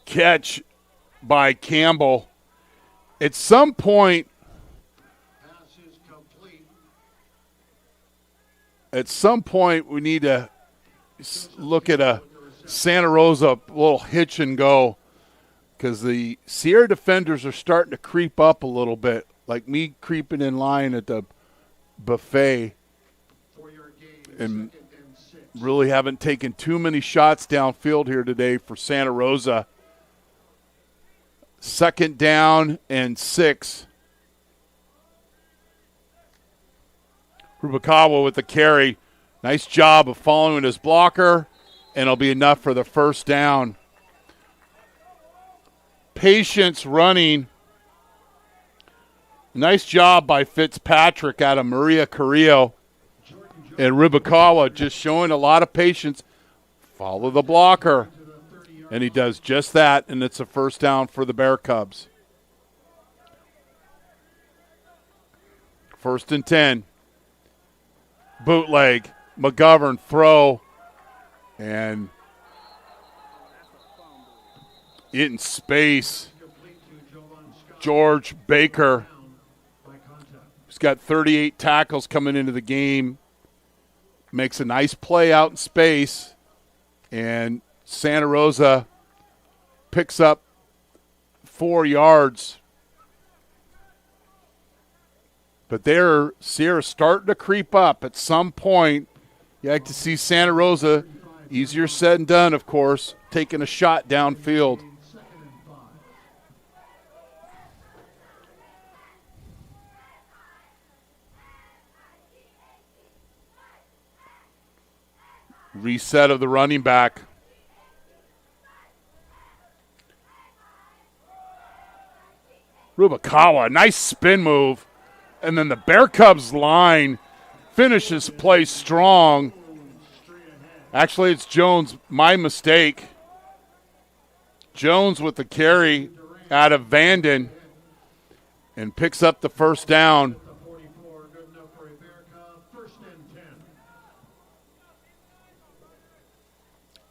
Catch by Campbell. At some point, we need to look at a Santa Rosa little hitch and go, because the Sierra defenders are starting to creep up a little bit, like me creeping in line at the buffet, and really haven't taken too many shots downfield here today for Santa Rosa. 2nd down and 6. Rubalcaba with the carry. Nice job of following his blocker, and it'll be enough for the first down. Patience running. Nice job by Fitzpatrick out of Maria Carrillo. And Rubalcaba just showing a lot of patience. Follow the blocker. And he does just that, and it's a first down for the Bear Cubs. 1st and 10. Bootleg. McGovern throw. And in space. George Baker. He's got 38 tackles coming into the game. Makes a nice play out in space. And Santa Rosa picks up 4 yards. But Sierra starting to creep up. At some point, you like to see Santa Rosa, easier said than done, of course, taking a shot downfield. Reset of the running back. Rubalcaba, nice spin move. And then the Bear Cubs line finishes play strong. Actually, it's Jones, my mistake. Jones with the carry out of Vanden and picks up the first down.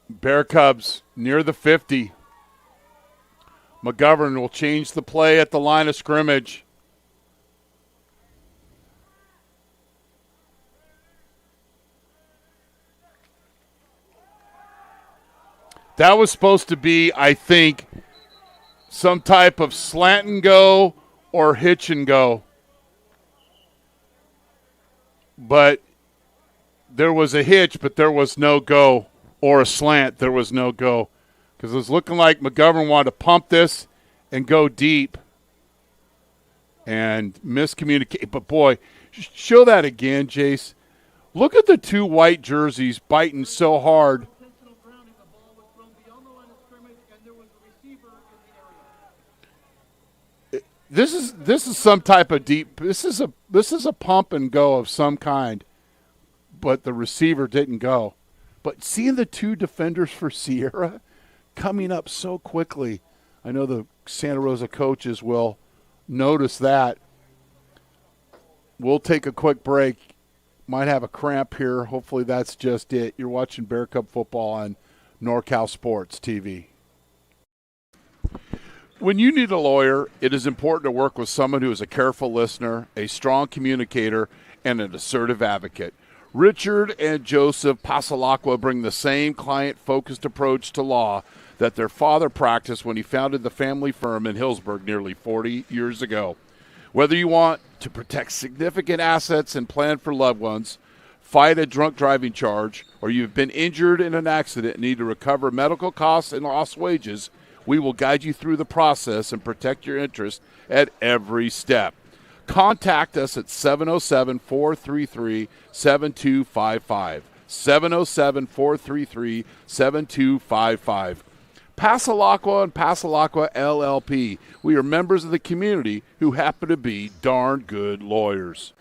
Bear Cubs near the 50. McGovern will change the play at the line of scrimmage. That was supposed to be, I think, some type of slant and go or hitch and go. But there was a hitch, but there was no go. Or a slant, there was no go. Because it was looking like McGovern wanted to pump this and go deep. And miscommunicate. But, boy, show that again, Jace. Look at the 2 white jerseys biting so hard. This is some type of deep. This is a pump and go of some kind. But the receiver didn't go. But seeing the 2 defenders for Sierra coming up so quickly, I know the Santa Rosa coaches will notice that. We'll take a quick break. Might have a cramp here. Hopefully that's just it. You're watching Bear Cub football on NorCal Sports TV. When you need a lawyer, it is important to work with someone who is a careful listener, a strong communicator, and an assertive advocate. Richard and Joseph Passalacqua bring the same client-focused approach to law that their father practiced when he founded the family firm in Hillsburg nearly 40 years ago. Whether you want to protect significant assets and plan for loved ones, fight a drunk driving charge, or you've been injured in an accident and need to recover medical costs and lost wages, we will guide you through the process and protect your interests at every step. contact us at 707-433-7255. 707-433-7255. Passalacqua and Passalacqua LLP. We are members of the community who happen to be darn good lawyers.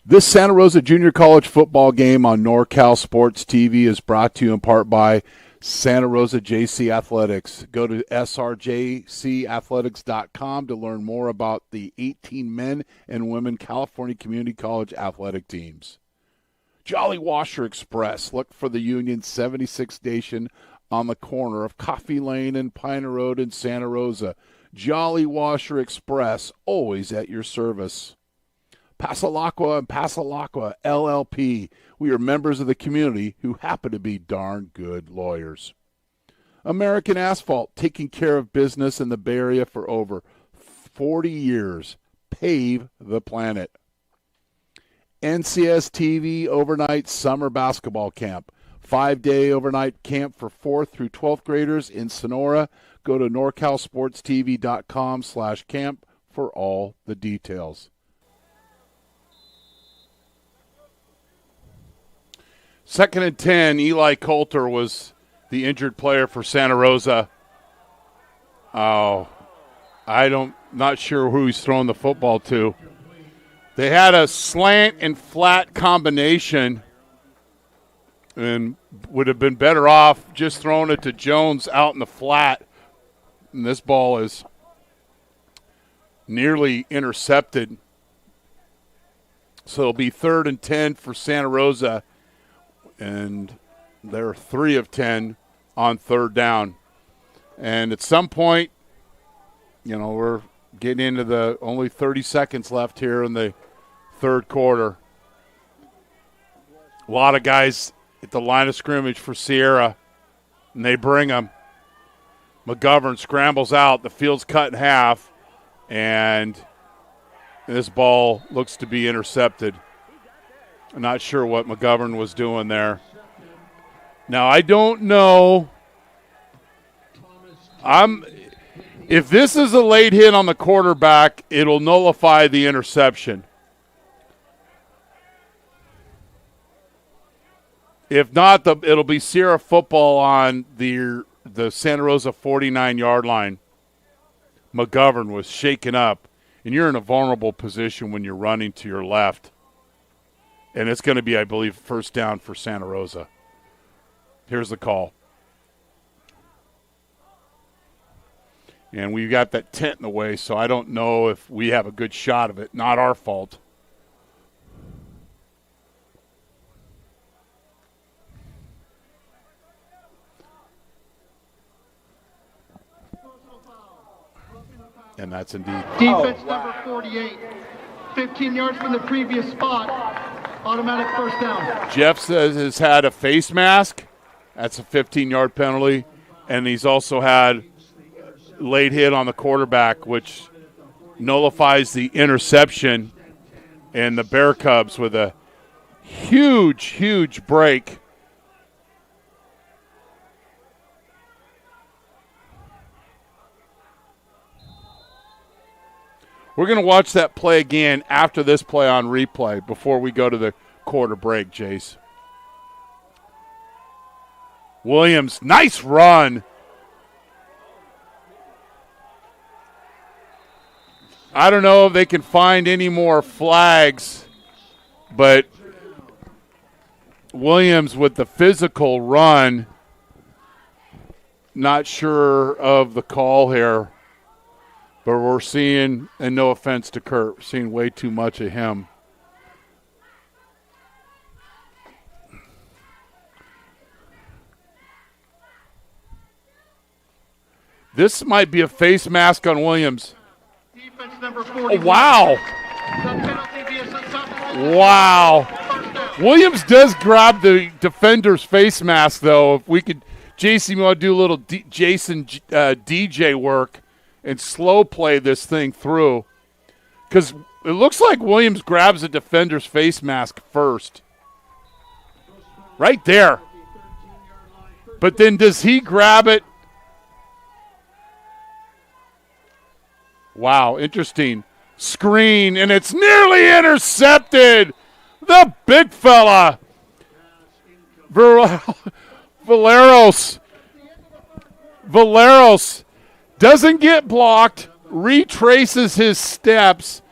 This Santa Rosa Junior College football game on NorCal Sports TV is brought to you in part by Santa Rosa JC Athletics. Go to srjcathletics.com to learn more about the 18 men and women California Community College athletic teams. Jolly Washer Express. Look for the Union 76 station on the corner of Coffee Lane and Piner Road in Santa Rosa. Jolly Washer Express, always at your service. Passalacqua and Passalacqua LLP. We are members of the community who happen to be darn good lawyers. American Asphalt, taking care of business in the Bay Area for over 40 years. Pave the planet. NCS TV Overnight Summer Basketball Camp. 5-day overnight camp for 4th through 12th graders in Sonora. Go to norcalsportstv.com/camp for all the details. Second and 10, Eli Coulter was the injured player for Santa Rosa. Oh, not sure who he's throwing the football to. They had a slant and flat combination and would have been better off just throwing it to Jones out in the flat. And this ball is nearly intercepted. So it'll be 3rd and 10 for Santa Rosa. And they're 3 of 10 on 3rd down. And at some point, we're getting into the only 30 seconds left here in the 3rd quarter. A lot of guys at the line of scrimmage for Sierra, and they bring them. McGovern scrambles out. The field's cut in half, and this ball looks to be intercepted. I'm not sure what McGovern was doing there. Now, I don't know. If this is a late hit on the quarterback, it'll nullify the interception. If not, it'll be Sierra football on the Santa Rosa 49-yard line. McGovern was shaken up, and you're in a vulnerable position when you're running to your left. And it's going to be, I believe, 1st down for Santa Rosa. Here's the call. And we got that tent in the way, so I don't know if we have a good shot of it. Not our fault. And that's indeed. Defense number 48. 15 yards from the previous spot. Automatic 1st down. Jeff says has had a face mask. That's a 15-yard penalty. And he's also had late hit on the quarterback, which nullifies the interception. And the Bear Cubs with a huge, huge break. We're going to watch that play again after this play on replay before we go to the quarter break, Jace. Williams, nice run. I don't know if they can find any more flags, but Williams with the physical run, not sure of the call here. But we're seeing, and no offense to Kurt, seeing way too much of him. This might be a face mask on Williams. Defense number 41. Oh, wow. Wow. Williams does grab the defender's face mask, though. If we could, Jason, you want to do a little Jason DJ work and slow play this thing through, because it looks like Williams grabs a defender's face mask first. Right there. But then does he grab it Wow, interesting. Screen, and it's nearly intercepted. The big fella, Valeros doesn't get blocked, retraces his steps.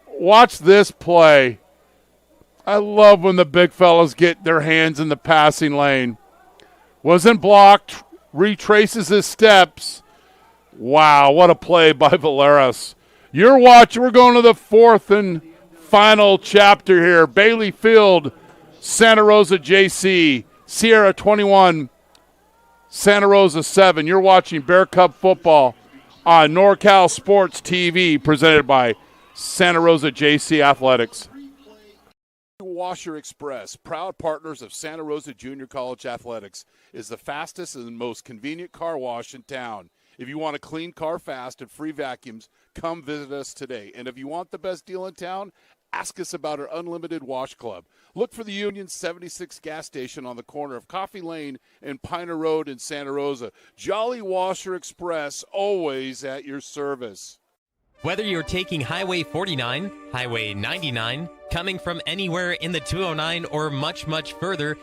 Watch this play. I love when the big fellas get their hands in the passing lane. Wasn't blocked, retraces his steps. Wow, what a play by Valeros. You're watching. We're going to the fourth and final chapter here. Bailey Field, Santa Rosa JC, Sierra 21, Santa Rosa 7. You're watching Bear Cub football on NorCal Sports TV, presented by Santa Rosa JC Athletics. Washer Express, proud partners of Santa Rosa Junior College Athletics, is the fastest and most convenient car wash in town. If you want a clean car fast and free vacuums, come visit us today. And if you want the best deal in town, ask us about our Unlimited Wash Club. Look for the Union 76 gas station on the corner of Coffee Lane and Piner Road in Santa Rosa. Jolly Washer Express, always at your service. Whether you're taking Highway 49, Highway 99, coming from anywhere in the 209, or much, much further,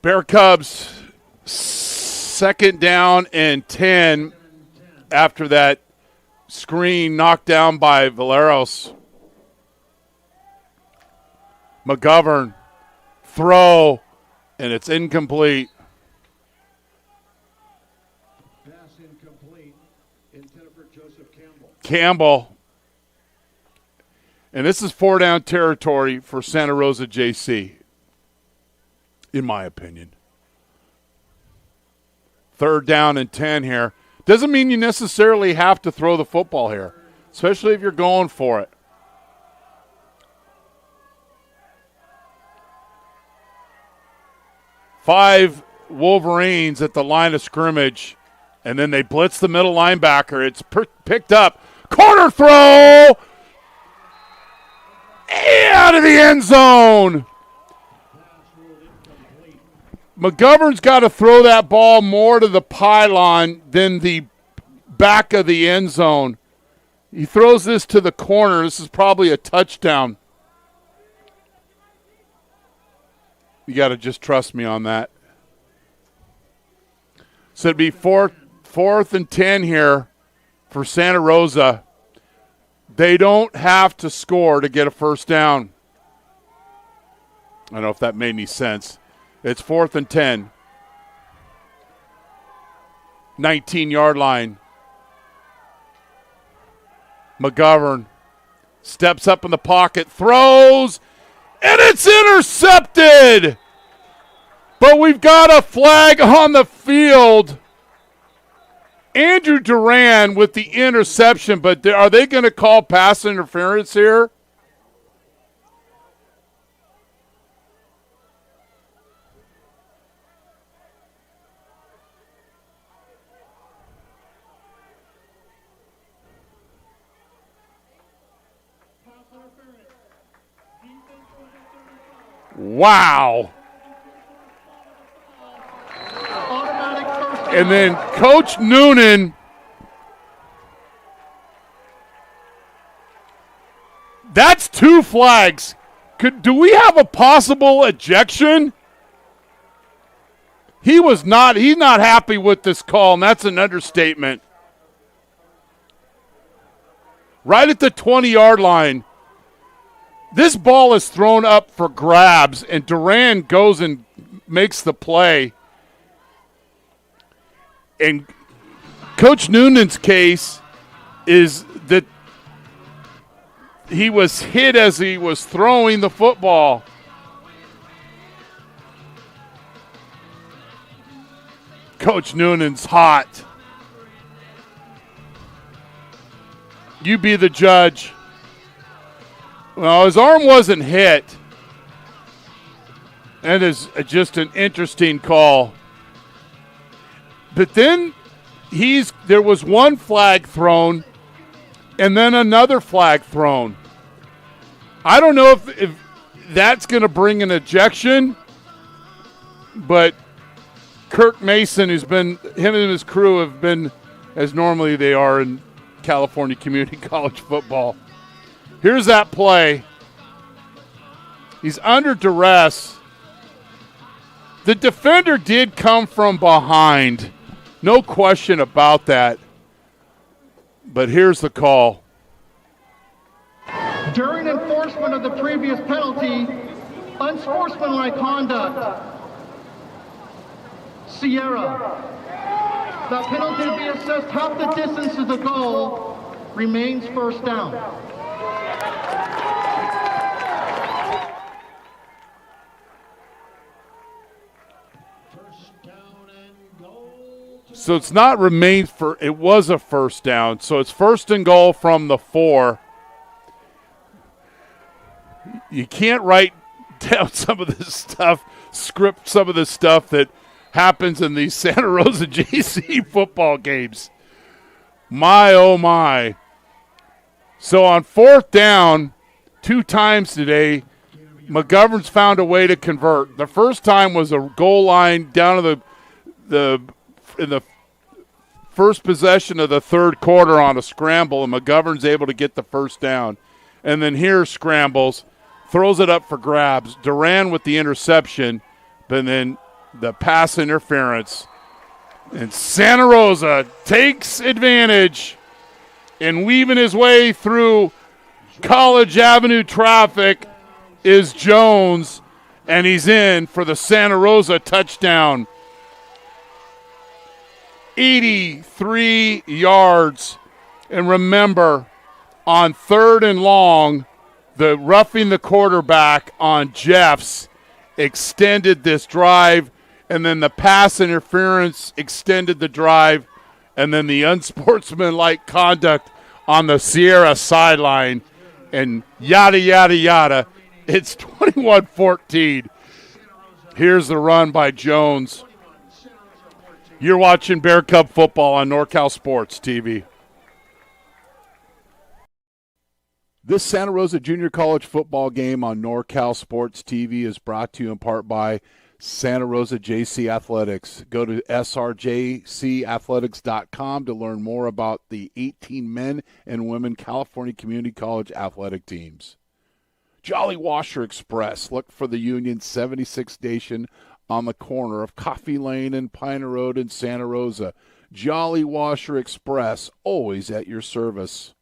Bear Cubs, 2nd down and 10 after that screen knocked down by Valeros. McGovern, throw, and it's incomplete. Pass incomplete. Intended for Joseph Campbell. And this is 4-down territory for Santa Rosa JC, in my opinion. 3rd down and 10 here. Doesn't mean you necessarily have to throw the football here, especially if you're going for it. Five Wolverines at the line of scrimmage, and then they blitz the middle linebacker. It's picked up. Corner throw! Out of the end zone! McGovern's got to throw that ball more to the pylon than the back of the end zone. He throws this to the corner. This is probably a touchdown. You got to just trust me on that. So it'd be fourth and 10 here for Santa Rosa. They don't have to score to get a first down. I don't know if that made any sense. It's 4th and 10. 19-yard line. McGovern steps up in the pocket, throws, and it's intercepted. But we've got a flag on the field. Andrew Duran with the interception, but are they going to call pass interference here? Wow. And then Coach Noonan, that's 2 flags. Do we have a possible ejection? He's not happy with this call, and that's an understatement. Right at the 20-yard line. This ball is thrown up for grabs, and Duran goes and makes the play. And Coach Noonan's case is that he was hit as he was throwing the football. Coach Noonan's hot. You be the judge. Well, his arm wasn't hit. That is just an interesting call. But then there was one flag thrown and then another flag thrown. I don't know if that's going to bring an ejection, but Kirk Mason, him and his crew have been as normally they are in California Community College football. Here's that play. He's under duress. The defender did come from behind. No question about that. But here's the call. During enforcement of the previous penalty, unsportsmanlike conduct. Sierra. The penalty to be assessed half the distance to the goal remains first down. So it's not it was a first down. So it's first and goal from the 4. You can't write down some of this stuff, script some of the stuff that happens in these Santa Rosa JC football games. My, oh, my. So on 4th down, 2 times today, McGovern's found a way to convert. The first time was a goal line down to in the first possession of the third quarter on a scramble, and McGovern's able to get the first down. And then here scrambles, throws it up for grabs. Duran with the interception, but then the pass interference. And Santa Rosa takes advantage, and weaving his way through College Avenue traffic is Jones, and he's in for the Santa Rosa touchdown. 83 yards. And remember, on 3rd and long, the roughing the quarterback on Jeffs extended this drive, and then the pass interference extended the drive, and then the unsportsmanlike conduct on the Sierra sideline, and yada, yada, yada. It's 21-14. Here's the run by Jones. You're watching Bear Cub football on NorCal Sports TV. This Santa Rosa Junior College football game on NorCal Sports TV is brought to you in part by Santa Rosa JC Athletics. Go to srjcathletics.com to learn more about the 18 men and women California Community College athletic teams. Jolly Washer Express. Look for the Union 76 station on the corner of Coffee Lane and Piner Road in Santa Rosa. Jolly Washer Express, always at your service.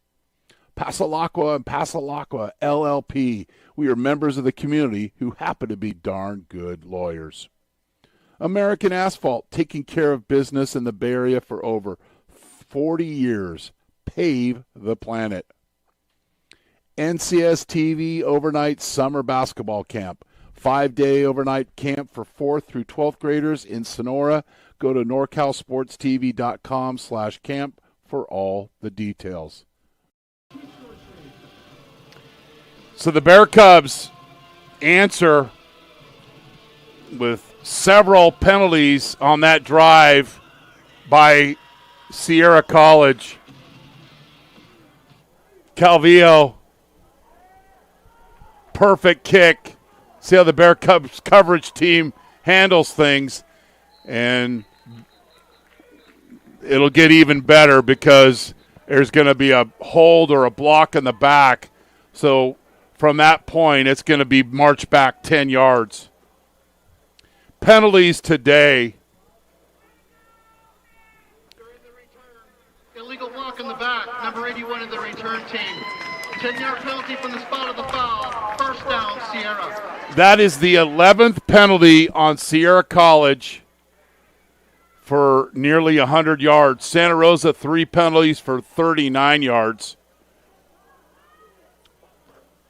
Passalacqua and Passalacqua LLP. We are members of the community who happen to be darn good lawyers. American Asphalt, taking care of business in the Bay Area for over 40 years. Pave the planet. NCS TV Overnight Summer Basketball Camp. 5-day overnight camp for 4th through 12th graders in Sonora. Go to norcalsportstv.com/camp for all the details. So the Bear Cubs answer with several penalties on that drive by Sierra College. Calvillo, perfect kick. See how the Bear Cubs coverage team handles things, and it'll get even better because there's going to be a hold or a block in the back. So from that point, it's going to be march back 10 yards. Penalties today. During the return, illegal block in the back, number 81 of the return team. 10-yard penalty from the spot of the foul. First down, Sierra. That is the 11th penalty on Sierra College for nearly 100 yards. Santa Rosa, 3 penalties for 39 yards.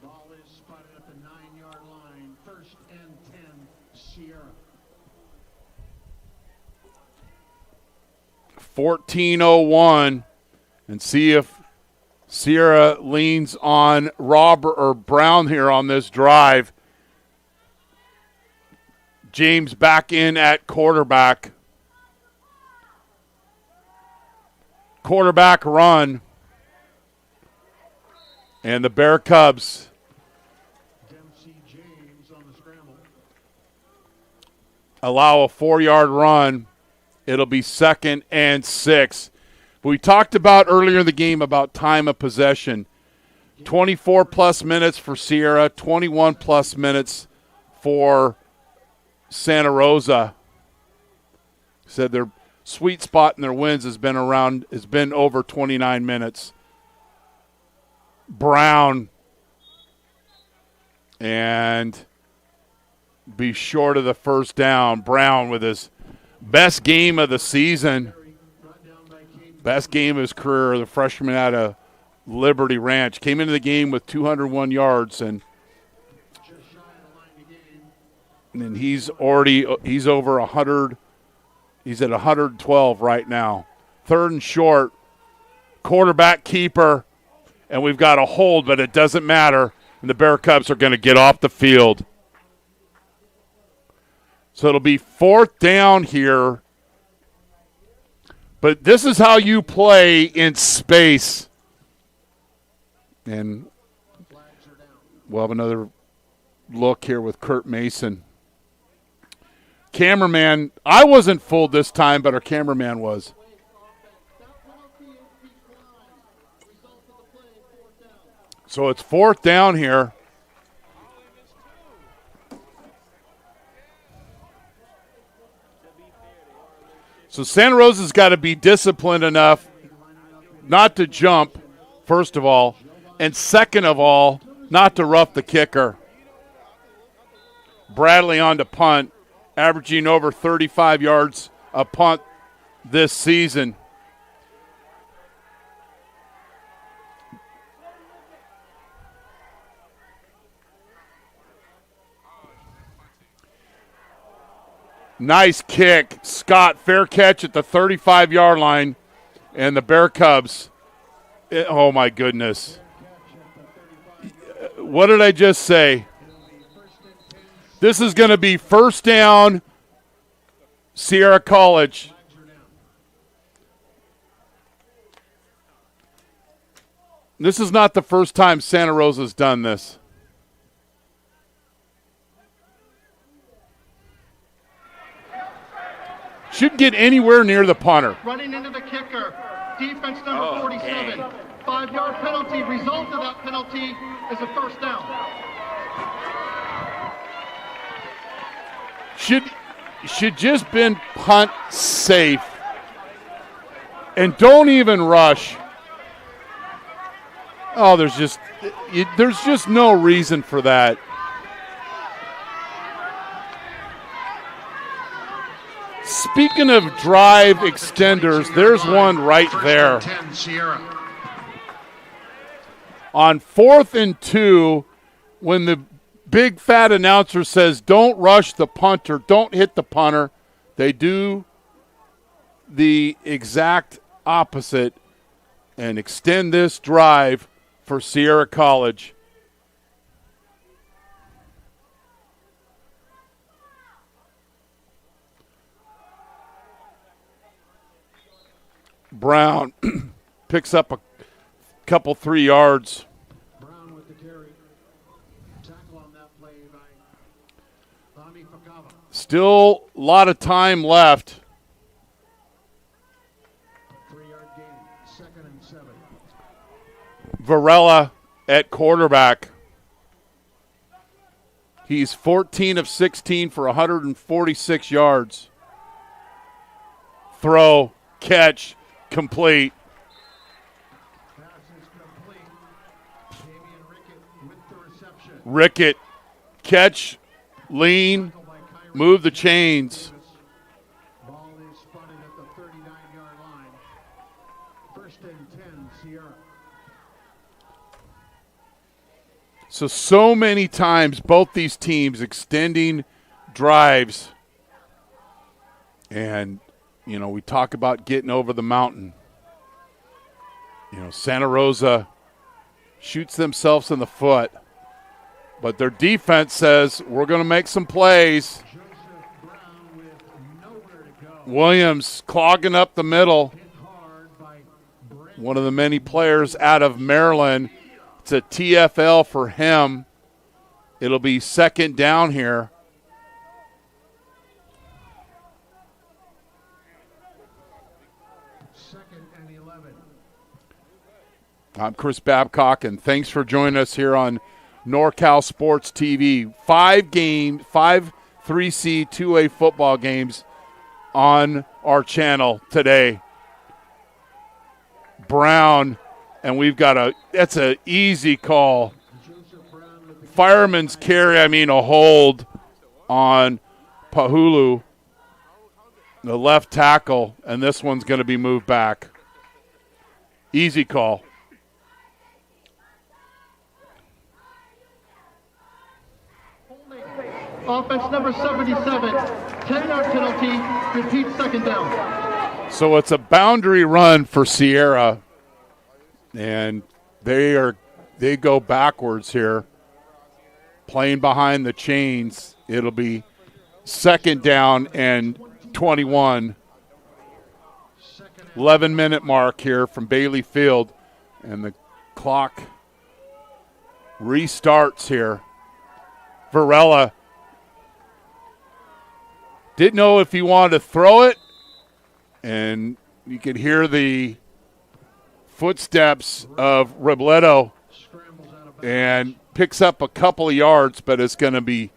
Ball is spotted at the 9-yard line. First and 10, Sierra. 14:01, and see if Sierra leans on Robert or Brown here on this drive. James back in at quarterback. Quarterback run. And the Bear Cubs Dempsey James on the scramble. allow a 4-yard run. It'll be 2nd and 6. We talked about earlier in the game about time of possession. 24-plus minutes for Sierra, 21-plus minutes for Santa Rosa. Said their sweet spot in their wins has been over 29 minutes. Brown and be short of the first down. Brown with his best game of the season, best game of his career, the freshman out of Liberty Ranch. Came into the game with 201 yards, and he's over 100. He's at 112 right now. 3rd and short, quarterback keeper, and we've got a hold, but it doesn't matter, and the Bear Cubs are going to get off the field. So it'll be 4th down here. But this is how you play in space. And we'll have another look here with Kurt Mason. Cameraman, I wasn't fooled this time, but our cameraman was. So it's 4th down here. So Santa Rosa's got to be disciplined enough not to jump, first of all, and second of all, not to rough the kicker. Bradley on to punt, averaging over 35 yards a punt this season. Nice kick. Scott, fair catch at the 35-yard line. And the Bear Cubs, oh my goodness. What did I just say? This is going to be 1st down, Sierra College. This is not the first time Santa Rosa's done this. Shouldn't get anywhere near the punter. Running into the kicker. Defense number 47. 5-yard penalty. Result of that penalty is a 1st down. Should just been punt safe. And don't even rush. Oh, there's just no reason for that. Speaking of drive extenders, there's one right there. On 4th and 2, when the big fat announcer says, don't rush the punter, don't hit the punter, they do the exact opposite and extend this drive for Sierra College. Brown picks up a couple 3 yards. Brown with the carry. Tackle on that play by Tommy Fakava. Still a lot of time left. 3-yard gain. 2nd and 7. Varela at quarterback. He's 14 of 16 for 146 yards. Throw, catch, complete. Pass is complete. Damian Rickett with the reception. Rickett, catch, lean, move the chains. Ball is spotted at the 39-yard line. 1st and 10, Sierra. So many times both these teams extending drives. And, we talk about getting over the mountain. Santa Rosa shoots themselves in the foot. But their defense says, we're going to make some plays. Williams clogging up the middle. One of the many players out of Maryland It's a TFL for him. It'll be second down here. Second and 11. I'm Chris Babcock, and thanks for joining us here on NorCal Sports TV. 5 3C 2A football games on our channel today. Brown, and we've got that's an easy call. Fireman's carry, a hold on Pahulu, the left tackle, and this one's going to be moved back. Easy call. Offense number 77, 10-yard penalty, repeat second down. So it's a boundary run for Sierra, and they go backwards here, playing behind the chains. It'll be second down and 21. 11-minute mark here from Bailey Field, and the clock restarts here. Varela didn't know if he wanted to throw it, and you could hear the footsteps of Robledo, and picks up a couple of yards, but it's going to be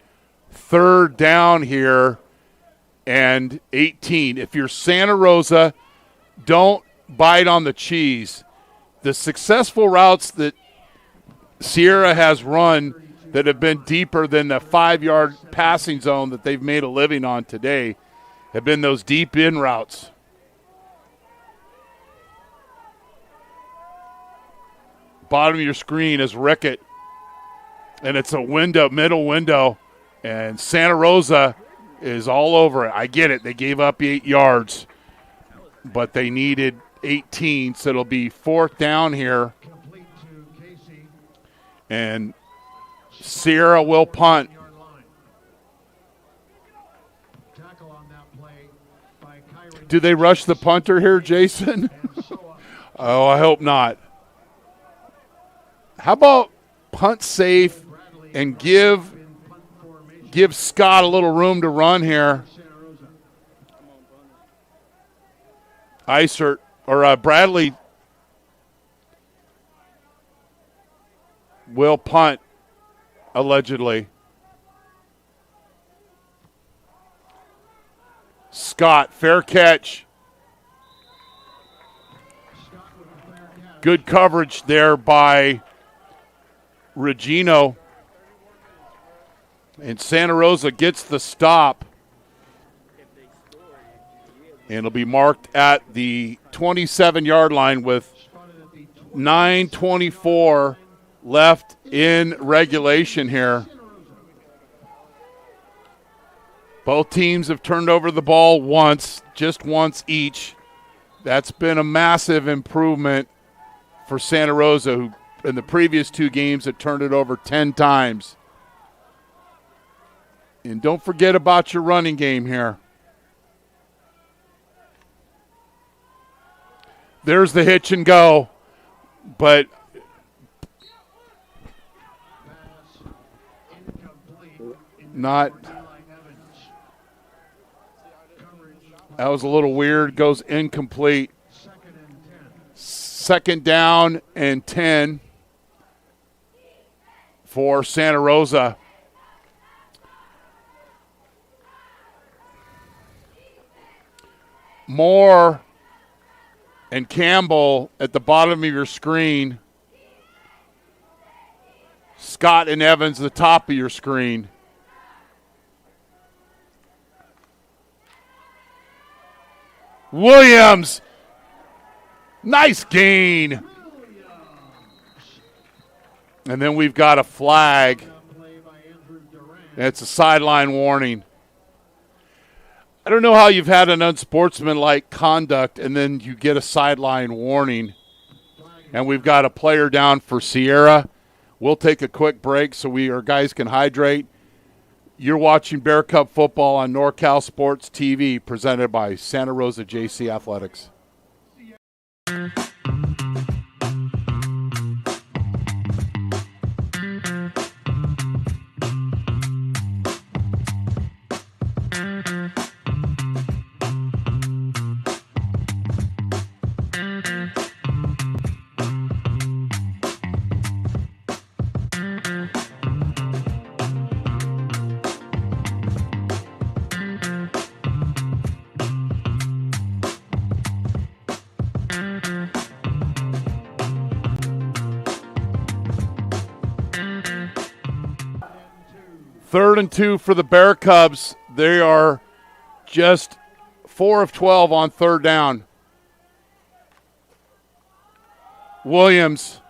third down here and 18. If you're Santa Rosa, don't bite on the cheese. The successful routes that Sierra has run that have been deeper than the 5-yard passing zone that they've made a living on today have been those deep in routes. Bottom of your screen is Rickett, and it's a middle window, and Santa Rosa is all over it. I get it. They gave up 8 yards, but they needed 18, so it'll be fourth down here. And Sierra will punt. Do they rush the punter here, Jason? Oh, I hope not. How about punt safe and give Scott a little room to run here? Bradley will punt, allegedly. Scott, fair catch. Good coverage there by Regino. And Santa Rosa gets the stop. And it'll be marked at the 27-yard line with 9:24 left in regulation here. Both teams have turned over the ball just once each. That's been a massive improvement for Santa Rosa, who in the previous 2 games had turned it over 10 times. And don't forget about your running game here. There's the hitch and go, but not. That was a little weird. Goes incomplete. Second down and 10 for Santa Rosa. Moore and Campbell at the bottom of your screen. Scott and Evans at the top of your screen. Williams. Nice gain. And then we've got a flag. It's a sideline warning. I don't know how you've had an unsportsmanlike conduct and then you get a sideline warning. And we've got a player down for Sierra. We'll take a quick break so our guys can hydrate. You're watching Bear Cup football on NorCal Sports TV, presented by Santa Rosa JC Athletics. 3rd and 2 for the Bear Cubs. They are just 4 of 12 on 3rd down. Williams,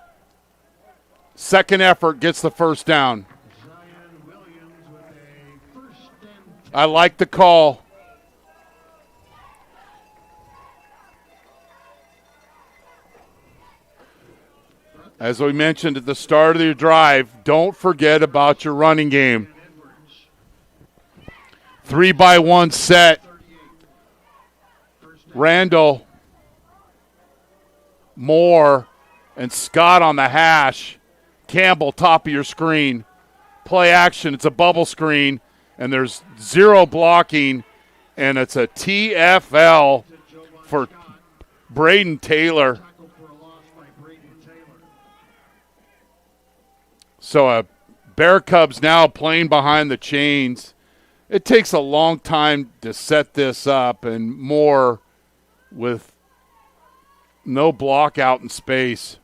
second effort, gets the first down. I like the call. As we mentioned at the start of the drive, don't forget about your running game. 3-by-1 set. Randall, Moore, and Scott on the hash. Campbell, top of your screen. Play action. It's a bubble screen, and there's 0 blocking, and it's a TFL for Braden Taylor. So Bear Cubs now playing behind the chains. It takes a long time to set this up, and Moore with no block out in space.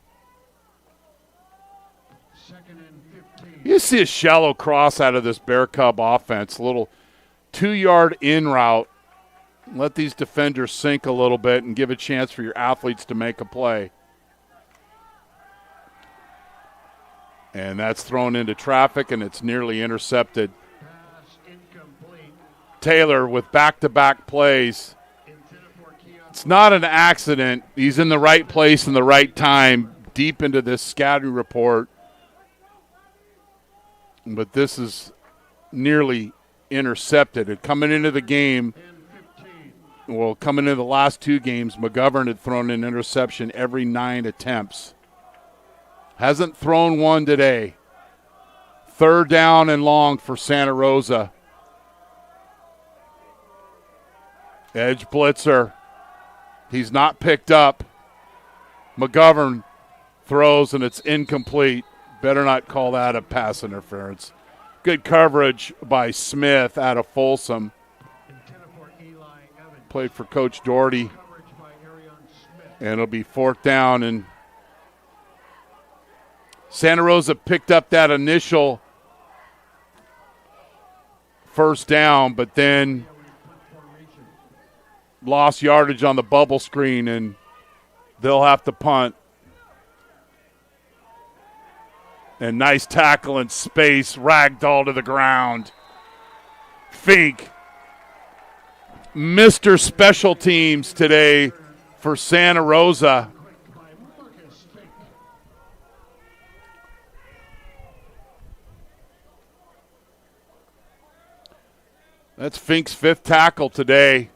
You see a shallow cross out of this Bear Cub offense, a little 2-yard in route. Let these defenders sink a little bit and give a chance for your athletes to make a play. And that's thrown into traffic, and it's nearly intercepted. Taylor with back-to-back plays. It's not an accident. He's in the right place in the right time, deep into this scouting report. But this is nearly intercepted. And coming into the game, well, coming into the last 2 games, McGovern had thrown an interception every 9 attempts. Hasn't thrown one today. 3rd down and long for Santa Rosa. Edge blitzer. He's not picked up. McGovern throws, and it's incomplete. Better not call that a pass interference. Good coverage by Smith out of Folsom. Played for Coach Doherty. And it'll be 4th down, and Santa Rosa picked up that initial first down, but then lost yardage on the bubble screen, and they'll have to punt. And nice tackle in space, ragdoll to the ground. Fink, Mr. Special Teams today for Santa Rosa. That's Fink's 5th tackle today.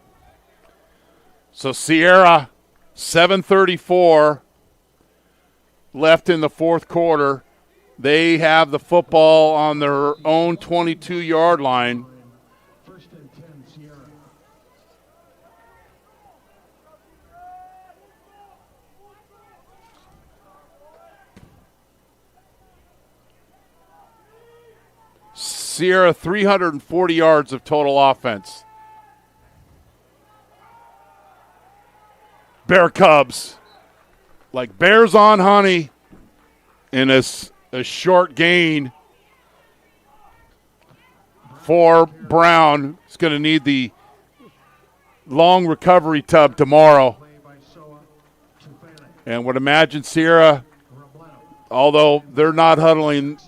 So Sierra, 7:34 left in the 4th quarter. They have the football on their own 22-yard line. First and 10, Sierra. Sierra, 340 yards of total offense. Bear Cubs, like bears on honey, in a short gain for Brown. He's going to need the long recovery tub tomorrow. And would imagine Sierra, although they're not huddling,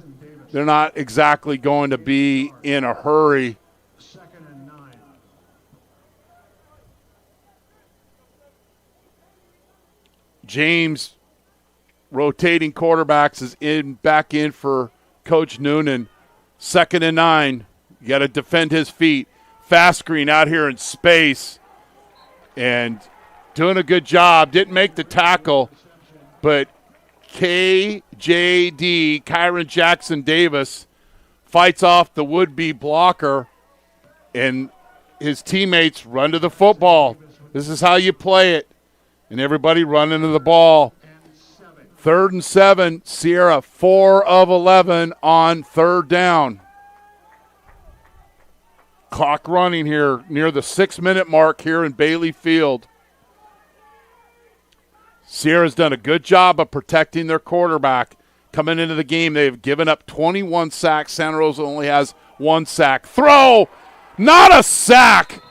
they're not exactly going to be in a hurry. Second and 9. James, rotating quarterbacks, is back in for Coach Noonan. 2nd and 9. You got to defend his feet. Fast screen out here in space. And doing a good job. Didn't make the tackle, but KJD, Kyron Jackson Davis, fights off the would-be blocker, and his teammates run to the football. This is how you play it. And everybody running to the ball. 3rd and 7, Sierra, 4 of 11 on 3rd down. Clock running here near the 6-minute mark here in Bailey Field. Sierra's done a good job of protecting their quarterback. Coming into the game, they've given up 21 sacks. Santa Rosa only has 1 sack. Throw! Not a sack,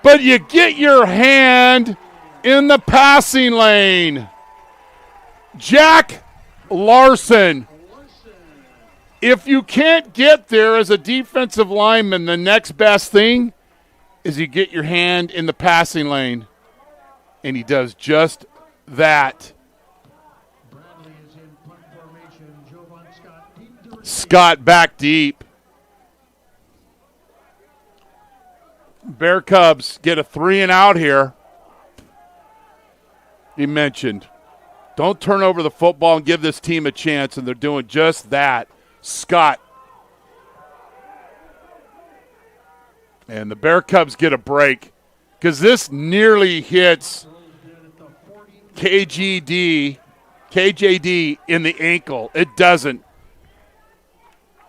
but you get your hand in the passing lane. Jack Larson. If you can't get there as a defensive lineman, the next best thing is you get your hand in the passing lane. And he does just that. Bradley is in punt formation. Jovan Scott deep to receive. Scott back deep. Bear Cubs get a 3-and-out here. He mentioned, don't turn over the football and give this team a chance, and they're doing just that. Scott. And the Bear Cubs get a break because this nearly hits KJD in the ankle. It doesn't.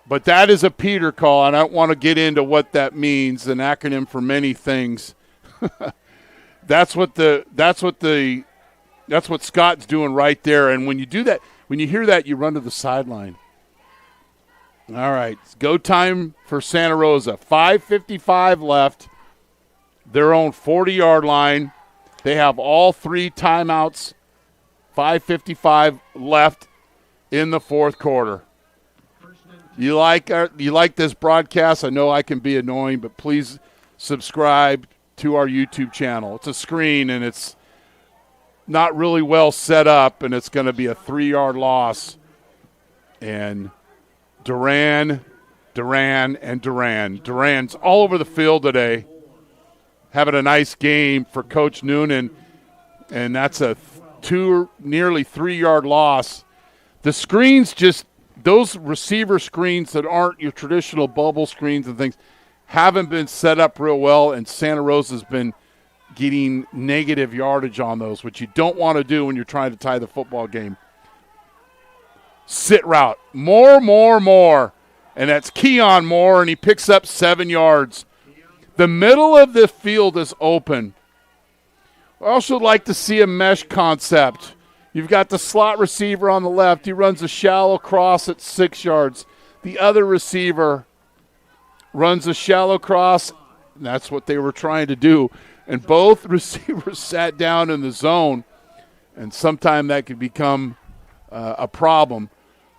But that is a Peter call, and I don't want to get into what that means, an acronym for many things. That's what Scott's doing right there. And when you do that, when you hear that, you run to the sideline. All right, it's go time for Santa Rosa. 5:55 left. Their own 40-yard line. They have all 3 timeouts. 5:55 left in the fourth quarter. You like this broadcast? I know I can be annoying, but please subscribe to our YouTube channel. It's a screen, and it's not really well set up, and it's going to be a 3-yard loss. And Duran. Duran's all over the field today, having a nice game for Coach Noonan, and that's a nearly 3-yard loss. The screens those receiver screens that aren't your traditional bubble screens and things haven't been set up real well, and Santa Rosa's been getting negative yardage on those, which you don't want to do when you're trying to tie the football game. Sit route. More. And that's Keon Moore, and he picks up 7 yards. The middle of the field is open. I also like to see a mesh concept. You've got the slot receiver on the left. He runs a shallow cross at 6 yards. The other receiver runs a shallow cross, and that's what they were trying to do. And both receivers sat down in the zone, and sometime that could become a problem.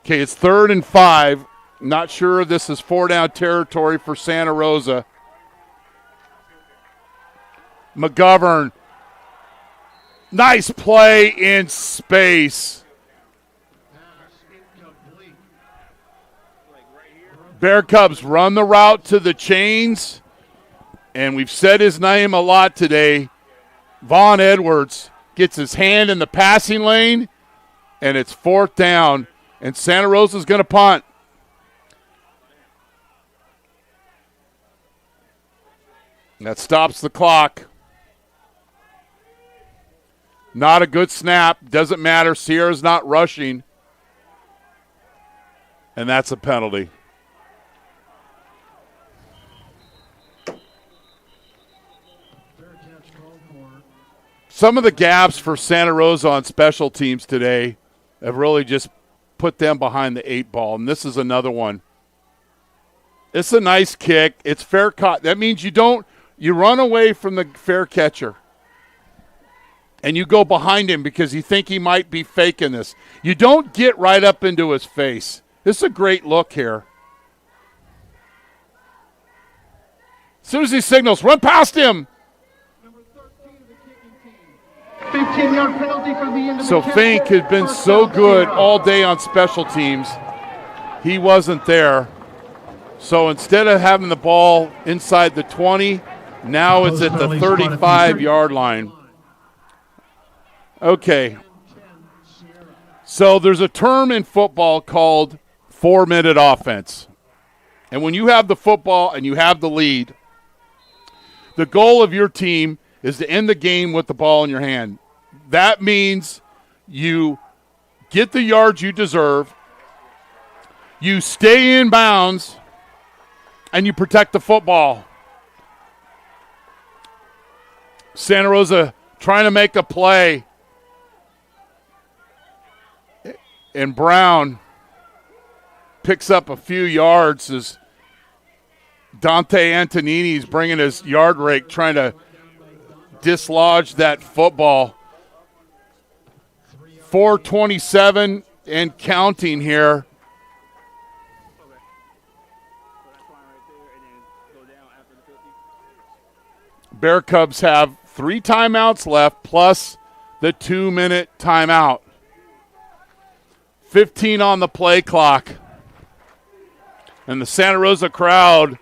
Okay, it's 3rd and 5. Not sure if this is 4-down territory for Santa Rosa. McGovern. Nice play in space. Bear Cubs run the route to the chains, and we've said his name a lot today. Vaughn Edwards gets his hand in the passing lane, and it's 4th down, and Santa Rosa's going to punt. That stops the clock. Not a good snap. Doesn't matter. Sierra's not rushing. And that's a penalty. Some of the gaps for Santa Rosa on special teams today have really just put them behind the 8 ball, and this is another one. It's a nice kick. It's fair caught. That means you run away from the fair catcher, and you go behind him because you think he might be faking this. You don't get right up into his face. This is a great look here. As soon as he signals, run past him. 15-yard penalty for the end of So the kick. Fink has been so good all day on special teams. He wasn't there. So instead of having the ball inside the 20, now it's at the 35-yard line. Okay. So there's a term in football called 4-minute offense. And when you have the football and you have the lead, the goal of your team is to end the game with the ball in your hand. That means you get the yards you deserve, you stay in bounds, and you protect the football. Santa Rosa trying to make a play. And Brown picks up a few yards as Dante Antonini's bringing his yard rake, trying to dislodge that football. 4:27 and counting here. Bear Cubs have 3 timeouts left plus the 2-minute timeout. 15 on the play clock. And the Santa Rosa crowd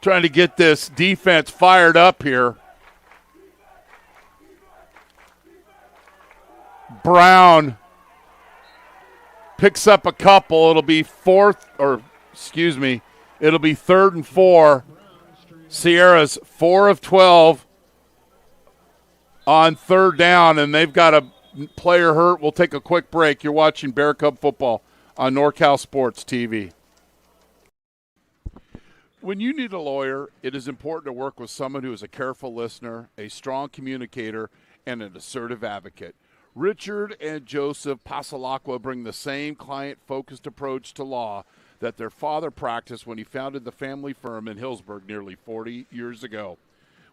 trying to get this defense fired up here. Brown picks up a couple. It'll be 3rd and 4. Sierra's 4 of 12 on 3rd down, and they've got a player hurt. We'll take a quick break. You're watching Bear Cub football on NorCal Sports TV. When you need a lawyer, it is important to work with someone who is a careful listener, a strong communicator, and an assertive advocate. Richard and Joseph Passalacqua bring the same client-focused approach to law that their father practiced when he founded the family firm in Hillsburg nearly 40 years ago.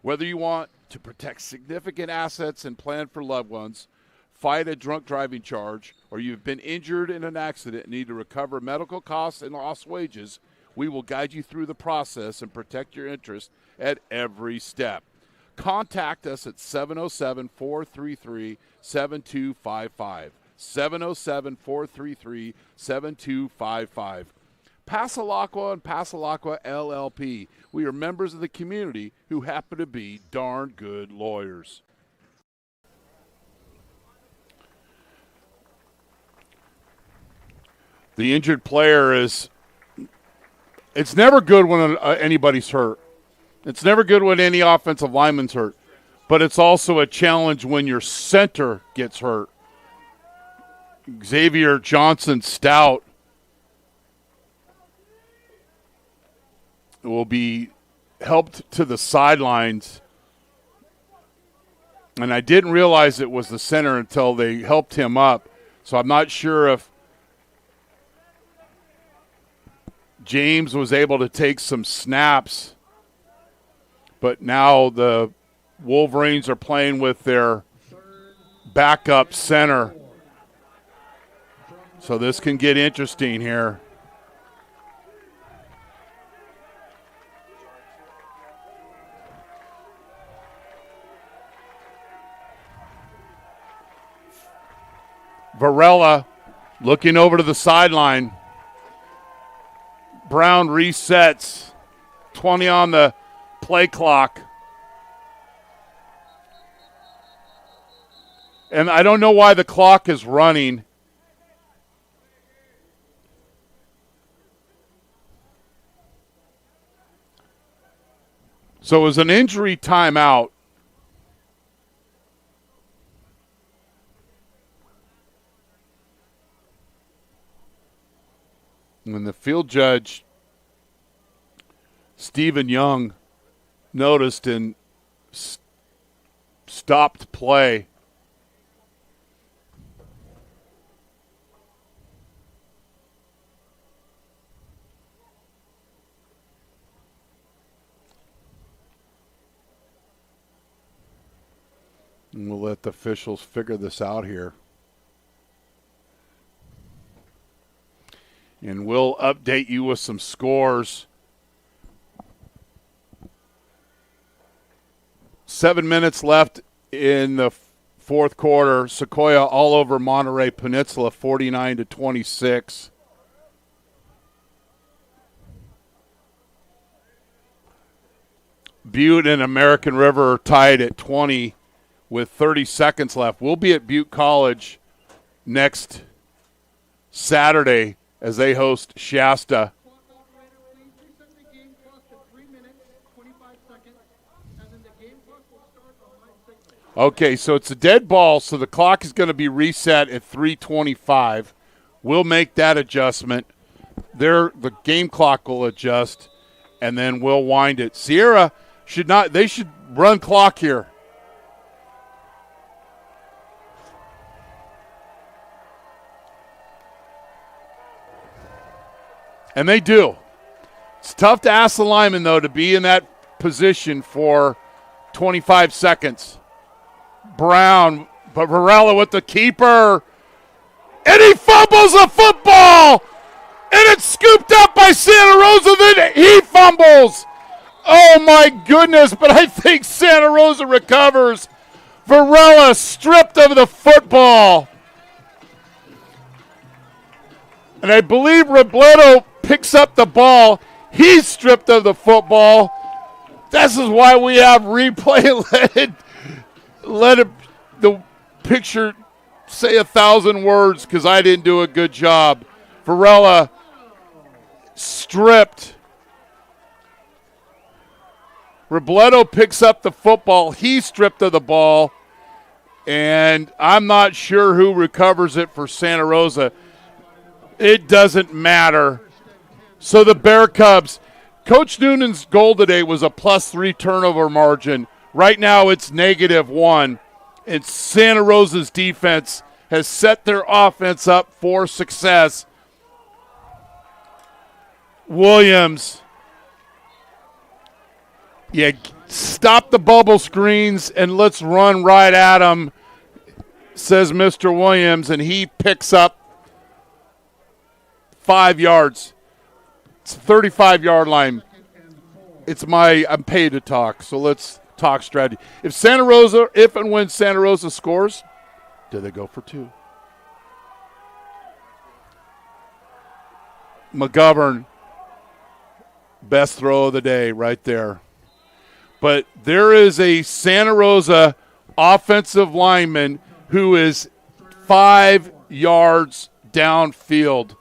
Whether you want to protect significant assets and plan for loved ones, fight a drunk driving charge, or you've been injured in an accident and need to recover medical costs and lost wages, we will guide you through the process and protect your interests at every step. Contact us at 707-433-7255. 707-433-7255. Passalacqua and Passalacqua LLP. We are members of the community who happen to be darn good lawyers. The injured player is – it's never good when anybody's hurt. It's never good when any offensive lineman's hurt. But it's also a challenge when your center gets hurt. Xavier Johnson Stout will be helped to the sidelines. And I didn't realize it was the center until they helped him up. So I'm not sure if James was able to take some snaps. But now the Wolverines are playing with their backup center. So this can get interesting here. Varela looking over to the sideline. Brown resets. 20 on the play clock. And I don't know why the clock is running. So it was an injury timeout. When the field judge, Stephen Young, noticed and stopped play. And we'll let the officials figure this out here. And we'll update you with some scores. 7 minutes left in the fourth quarter. Sequoia all over Monterey Peninsula, 49-26. Butte and American River are tied at 20 with 30 seconds left. We'll be at Butte College next Saturday as they host Shasta. Okay, so it's a dead ball, so the clock is going to be reset at 3:25. We'll make that adjustment. The game clock will adjust, and then we'll wind it. Sierra they should run clock here. And they do. It's tough to ask the lineman, though, to be in that position for 25 seconds. Brown, but Varela with the keeper. And he fumbles the football! And it's scooped up by Santa Rosa. Then he fumbles. Oh, my goodness. But I think Santa Rosa recovers. Varela stripped of the football. And I believe Robledo picks up the ball. He's stripped of the football. This is why we have replay. Let it, the picture say 1,000 words because I didn't do a good job. Varela stripped. Robledo picks up the football. He's stripped of the ball. And I'm not sure who recovers it for Santa Rosa. It doesn't matter. So the Bear Cubs, Coach Noonan's goal today was a +3 turnover margin. Right now it's -1. And Santa Rosa's defense has set their offense up for success. Williams. Yeah, stop the bubble screens and let's run right at them, says Mr. Williams, and he picks up 5 yards. It's a 35-yard line. I'm paid to talk, so let's talk strategy. If and when Santa Rosa scores, do they go for 2? McGovern, best throw of the day right there. But there is a Santa Rosa offensive lineman who is 5 yards downfield.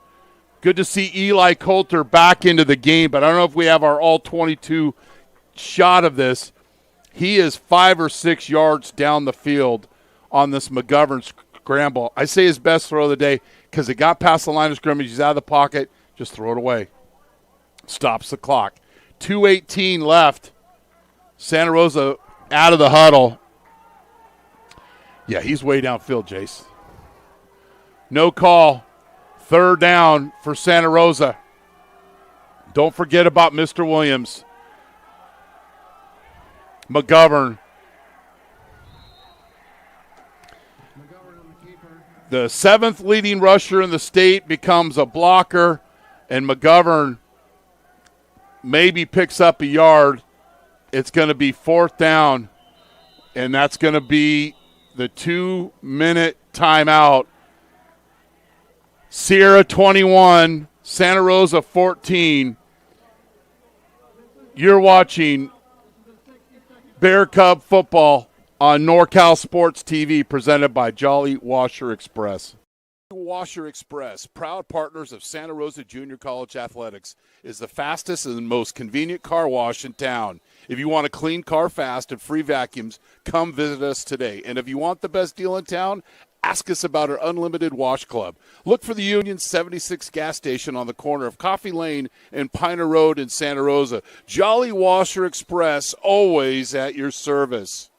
Good to see Eli Coulter back into the game, but I don't know if we have our all-22 shot of this. He is 5 or 6 yards down the field on this McGovern scramble. I say his best throw of the day because it got past the line of scrimmage. He's out of the pocket. Just throw it away. Stops the clock. 2:18 left. Santa Rosa out of the huddle. Yeah, he's way downfield, Jace. No call. 3rd down for Santa Rosa. Don't forget about Mr. Williams. McGovern. The 7th leading rusher in the state becomes a blocker, and McGovern maybe picks up a yard. It's going to be 4th down, and that's going to be the 2-minute timeout. Sierra 21, Santa Rosa 14. You're watching Bear Cub football on NorCal Sports TV, presented by Jolly Washer Express. Washer Express, proud partners of Santa Rosa Junior College Athletics, is the fastest and most convenient car wash in town. If you want a clean car fast and free vacuums, come visit us today. And if you want the best deal in town, ask us about our Unlimited Wash Club. Look for the Union 76 gas station on the corner of Coffee Lane and Piner Road in Santa Rosa. Jolly Washer Express, always at your service.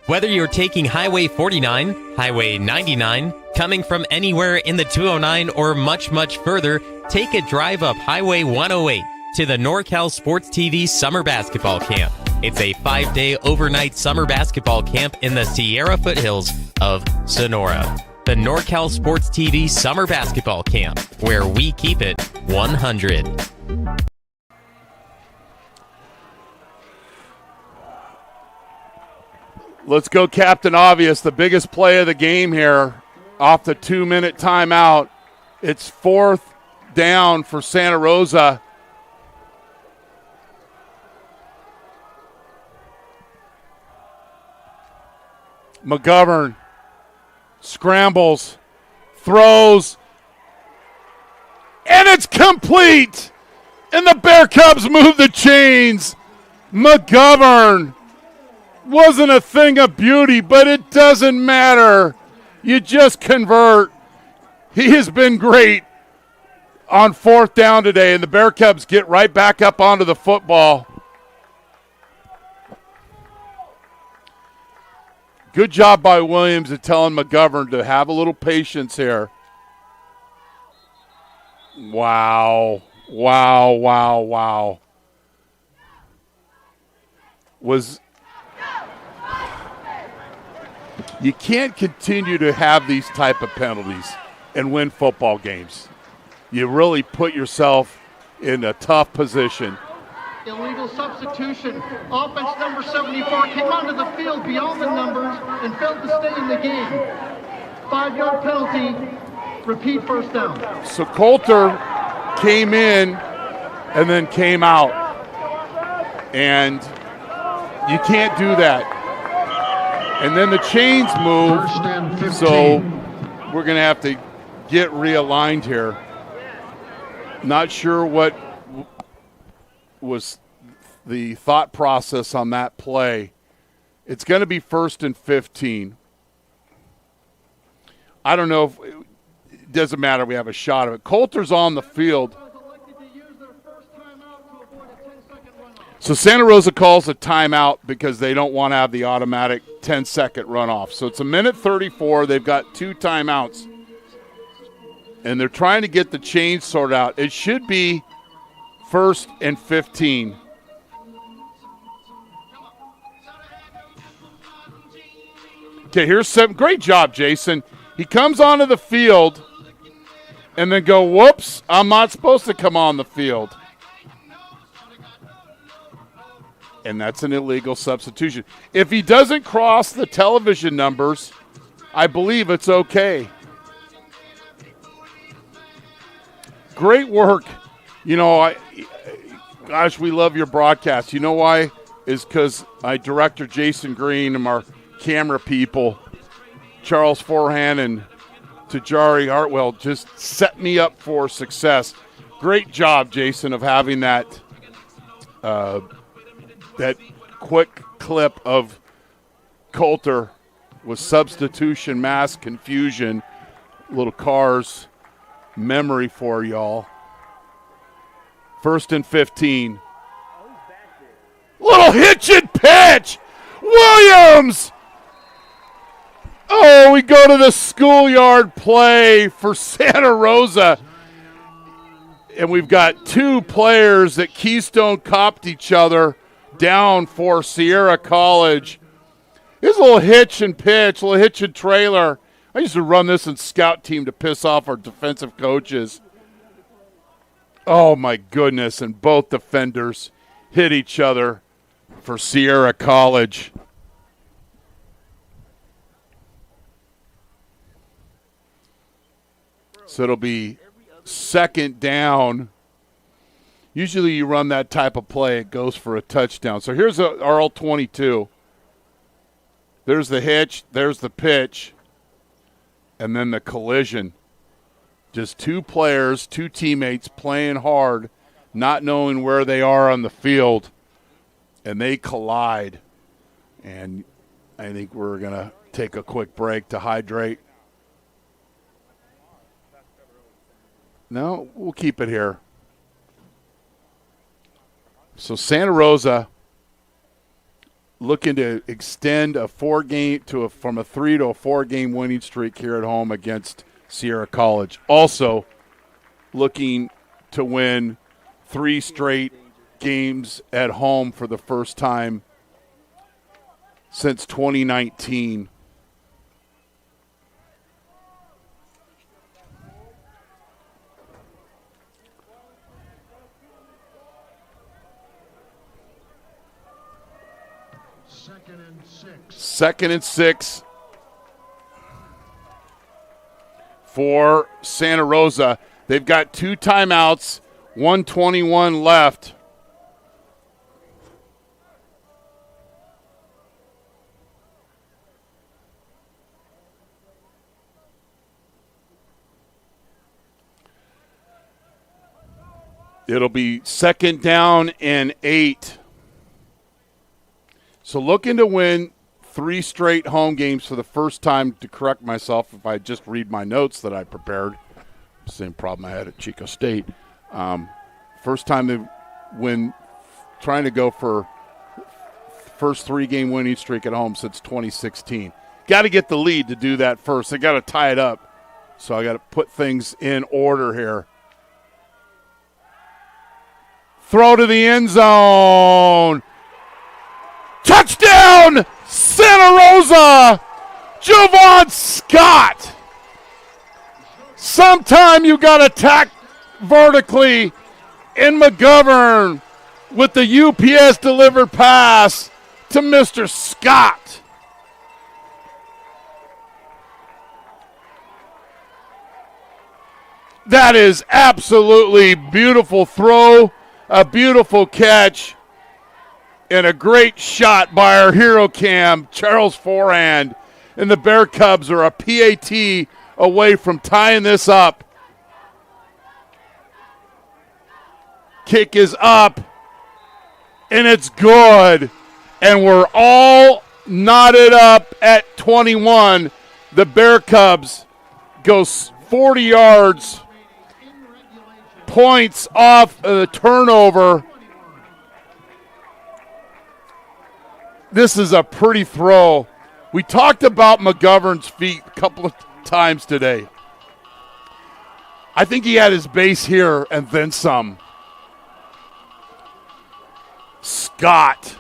Whether you're taking Highway 49, Highway 99, coming from anywhere in the 209 or much, much further, take a drive up Highway 108 to the NorCal Sports TV Summer Basketball Camp. It's a 5-day overnight summer basketball camp in the Sierra foothills of Sonora. The NorCal Sports TV Summer Basketball Camp, where we keep it 100. Let's go Captain Obvious, the biggest play of the game here off the 2-minute timeout. It's 4th down for Santa Rosa. McGovern scrambles, throws, and it's complete. And the Bear Cubs move the chains. McGovern wasn't a thing of beauty, but it doesn't matter. You just convert. He has been great on 4th down today, and the Bear Cubs get right back up onto the football. Good job by Williams at telling McGovern to have a little patience here. Wow. Wow. You can't continue to have these type of penalties and win football games. You really put yourself in a tough position. Illegal substitution. Offense number 74 came onto the field beyond the numbers and failed to stay in the game. 5-yard penalty. Repeat first down. So Coulter came in and then came out. And you can't do that. And then the chains move. First and 15. So we're going to have to get realigned here. Not sure what was the thought process on that play. It's going to be 1st and 15. I don't know if it doesn't matter. We have a shot of it. Coulter's on the field. So Santa Rosa calls a timeout because they don't want to have the automatic 10-second runoff. So it's 1:34. They've got 2 timeouts. And they're trying to get the chains sorted out. It should be 1st and 15. Okay, here's 7. Great job, Jason. He comes onto the field and then go, whoops, I'm not supposed to come on the field. And that's an illegal substitution. If he doesn't cross the television numbers, I believe it's okay. Great work. You know, gosh, we love your broadcast. You know why? Is because my director, Jason Green, and our camera people, Charles Forehand and Tajari Hartwell, just set me up for success. Great job, Jason, of having that that quick clip of Coulter with substitution, mass confusion, little Cars memory for y'all. 1st and 15. Little hitch and pitch. Williams. Oh, we go to the schoolyard play for Santa Rosa. And we've got 2 players that Keystone copped each other down for Sierra College. Here's a little hitch and pitch, a little hitch and trailer. I used to run this in scout team to piss off our defensive coaches. Oh, my goodness. And both defenders hit each other for Sierra College. So it'll be 2nd down. Usually you run that type of play, it goes for a touchdown. So here's our all 22. There's the hitch, there's the pitch, and then the collision. Just 2 players, 2 teammates playing hard, not knowing where they are on the field, and they collide. And I think we're going to take a quick break to hydrate. No, we'll keep it here. So Santa Rosa looking to extend a 4-game from a 3 to a 4-game winning streak here at home against Sierra College. Also looking to win 3 straight games at home for the first time since 2019. Second and 6 for Santa Rosa. They've got 2 timeouts, 1:21 left. It'll be 2nd down and 8. So looking to win 3 straight home games for the first time, to correct myself if I just read my notes that I prepared. Same problem I had at Chico State. First time they win, trying to go for first 3-game winning streak at home since 2016. Got to get the lead to do that first. They got to tie it up. So I got to put things in order here. Throw to the end zone. Touchdown, Santa Rosa. Javon Scott. Sometime you got to tack vertically in McGovern with the UPS delivered pass to Mr. Scott. That is absolutely beautiful throw, a beautiful catch, and a great shot by our hero cam, Charles Forehand. And the Bear Cubs are a PAT away from tying this up. Kick is up, and it's good. And we're all knotted up at 21. The Bear Cubs go 40 yards, points off the turnover. This is a pretty throw. We talked about McGovern's feet a couple of times today. I think he had his base here and then some. Scott.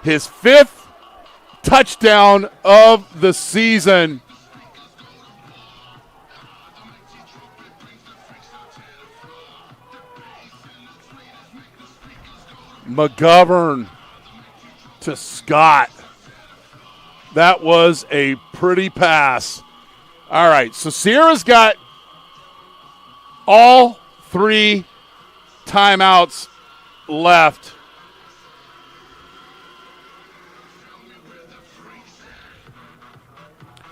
His 5th touchdown of the season. McGovern to Scott. That was a pretty pass. All right, so Sierra's got all 3 timeouts left.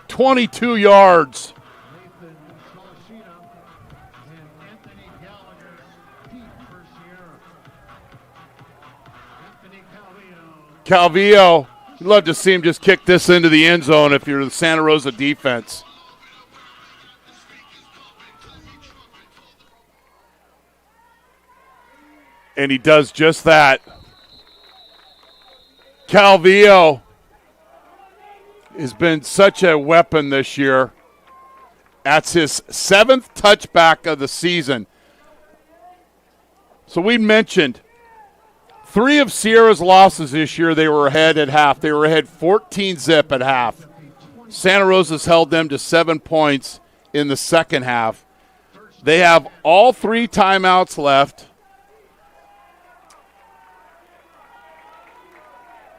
$22 yards. Nathan Solacino and Anthony Gallagher deep for Sierra. Anthony Calvillo. Calvillo, you'd love to see him just kick this into the end zone if you're the Santa Rosa defense. And he does just that. Calvillo has been such a weapon this year. That's his 7th touchback of the season. So we mentioned 3 of Sierra's losses this year, they were ahead at half. They were ahead 14-zip at half. Santa Rosa's held them to 7 points in the second half. They have all 3 timeouts left.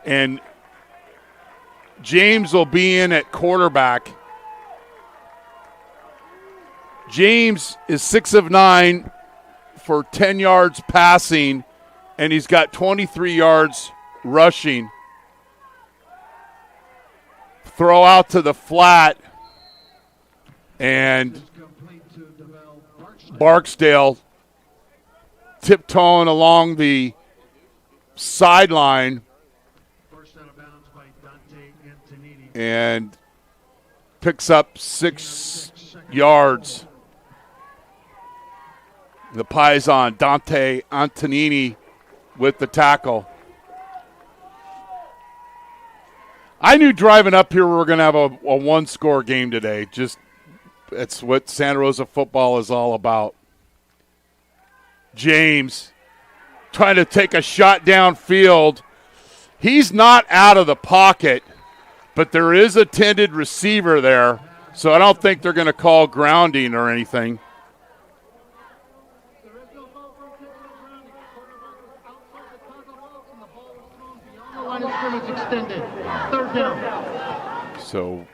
And James will be in at quarterback. James is 6 of 9 for 10 yards passing, and he's got 23 yards rushing. Throw out to the flat, and Barksdale tiptoeing along the sideline and picks up 6 yards. The Paisan, Dante Antonini, with the tackle. I knew driving up here we were going to have a one-score game today. Just it's what Santa Rosa football is all about. James trying to take a shot downfield. He's not out of the pocket, but there is a tended receiver there, so I don't think they're going to call grounding or anything. There is no ball for intentional grounding. The quarterback was outside the target and the ball was thrown beyond the line of scrimmage extended. 3rd down. So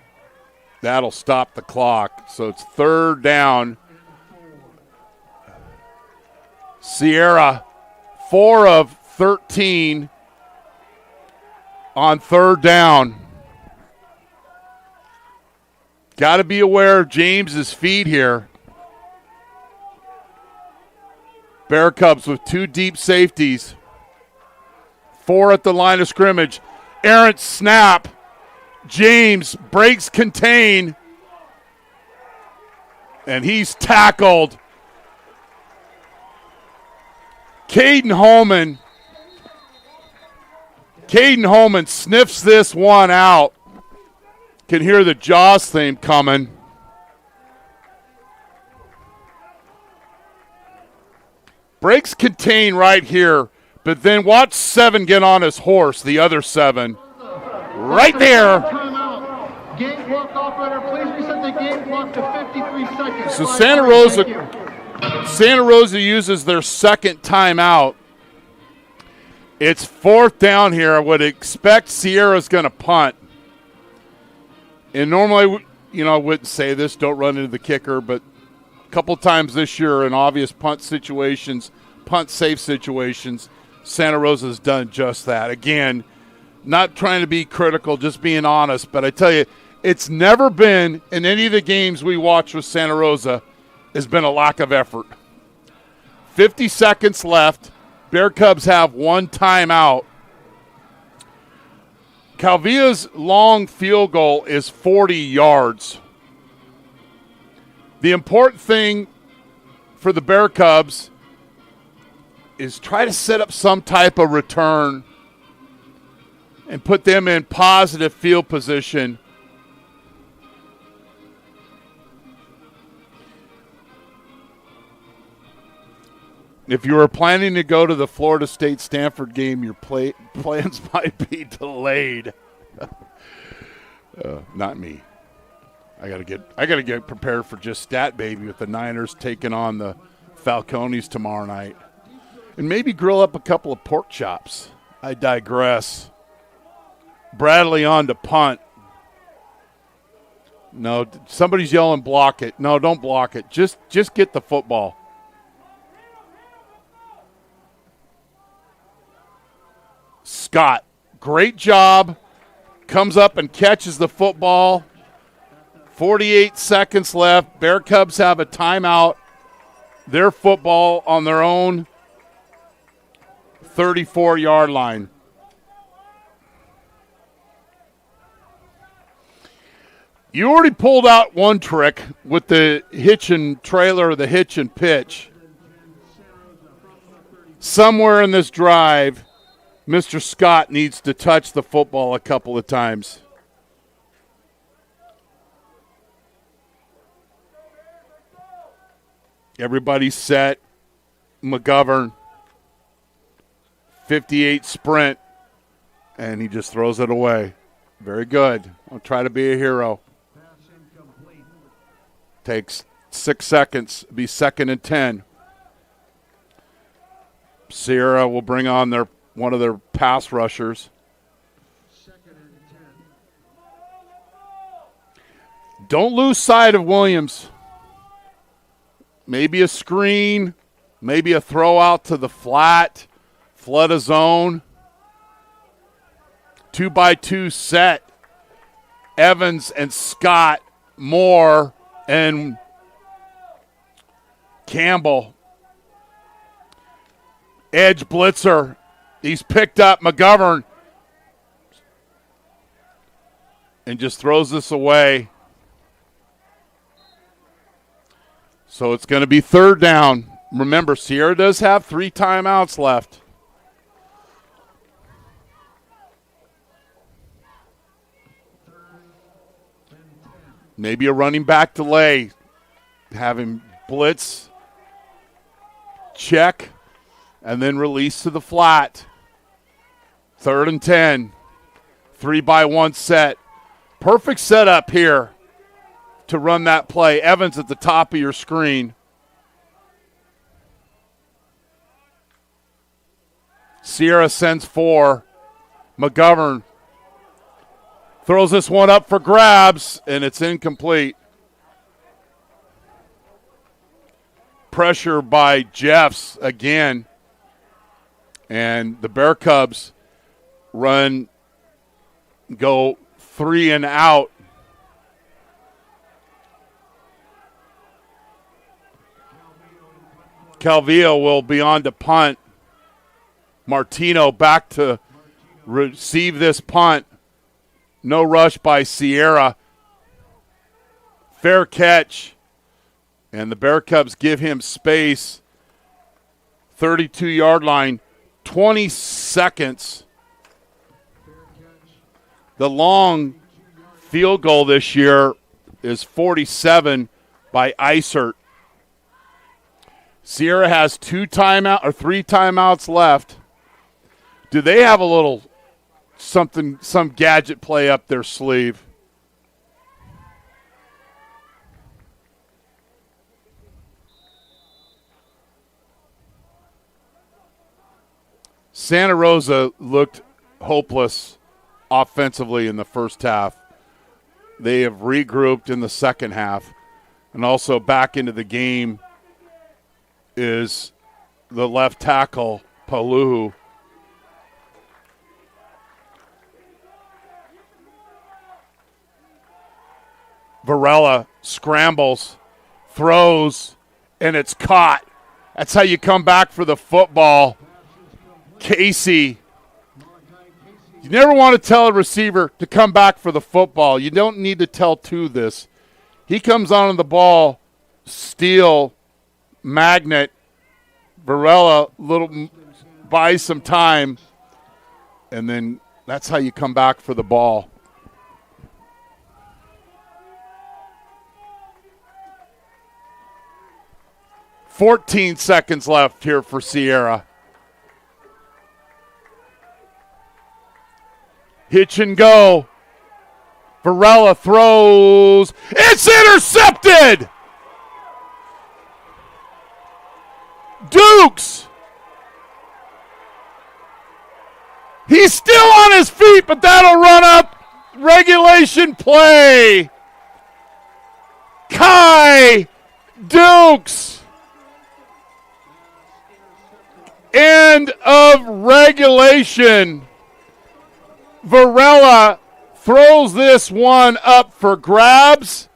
that'll stop the clock. So it's 3rd down. Sierra, 4 of 13 on 3rd down. Got to be aware of James's feet here. Bear Cubs with 2 deep safeties. 4 at the line of scrimmage. Errant snap. James breaks contain. And he's tackled. Caden Holman sniffs this one out. Can hear the Jaws theme coming. Breaks contain right here, but then watch 7 get on his horse, the other 7. Right there. Timeout. Game clock operator, please reset the game clock to 53 seconds. So Thank you. Santa Rosa uses their second timeout. It's 4th down here. I would expect Sierra's going to punt. And normally, I wouldn't say this, don't run into the kicker, but a couple times this year in obvious punt situations, punt safe situations, Santa Rosa's done just that. Again, not trying to be critical, just being honest, but I tell you, it's never been in any of the games we watch with Santa Rosa has been a lack of effort. 50 seconds left. Bear Cubs have 1 timeout. Calvia's long field goal is 40 yards. The important thing for the Bear Cubs is try to set up some type of return and put them in positive field position. If you were planning to go to the Florida State-Stanford game, your plans might be delayed. Not me. I gotta get prepared for just Stat Baby with the Niners taking on the Falcones tomorrow night, and maybe grill up a couple of pork chops. I digress. Bradley on to punt. No, somebody's yelling, block it. No, don't block it. Just get the football. Scott, great job. Comes up and catches the football. 48 seconds left. Bear Cubs have a timeout. Their football on their own 34-yard line. You already pulled out one trick with the hitch and trailer, the hitch and pitch. Somewhere in this drive, Mr. Scott needs to touch the football a couple of times. Everybody's set. McGovern, 58 sprint, and he just throws it away. Very good. I'll try to be a hero. Takes 6 seconds. Be 2nd and 10. Sierra will bring on one of their pass rushers. 2nd and 10. Don't lose sight of Williams. Maybe a screen, maybe a throw out to the flat, flood a zone. 2-by-2 set. Evans and Scott, Moore, and Campbell. Edge blitzer. He's picked up McGovern and just throws this away. So it's going to be 3rd down. Remember, Sierra does have 3 timeouts left. Maybe a running back delay. Have him blitz, check, and then release to the flat. 3rd and 10. 3-by-1 set. Perfect setup here to run that play. Evans at the top of your screen. Sierra sends 4. McGovern throws this one up for grabs, and it's incomplete. Pressure by Jeffs again. And the Bear Cubs go 3 and out. Calvillo will be on to punt. Martino back to receive this punt. No rush by Sierra. Fair catch. And the Bear Cubs give him space. 32-yard line. 20 seconds. The long field goal this year is 47 by Isert. Sierra has 3 timeouts left. Do they have a little some gadget play up their sleeve? Santa Rosa looked hopeless offensively in the first half. They have regrouped in the second half. And also back into the game is the left tackle, Paluhu. Varela scrambles, throws, and it's caught. That's how you come back for the football. Casey. You never want to tell a receiver to come back for the football. You don't need to tell two this. He comes on the ball, steal, magnet, Varela buys some time, and then that's how you come back for the ball. "14 seconds left here for Sierra. Hitch and go. Varela throws. It's intercepted! Dukes! He's still on his feet, but that'll run up. Regulation play. Kai Dukes. End of regulation. Varela throws this one up for grabs,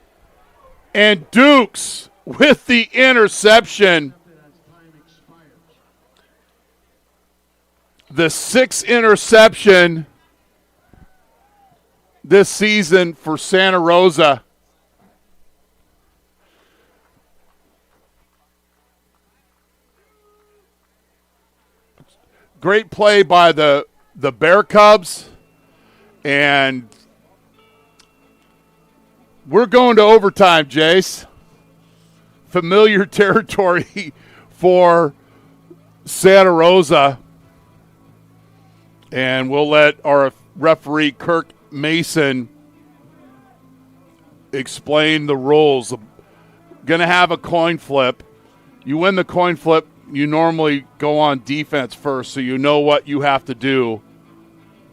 and Dukes with the interception. The 6th interception this season for Santa Rosa. Great play by the Bear Cubs. And we're going to overtime, Jace. Familiar territory for Santa Rosa. And we'll let our referee, Kirk Mason, explain the rules. Going to have a coin flip. You win the coin flip, you normally go on defense first, so you know what you have to do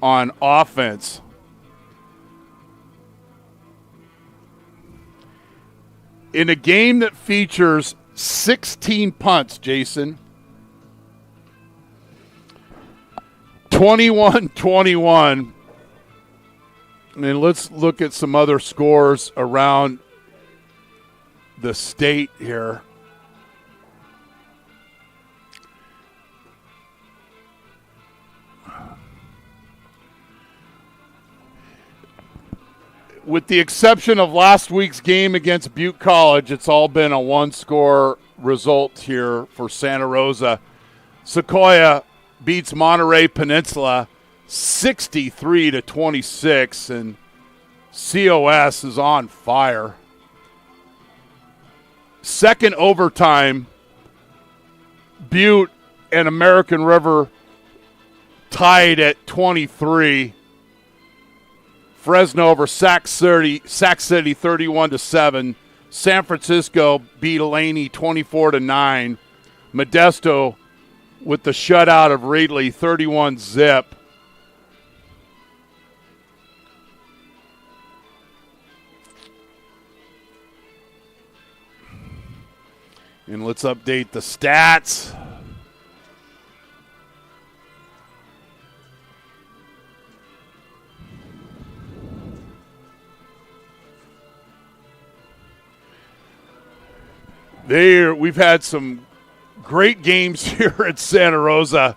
on offense. In a game that features 16 punts, Jason, 21-21. And let's look at some other scores around the state here. With the exception of last week's game against Butte College, it's all been a one-score result here for Santa Rosa. Sequoia beats Monterey Peninsula 63-26, and COS is on fire. Second overtime, Butte and American River tied at 23. Fresno over Sac City 31-7. San Francisco beat Elaney 24-9. Modesto with the shutout of Reedley 31-0. And let's update the stats. We've had some great games here at Santa Rosa.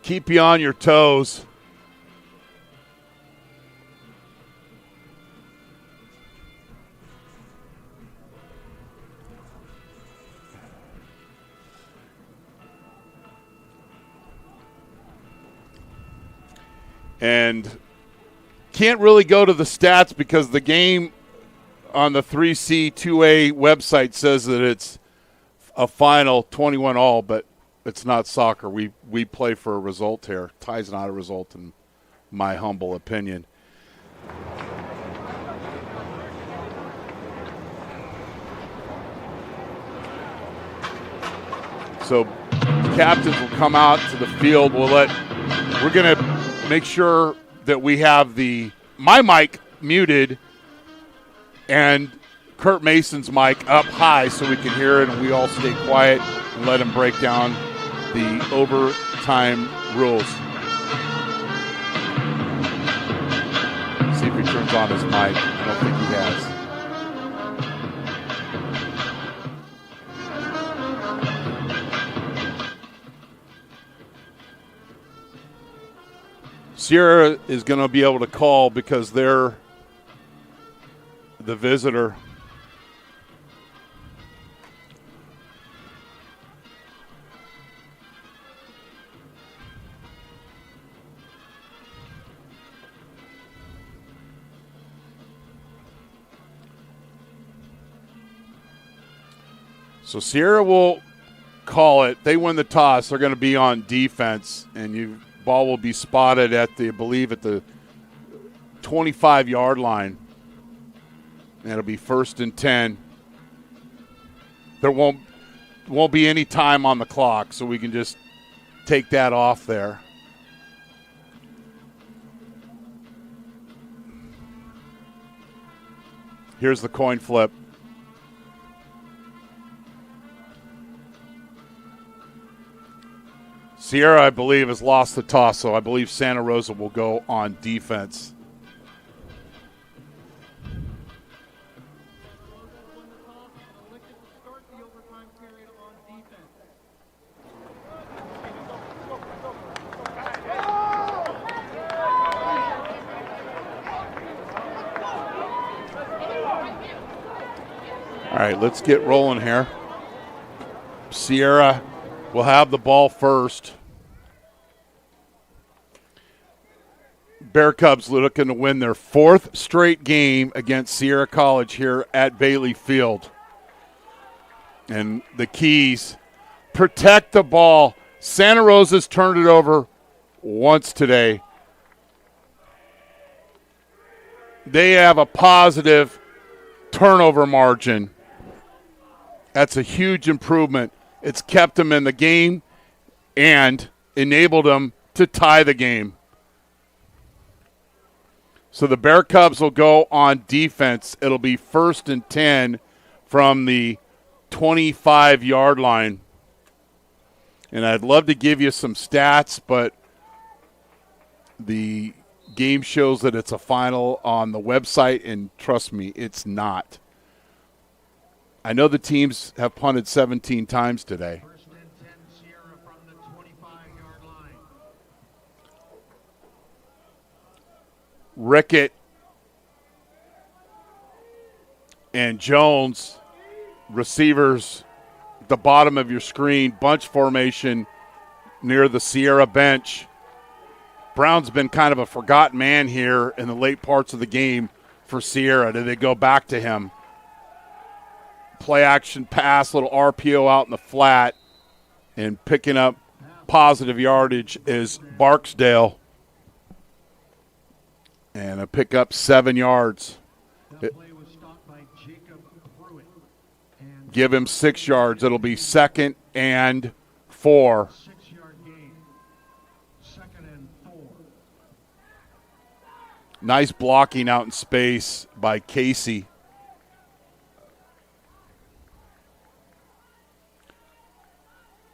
Keep you on your toes. And can't really go to the stats because the game on the 3C2A website says that it's a final 21-all, but it's not soccer. We play for a result here. Tie's not a result in my humble opinion. So captains will come out to the field. We're going to make sure that we have my mic muted and Kurt Mason's mic up high so we can hear it, and we all stay quiet and let him break down the overtime rules. See if he turns on his mic. I don't think he has. Sierra is going to be able to call because they're the visitor. So Sierra will call it. They win the toss. They're going to be on defense, and ball will be spotted at the 25-yard line. And it'll be 1st and 10. There won't be any time on the clock, so we can just take that off there. Here's the coin flip. Sierra, I believe, has lost the toss, so I believe Santa Rosa will go on defense. All right, let's get rolling here. Sierra will have the ball first. Bear Cubs looking to win their 4th straight game against Sierra College here at Bailey Field. And the keys, protect the ball. Santa Rosa's turned it over once today. They have a positive turnover margin. That's a huge improvement. It's kept them in the game and enabled them to tie the game. So the Bear Cubs will go on defense. It'll be 1st and 10 from the 25-yard line. And I'd love to give you some stats, but the game shows that it's a final on the website, and trust me, it's not. I know the teams have punted 17 times today. 1st and 10, Sierra from the 25-yard line. Rickett and Jones, receivers at the bottom of your screen, bunch formation near the Sierra bench. Brown's been kind of a forgotten man here in the late parts of the game for Sierra. Do they go back to him? Play action pass, little RPO out in the flat, and picking up positive yardage is Barksdale. And a pick up 7 yards. That play was stopped by Jacob Pruitt. And Give him 6 yards. It'll be 2nd and 4. 6-yard gain. 2nd and 4. Nice blocking out in space by Casey.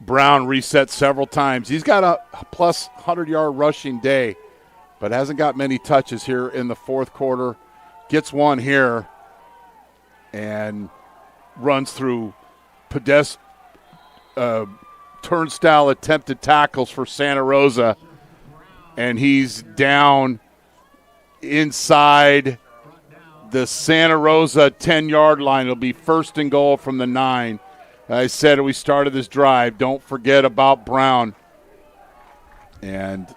Brown reset several times. He's got a plus 100-yard rushing day, but hasn't got many touches here in the 4th quarter. Gets one here and runs through turnstile attempted tackles for Santa Rosa, and he's down inside the Santa Rosa 10-yard line. It'll be 1st and goal from the 9. I said we started this drive, don't forget about Brown. And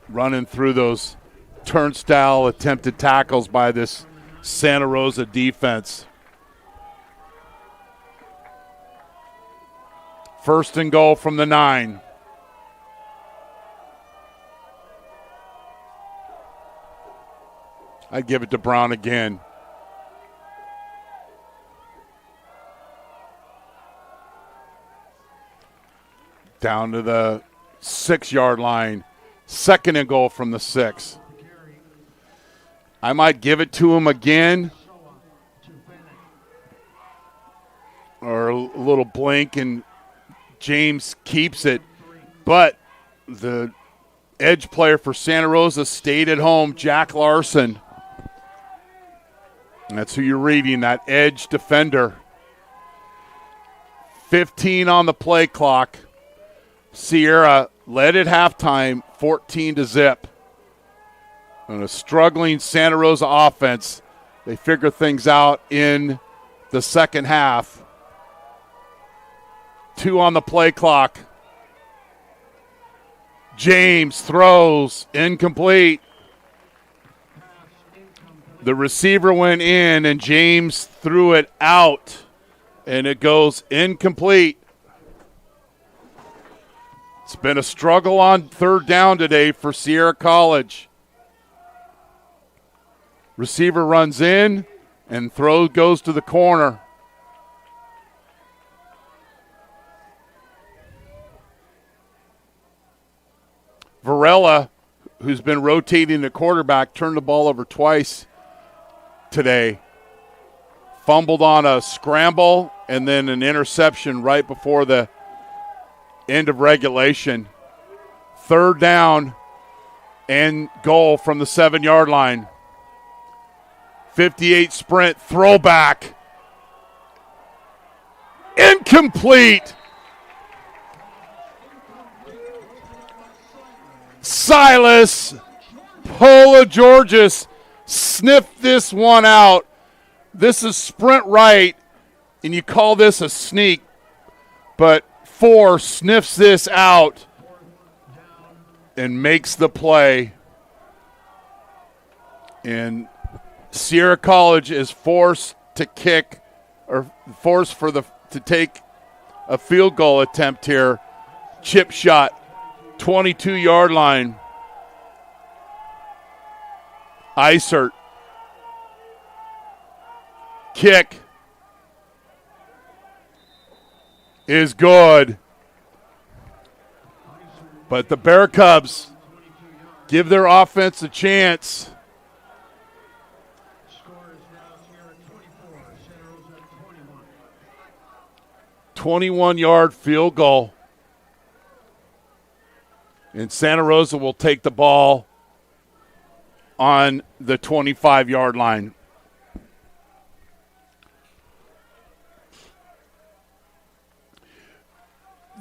running through those turnstile attempted tackles by this Santa Rosa defense. First and goal from the 9. I'd give it to Brown again. Down to the 6-yard line. Second and goal from the 6. I might give it to him again. Or a little blink and James keeps it. But the edge player for Santa Rosa stayed at home, Jack Larson. That's who you're reading, that edge defender. 15 on the play clock. Sierra led at halftime, 14-0. On a struggling Santa Rosa offense, they figure things out in the second half. 2 on the play clock. James throws, incomplete. The receiver went in, and James threw it out, and it goes incomplete. It's been a struggle on third down today for Sierra College. Receiver runs in, and throw goes to the corner. Varela, who's been rotating the quarterback, turned the ball over twice today. Fumbled on a scramble and then an interception right before the end of regulation. Third down and goal from the 7-yard line. 58 sprint, throwback. Incomplete. Silas Pola Georges sniffed this one out. This is sprint right, and you call this a sneak, but 4 sniffs this out and makes the play. And Sierra College is forced to kick, or forced to take a field goal attempt here. Chip shot, 22-yard line. Isert. Kick is good. But the Bear Cubs give their offense a chance. 21-yard field goal. And Santa Rosa will take the ball on the 25-yard line.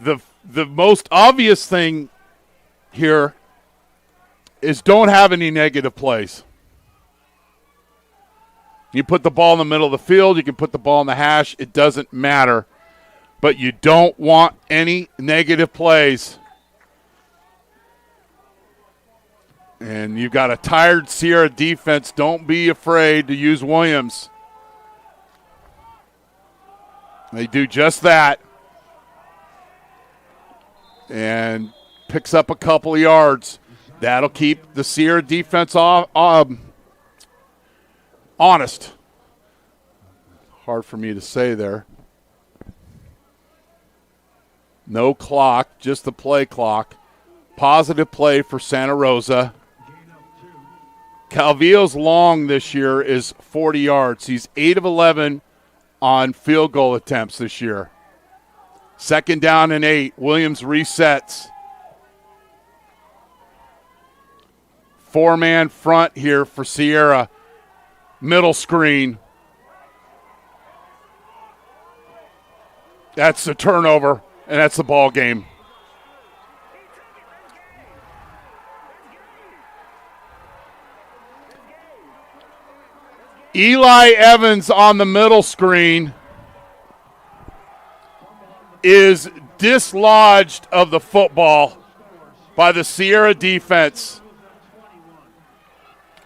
The most obvious thing here is don't have any negative plays. You put the ball in the middle of the field, you can put the ball in the hash, it doesn't matter. But you don't want any negative plays. And you've got a tired Sierra defense. Don't be afraid to use Williams. They do just that. And picks up a couple of yards. That'll keep the Sierra defense honest. Hard for me to say there. No clock, just the play clock. Positive play for Santa Rosa. Calvillo's long this year is 40 yards. He's 8 of 11 on field goal attempts this year. Second down and 8. Williams resets. 4-man front here for Sierra. Middle screen. That's the turnover, and that's the ball game. Eli Evans on the middle screen is dislodged of the football by the Sierra defense.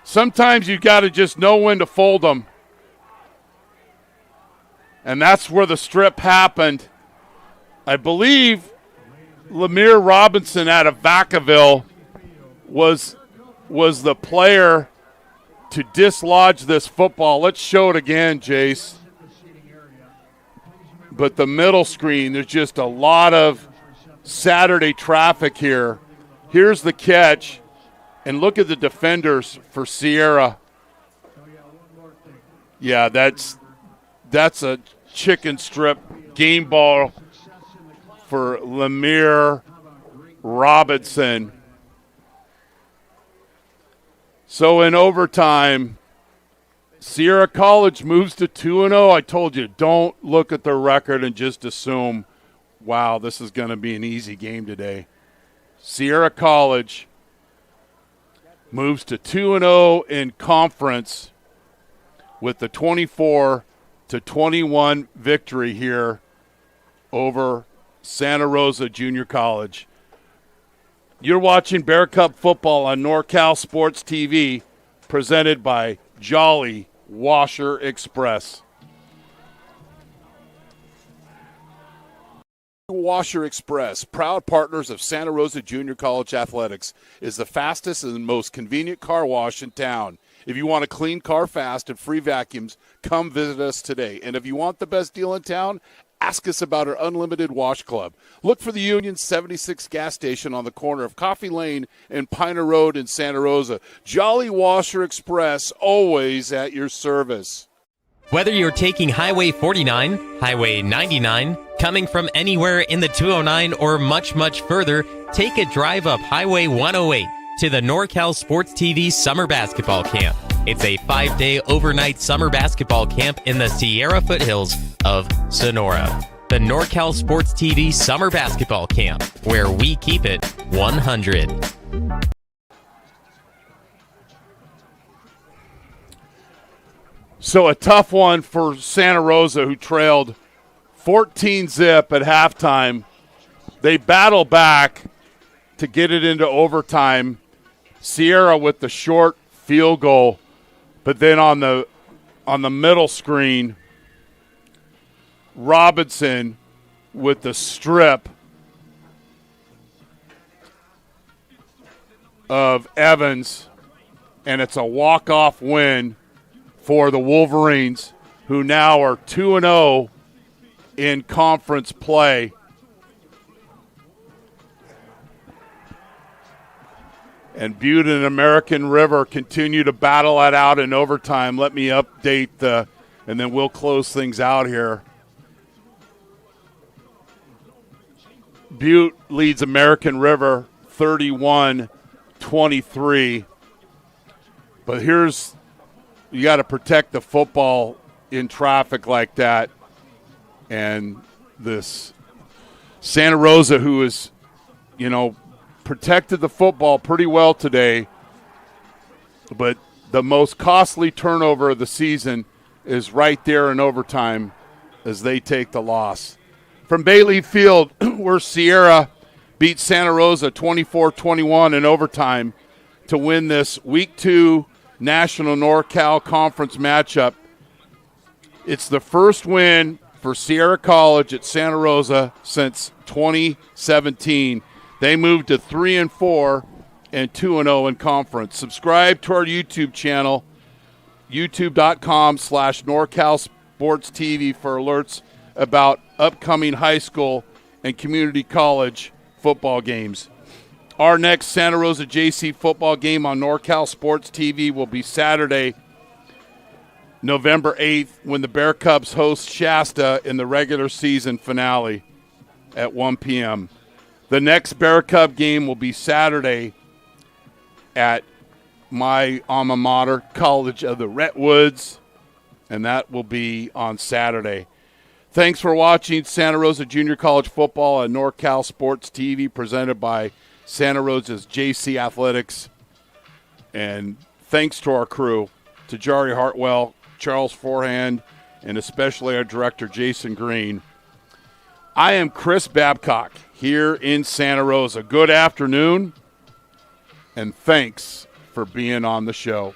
Sometimes you got to just know when to fold them. And that's where the strip happened. I believe Lemire Robinson out of Vacaville was the player to dislodge this football. Let's show it again, Jace. But the middle screen, there's just a lot of Saturday traffic here. Here's the catch, and look at the defenders for Sierra. Yeah, that's a chicken strip game ball for Lemire Robinson. So in overtime, Sierra College moves to 2-0. I told you, don't look at their record and just assume, wow, this is going to be an easy game today. Sierra College moves to 2-0 in conference with the 24-21 victory here over Santa Rosa Junior College. You're watching Bear Cup football on NorCal Sports TV, presented by Jolly Washer Express. Washer Express, proud partners of Santa Rosa Junior College Athletics, is the fastest and most convenient car wash in town. If you want a clean car fast and free vacuums, come visit us today. And if you want the best deal in town, ask us about our unlimited wash club. Look for the Union 76 gas station on the corner of Coffee Lane and Piner Road in Santa Rosa. Jolly Washer Express, always at your service. Whether you're taking Highway 49, Highway 99, coming from anywhere in the 209 or much, much further, take a drive up Highway 108 to the NorCal Sports TV Summer Basketball Camp. It's a 5-day overnight summer basketball camp in the Sierra foothills of Sonora. The NorCal Sports TV Summer Basketball Camp, where we keep it 100. So a tough one for Santa Rosa, who trailed 14-zip at halftime. They battle back to get it into overtime. Sierra with the short field goal, but then on the middle screen, Robinson with the strip of Evans, and it's a walk-off win for the Wolverines, who now are 2-0 in conference play. And Butte and American River continue to battle that out in overtime. Let me update and then we'll close things out here. Butte leads American River 31-23. But you got to protect the football in traffic like that. And this Santa Rosa, who is, protected the football pretty well today, but the most costly turnover of the season is right there in overtime as they take the loss. From Bailey Field, where Sierra beat Santa Rosa 24-21 in overtime to win this Week 2 National NorCal Conference matchup. It's the first win for Sierra College at Santa Rosa since 2017. They moved to 3-4 and 2-0 in conference. Subscribe to our YouTube channel, youtube.com/NorCal Sports TV, for alerts about upcoming high school and community college football games. Our next Santa Rosa JC football game on NorCal Sports TV will be Saturday, November 8th, when the Bear Cubs host Shasta in the regular season finale at 1 p.m. The next Bear Cub game will be Saturday at my alma mater, College of the Redwoods, and that will be on Saturday. Thanks for watching Santa Rosa Junior College football on NorCal Sports TV, presented by Santa Rosa's JC Athletics. And thanks to our crew, to Jari Hartwell, Charles Forehand, and especially our director, Jason Green. I am Chris Babcock here in Santa Rosa. Good afternoon, and thanks for being on the show.